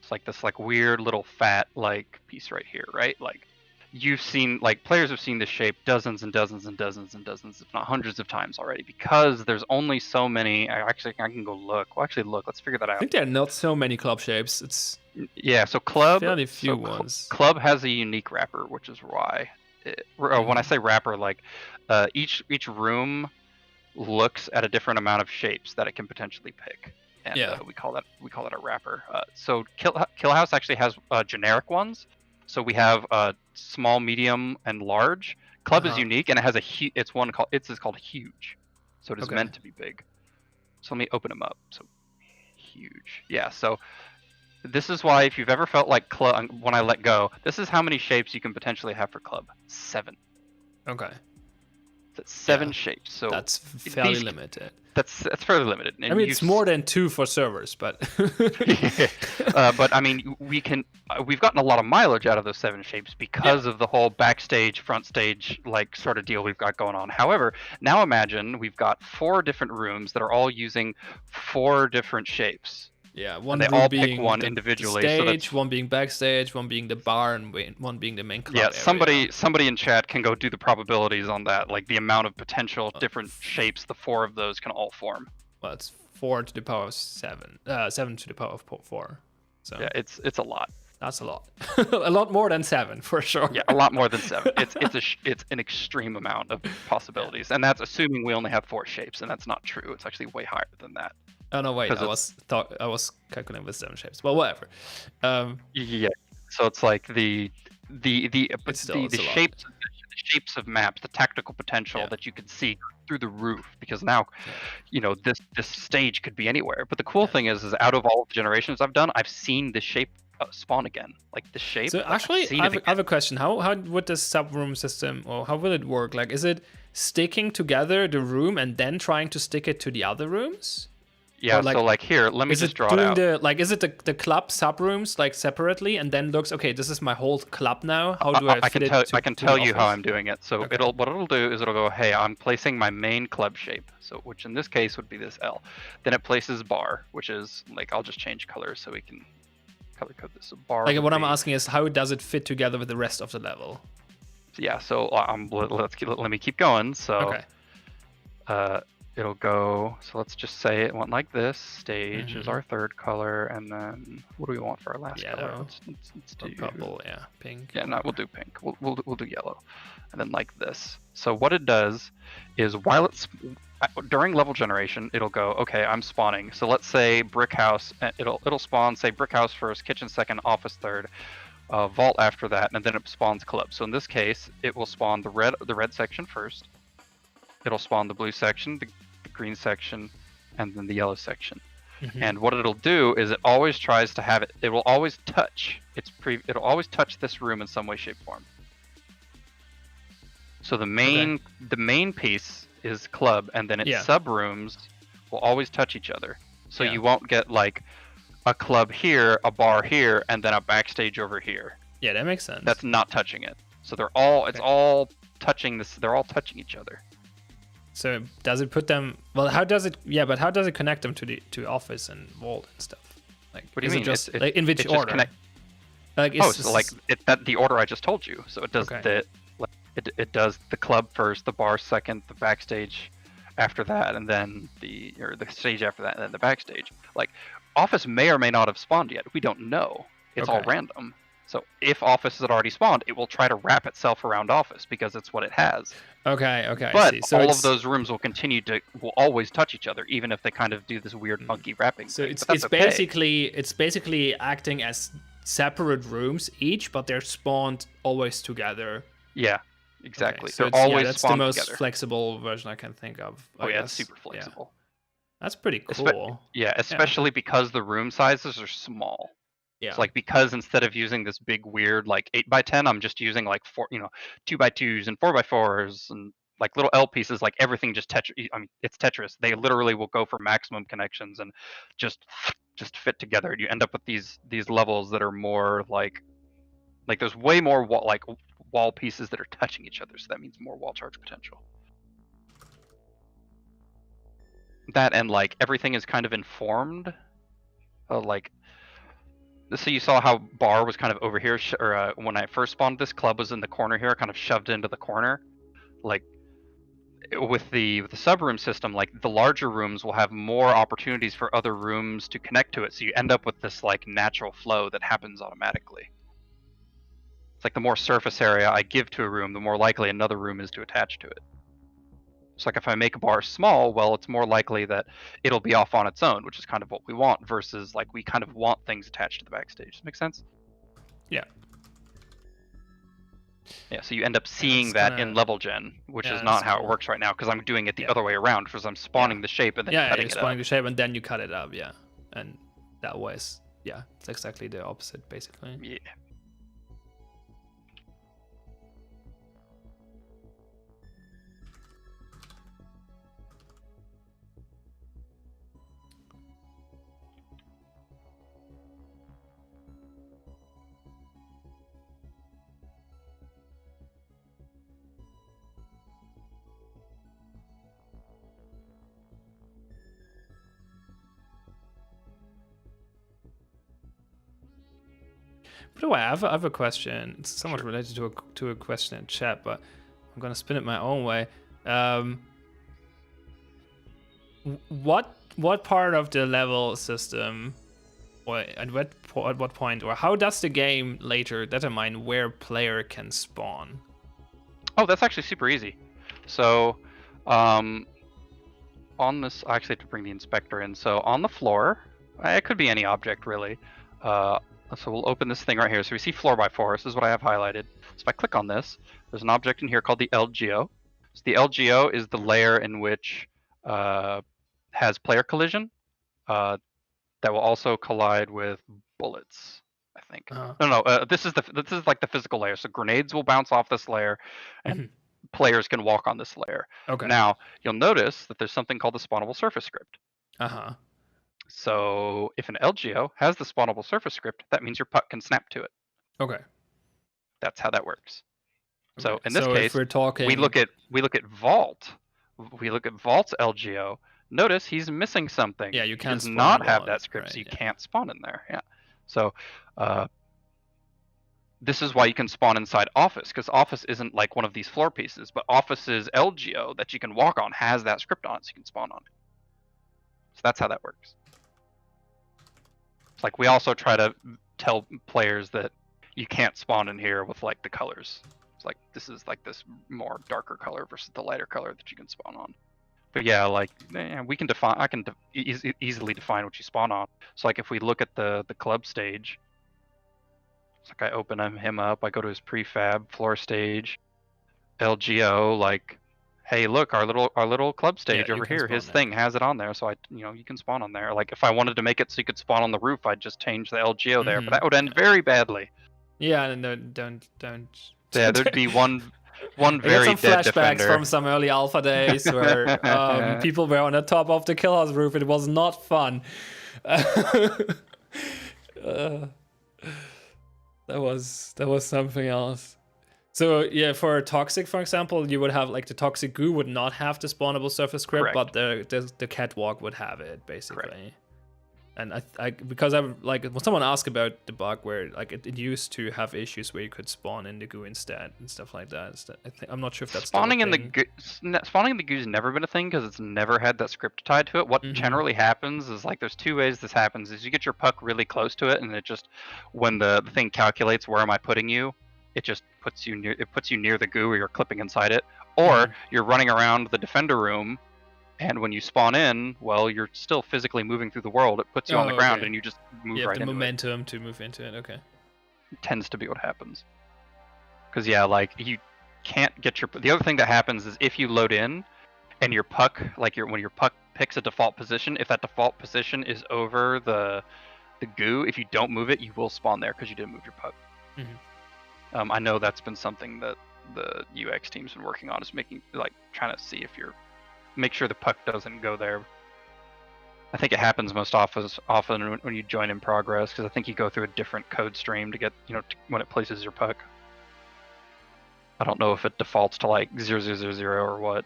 It's like this like weird little fat like piece right here, right? Like you've seen, like players have seen this shape dozens and dozens and dozens and dozens, if not hundreds of times already, because there's only so many. I can go look. Well, actually, look. Let's figure that out. I think there are not so many club shapes. It's so club. Fairly few ones. Club has a unique wrapper, which is why. When I say wrapper, like each room looks at a different amount of shapes that it can potentially pick, and we call that a wrapper. So Kill House actually has generic ones. So we have small, medium, and large. Club is unique, and it has it's called huge. So it is meant to be big. So let me open them up. So huge, yeah. So this is why if you've ever felt like club, when I let go, this is how many shapes you can potentially have for club. 7. Okay. That's 7 shapes. So that's fairly limited. That's fairly limited. And I mean, it's more than 2 for servers, but but I mean, we've gotten a lot of mileage out of those 7 shapes because of the whole backstage, front stage like sort of deal we've got going on. However, now imagine we've got 4 different rooms that are all using 4 different shapes. Yeah, one and they room all being pick one the individually. Stage, one being backstage, one being the bar, and one being the main club. Yeah, area. somebody in chat can go do the probabilities on that, like the amount of potential different shapes the 4 of those can all form. Well, it's 4 to the power of 7, 7 to the power of 4. So yeah, it's a lot. That's a lot. A lot more than 7 for sure. Yeah, a lot more than 7. It's an extreme amount of possibilities, and that's assuming we only have 4 shapes, and that's not true. It's actually way higher than that. Oh no, wait! I was calculating with 7 shapes, but whatever. Yeah, so it's like the shapes of maps, the tactical potential that you can see through the roof, because now, this stage could be anywhere. But the cool thing is out of all the generations I've done, I've seen the shape spawn again, like the shape. So actually, I have a question. How would this sub room system, or how will it work? Like, is it sticking together the room and then trying to stick it to the other rooms? Yeah, so like here, let me just draw it out. Is it the club sub rooms like separately, and then looks, okay, this is my whole club now. How do I fit it to I can tell you how I'm doing it. So what it'll do is it'll go, hey, I'm placing my main club shape, so which in this case would be this L. Then it places bar, which is like, I'll just change colors so we can color code this. So bar. Like what I'm asking is, how does it fit together with the rest of the level? Yeah, so let me keep going. So it'll go, so let's just say it went like this. Stage is our 3rd color, and then what do we want for our last color? Let's do purple, pink. Yeah, no, we'll do pink. We'll do yellow, and then like this. So what it does is while it's during level generation, it'll go, okay, I'm spawning. So let's say brick house. It'll spawn, say brick house first, kitchen second, office third, vault after that, and then it spawns club. So in this case, it will spawn the red section first. It'll spawn the blue section, the green section, and then the yellow section. And what it'll do is it always tries to have it. It will always touch it'll always touch this room in some way, shape, form. So the main piece is club, and then its sub rooms will always touch each other. So you won't get like a club here, a bar here, and then a backstage over here. Yeah, that makes sense. That's not touching it. So they're all it's all touching this. They're all touching each other. So does it put them? Well, how does it? Yeah, but how does it connect them to office and vault and stuff? Like, what do you mean? It just like in which order? Like, so like that the order I just told you. So it does it does the club first, the bar second, the backstage after that, and then the stage after that, and then the backstage. Like, office may or may not have spawned yet. We don't know. It's all random. So if office had already spawned, it will try to wrap itself around office because it's what it has. Okay. But so all of those rooms will always touch each other, even if they kind of do this weird funky wrapping. So thing. it's basically acting as separate rooms each, but they're spawned always together. Yeah, exactly. Okay. So they're always that's spawned the most together. Flexible version I can think of. It's super flexible. Yeah. That's pretty cool. Especially because the room sizes are small. Yeah. It's like, because instead of using this big weird like 8x10, I'm just using like 2x2s and 4x4s and like little L pieces. Like everything just it's Tetris. They literally will go for maximum connections and just just fit together. You end up with these levels that are more like there's way more wall pieces that are touching each other, so that means more wall charge potential. That and like everything is kind of informed. Like, so you saw how bar was kind of over here, or when I first spawned, this club was in the corner here, kind of shoved into the corner. Like with the sub room system, like the larger rooms will have more opportunities for other rooms to connect to it, so you end up with this like natural flow that happens automatically. It's like the more surface area I give to a room, the more likely another room is to attach to it. It's like if I make a bar small, well, it's more likely that it'll be off on its own, which is kind of what we want, versus like we kind of want things attached to the backstage. Does that make sense? Yeah. Yeah, so you end up seeing that in level gen, which is not how it works right now, because I'm doing it the other way around, because I'm spawning the shape and then cutting it up. Spawning the shape and then you cut it up, yeah. And that was, it's exactly the opposite, basically. Yeah. By the way, I have a question. It's somewhat related to a question in chat, but I'm gonna spin it my own way. What part of the level system, or at what point, or how does the game later determine where player can spawn? Oh, that's actually super easy. So, on this, I actually have to bring the inspector in. So on the floor, it could be any object really. So we'll open this thing right here. So we see 4x4. This is what I have highlighted. So if I click on this, there's an object in here called the LGO. So the LGO is the layer in which has player collision that will also collide with bullets, I think. No, this is like the physical layer. So grenades will bounce off this layer, and players can walk on this layer. Okay. Now you'll notice that there's something called the spawnable surface script. So if an LGO has the spawnable surface script, that means your puck can snap to it. Okay. That's how that works. Okay. So in this case, if we're talking... we look at Vault. We look at Vault's LGO. Notice he's missing something. Yeah, you can't spawn. He does not have that right, script, so you can't spawn in there. Yeah. So this is why you can spawn inside Office, because Office isn't like one of these floor pieces, but Office's LGO that you can walk on has that script on it, so you can spawn on it. So that's how that works. It's like we also try to tell players that you can't spawn in here with like the colors. It's like this is like this more darker color versus the lighter color that you can spawn on. But yeah, like we can define. I can easily define what you spawn on. So like if we look at the club stage, it's like I open him up. I go to his prefab floor stage, LGO. Like, hey, look, our little club stage over here. His thing has it on there, so you can spawn on there. Like if I wanted to make it so you could spawn on the roof, I'd just change the LGO there, but that would end very badly. Yeah, and don't. Yeah, there'd be one very some dead flashbacks defender from some early alpha days where people were on the top of the kill house roof. It was not fun. That was something else. So yeah, for Toxic, for example, you would have like the Toxic Goo would not have the spawnable surface script, but the catwalk would have it basically. Correct. And I because I like when someone asked about the bug where like it used to have issues where you could spawn in the goo instead and stuff like that. I'm not sure if that's spawning in the goo has never been a thing because it's never had that script tied to it. What generally happens is like there's two ways this happens: is you get your puck really close to it, and it just when the thing calculates where am I putting you, it just puts you near the goo or you're clipping inside it, or you're running around the defender room. And when you spawn in, well, you're still physically moving through the world. It puts you on the ground, and you just move right into it. You have the momentum to move into it. Okay. It tends to be what happens. Because yeah, like you can't get your. The other thing that happens is if you load in, and your puck, like when your puck picks a default position, if that default position is over the goo, if you don't move it, you will spawn there because you didn't move your puck. I know that's been something that the UX team's been working on, is trying to see if you're. Make sure the puck doesn't go there. I think it happens most often when you join in progress, because I think you go through a different code stream to get, when it places your puck. I don't know if it defaults to like 0000 or what.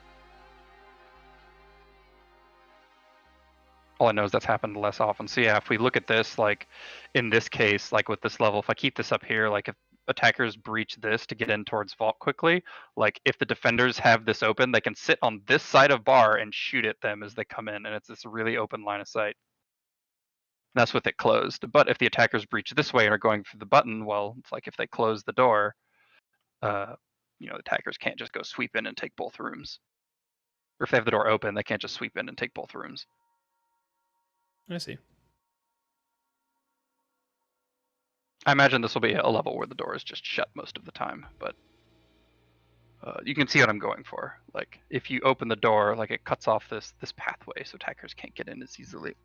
All I know is that's happened less often. So yeah, if we look at this, like in this case, like with this level, if I keep this up here, like if attackers breach this to get in towards vault quickly, like if the defenders have this open, they can sit on this side of bar and shoot at them as they come in, and it's this really open line of sight. That's with it closed. But if the attackers breach this way and are going through the button, well, it's like if they close the door, the attackers can't just go sweep in and take both rooms. Or if they have the door open, they can't just sweep in and take both rooms. I see. I imagine this will be a level where the door is just shut most of the time, but you can see what I'm going for. Like if you open the door, like it cuts off this pathway, so attackers can't get in as easily.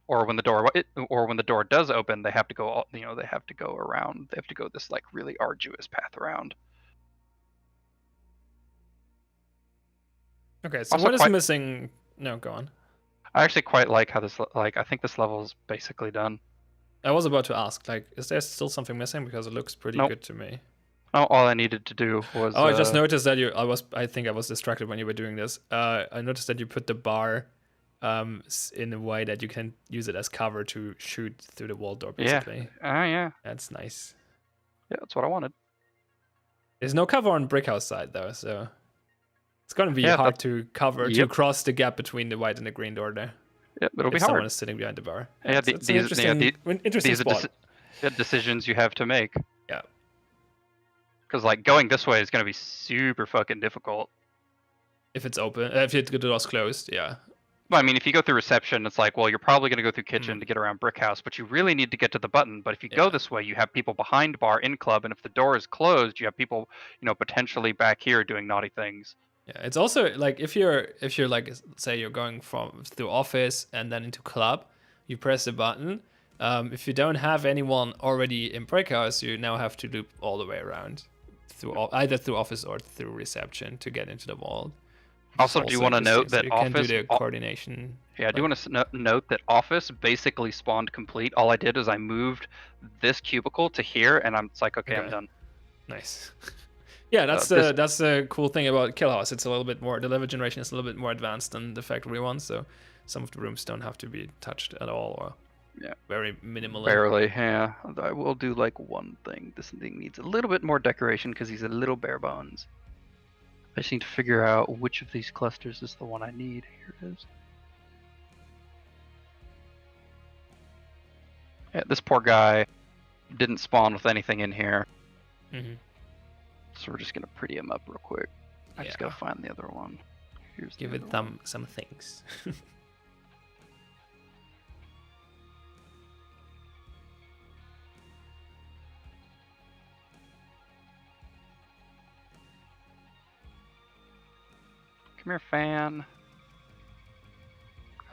Or when the door does open, they have to go. They have to go around. They have to go this like really arduous path around. Okay, so what is missing? No, go on. I actually quite like how this. Like I think this level is basically done. I was about to ask, like, is there still something missing? Because it looks pretty good to me. Oh, all I needed to do was. Oh, I just noticed that I think I was distracted when you were doing this. I noticed that you put the bar in a way that you can use it as cover to shoot through the wall door, basically. Yeah. That's nice. Yeah, that's what I wanted. There's no cover on Brickhouse side, though, so it's going to be hard to cover, to cross the gap between the white and the green door there. Yeah, it'll be hard. Someone is sitting behind the bar. Yeah, it's an interesting spot. Are decisions you have to make. Yeah. Because like going this way is going to be super fucking difficult. If it's open, if the door's closed, yeah. Well, I mean, if you go through reception, it's like, well, you're probably going to go through kitchen to get around Brickhouse, but you really need to get to the button. But if you go this way, you have people behind bar in club, and if the door is closed, you have people, potentially back here doing naughty things. Yeah, it's also like if you're like, say you're going through office and then into club, you press the button. If you don't have anyone already in Breakhouse, you now have to loop all the way around either through office or through reception to get into the vault. Also, do you want to note that you office can do the coordination? Yeah, I do want to note that office basically spawned complete. All I did is I moved this cubicle to here, and it's like, okay, I'm done. Nice. Yeah, that's the cool thing about Kill House. It's a little bit more, the level generation is a little bit more advanced than the factory one, so some of the rooms don't have to be touched at all, or very minimally. Barely, yeah. I will do like one thing. This thing needs a little bit more decoration because he's a little bare bones. I just need to figure out which of these clusters is the one I need. Here it is. Yeah, this poor guy didn't spawn with anything in here. Mm-hmm. So we're just gonna pretty him up real quick. I just gotta find the other one. Give it some things. Come here, fan.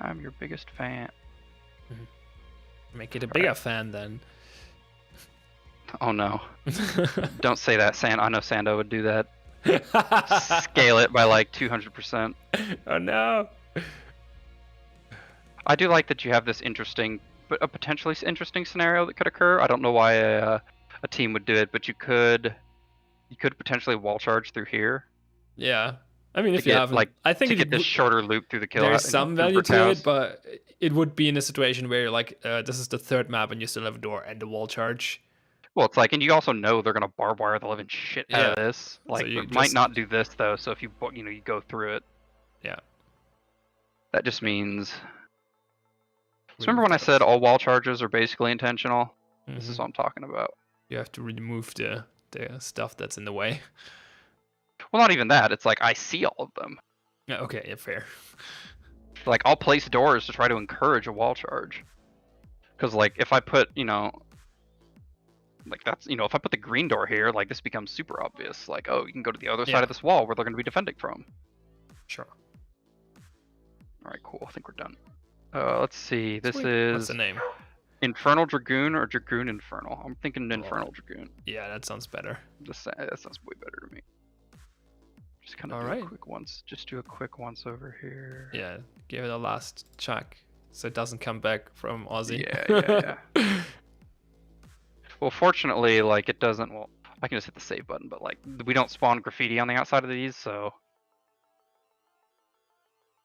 I'm your biggest fan. Mm-hmm. Make it a bigger fan then. Oh no. Don't say that, Sand. I know Sando would do that. Scale it by like 200%. Oh no. I do like that you have this interesting, but a potentially interesting scenario that could occur. I don't know why a team would do it, but you could potentially wall charge through here. Yeah. I mean, if you have, like, I think to get this shorter loop through the kill. There's some value to it, but it would be in a situation where like this is the third map and you still have a door and the wall charge. Well, it's like, and you also know they're gonna barbed wire the living shit out of this. Like, so you might not do this though. So if you go through it, yeah, that just means. So remember when I said all wall charges are basically intentional? Mm-hmm. This is what I'm talking about. You have to remove the stuff that's in the way. Well, not even that. It's like I see all of them. Yeah, okay, yeah, fair. Like I'll place doors to try to encourage a wall charge. Because like if I put, like that's, if I put the green door here, like this becomes super obvious. Like, oh, you can go to the other side of this wall where they're going to be defending from. Sure. All right, cool. I think we're done. Let's see. This is. What's the name? Infernal Dragoon or Dragoon Infernal? I'm thinking Infernal Dragoon. Yeah, that sounds better. That sounds way better to me. Just kind of All do right. a quick once. Just do a quick once over here. Yeah, give it a last check so it doesn't come back from Aussie. Yeah. Well, fortunately, like it doesn't. Well, I can just hit the save button, but like we don't spawn graffiti on the outside of these, so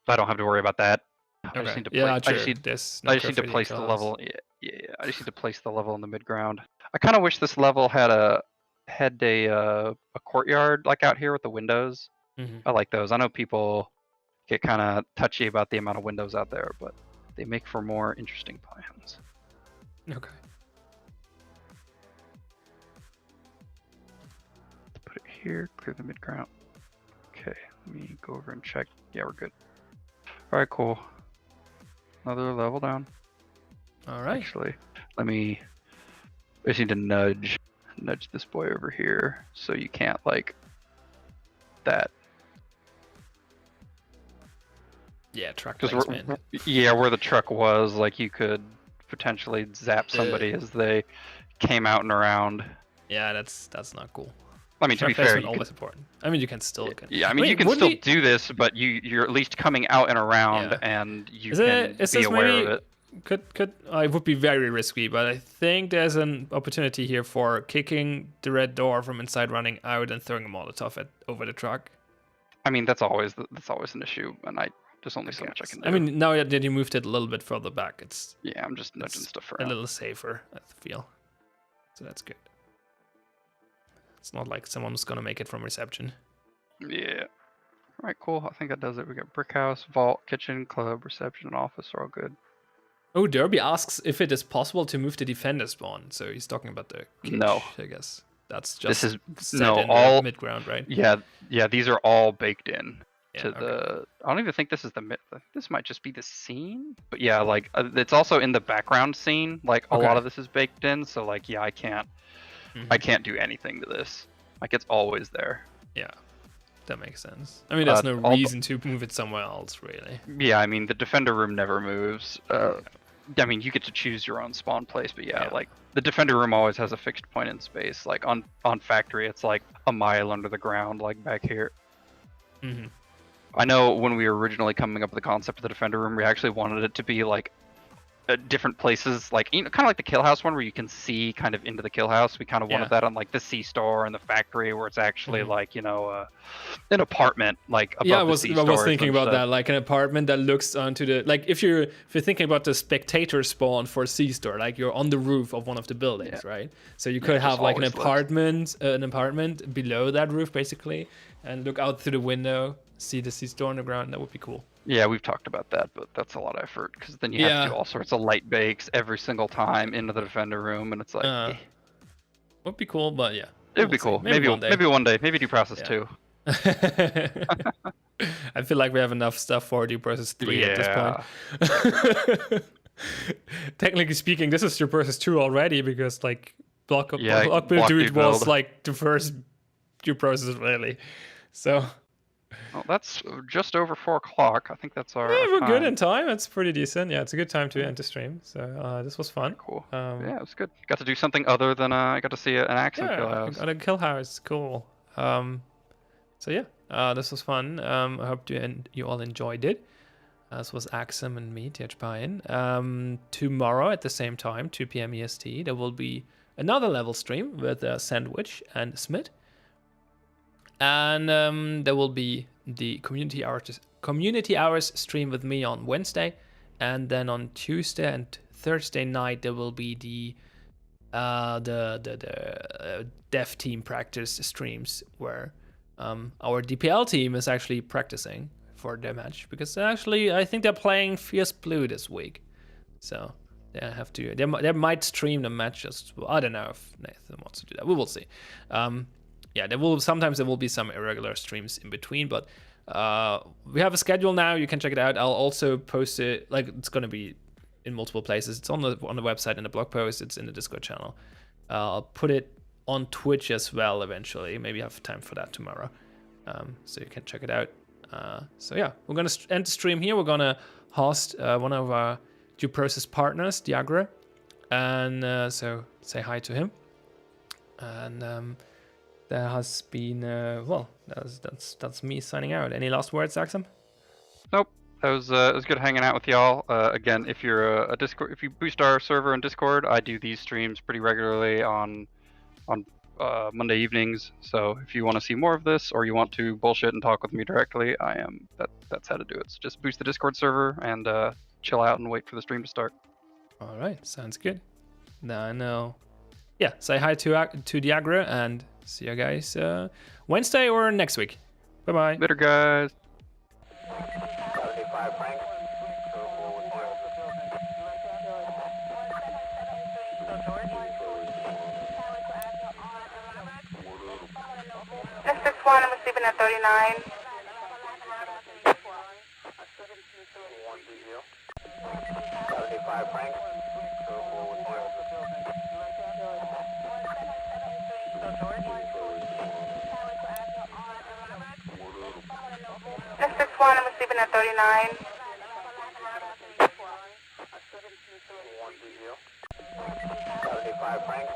I don't have to worry about that. I just Okay. need to Yeah, true. I just need There's no I just need to graffiti place the colors. level. Yeah. I just need to place the level in the mid ground. I kind of wish this level had a courtyard like out here with the windows. Mhm. I like those. I know people get kind of touchy about the amount of windows out there, but they make for more interesting plans. Okay. Put it here, clear the mid ground. Okay, let me go over and check. Yeah, we're good. All right, cool. Another level down. All right. Actually, I just need to nudge this boy over here so you can't like that. Yeah, truck Because placement. where the truck was, like you could potentially zap somebody as they came out and around. Yeah, that's not cool. I mean, to Truck be fair, placement always important. I mean, you can still. I mean, you can still do this, but you're at least coming out and around, and you can be aware of it. Could it would be very risky, but I think there's an opportunity here for kicking the red door from inside, running out, and throwing a Molotov over the truck. I mean, that's always an issue, and there's only so much I can do. I mean, now that you moved it a little bit further back, it's I'm just nudging stuff around. A little safer, I feel. So that's good. It's not like someone's gonna make it from reception. Yeah. All right, cool. I think that does it. We got brick house, vault, kitchen, club, reception, and office are all good. Oh, Derby asks if it is possible to move the defender spawn. So he's talking about the cage, No. I guess. That's just this is set in the mid ground, right? Yeah. These are all baked in to okay. the. I don't even think this is the mid. This might just be the scene, but yeah, like it's also in the background scene. Like a lot of this is baked in, so like yeah, I can't do anything to this. Like it's always there. Yeah, that makes sense. I mean, there's no reason to move it somewhere else, really. Yeah, I mean the defender room never moves. I mean, you get to choose your own spawn place, but yeah, like the defender room always has a fixed point in space. Like on factory, it's like a mile under the ground, like back here. Mm-hmm. I know when we were originally coming up with the concept of the defender room, we actually wanted it to be like different places, like kind of like the kill house one where you can see kind of into the kill house. We kind of wanted that on like the C store and the factory where it's actually like an apartment like above I was thinking about that, like an apartment that looks onto the, like if you're thinking about the spectator spawn for C store, like you're on the roof of one of the buildings, right? So you could have like an apartment below that roof basically, and look out through the window, see the C store on the ground. That would be cool. Yeah, we've talked about that, but that's a lot of effort because then you have to do all sorts of light bakes every single time into the defender room, and it's like would be cool, but yeah, it would be cool. Maybe one day. Maybe do process 2. I feel like we have enough stuff for due process 3 at this point. Technically speaking, this is due process 2 already because like block build dude was like the first due process really. So well, that's just over 4 o'clock. I think that's our. We're good in time. It's pretty decent. Yeah, it's a good time to end the stream. So this was fun. Cool. Yeah, it was good. Got to do something other than I got to see an Axsom kill house. On a kill house, cool. So yeah, this was fun. I hope you all enjoyed it. This was Axsom and me, TH Pine. Tomorrow at the same time, 2 p.m. EST, there will be another level stream with Sandwich and Smith. And there will be the community hours stream with me on Wednesday, and then on Tuesday and Thursday night there will be the dev team practice streams where our DPL team is actually practicing for their match because I think they're playing Fierce Blue this week, so they have to. They might stream the matches. Well, I don't know if Nathan wants to do that. We will see. Yeah, there will be some irregular streams in between, but we have a schedule now. You can check it out. I'll also post it. Like it's gonna be in multiple places. It's on the website in the blog post. It's in the Discord channel. I'll put it on Twitch as well eventually. Maybe I have time for that tomorrow, so you can check it out. So yeah, we're gonna end the stream here. We're gonna host one of our due process partners, Diagra, and so say hi to him. And there has been, that's me signing out. Any last words, Axsom? Nope. It was good hanging out with y'all. Again, if you're a Discord, if you boost our server in Discord, I do these streams pretty regularly on Monday evenings. So if you want to see more of this, or you want to bullshit and talk with me directly, that's how to do it. So just boost the Discord server and chill out and wait for the stream to start. All right, sounds good. Then yeah, say hi to the aggro and see you guys Wednesday or next week. Bye bye. Later, guys. One, I'm receiving at 39. This one, I'm receiving at 39. 75 Frank.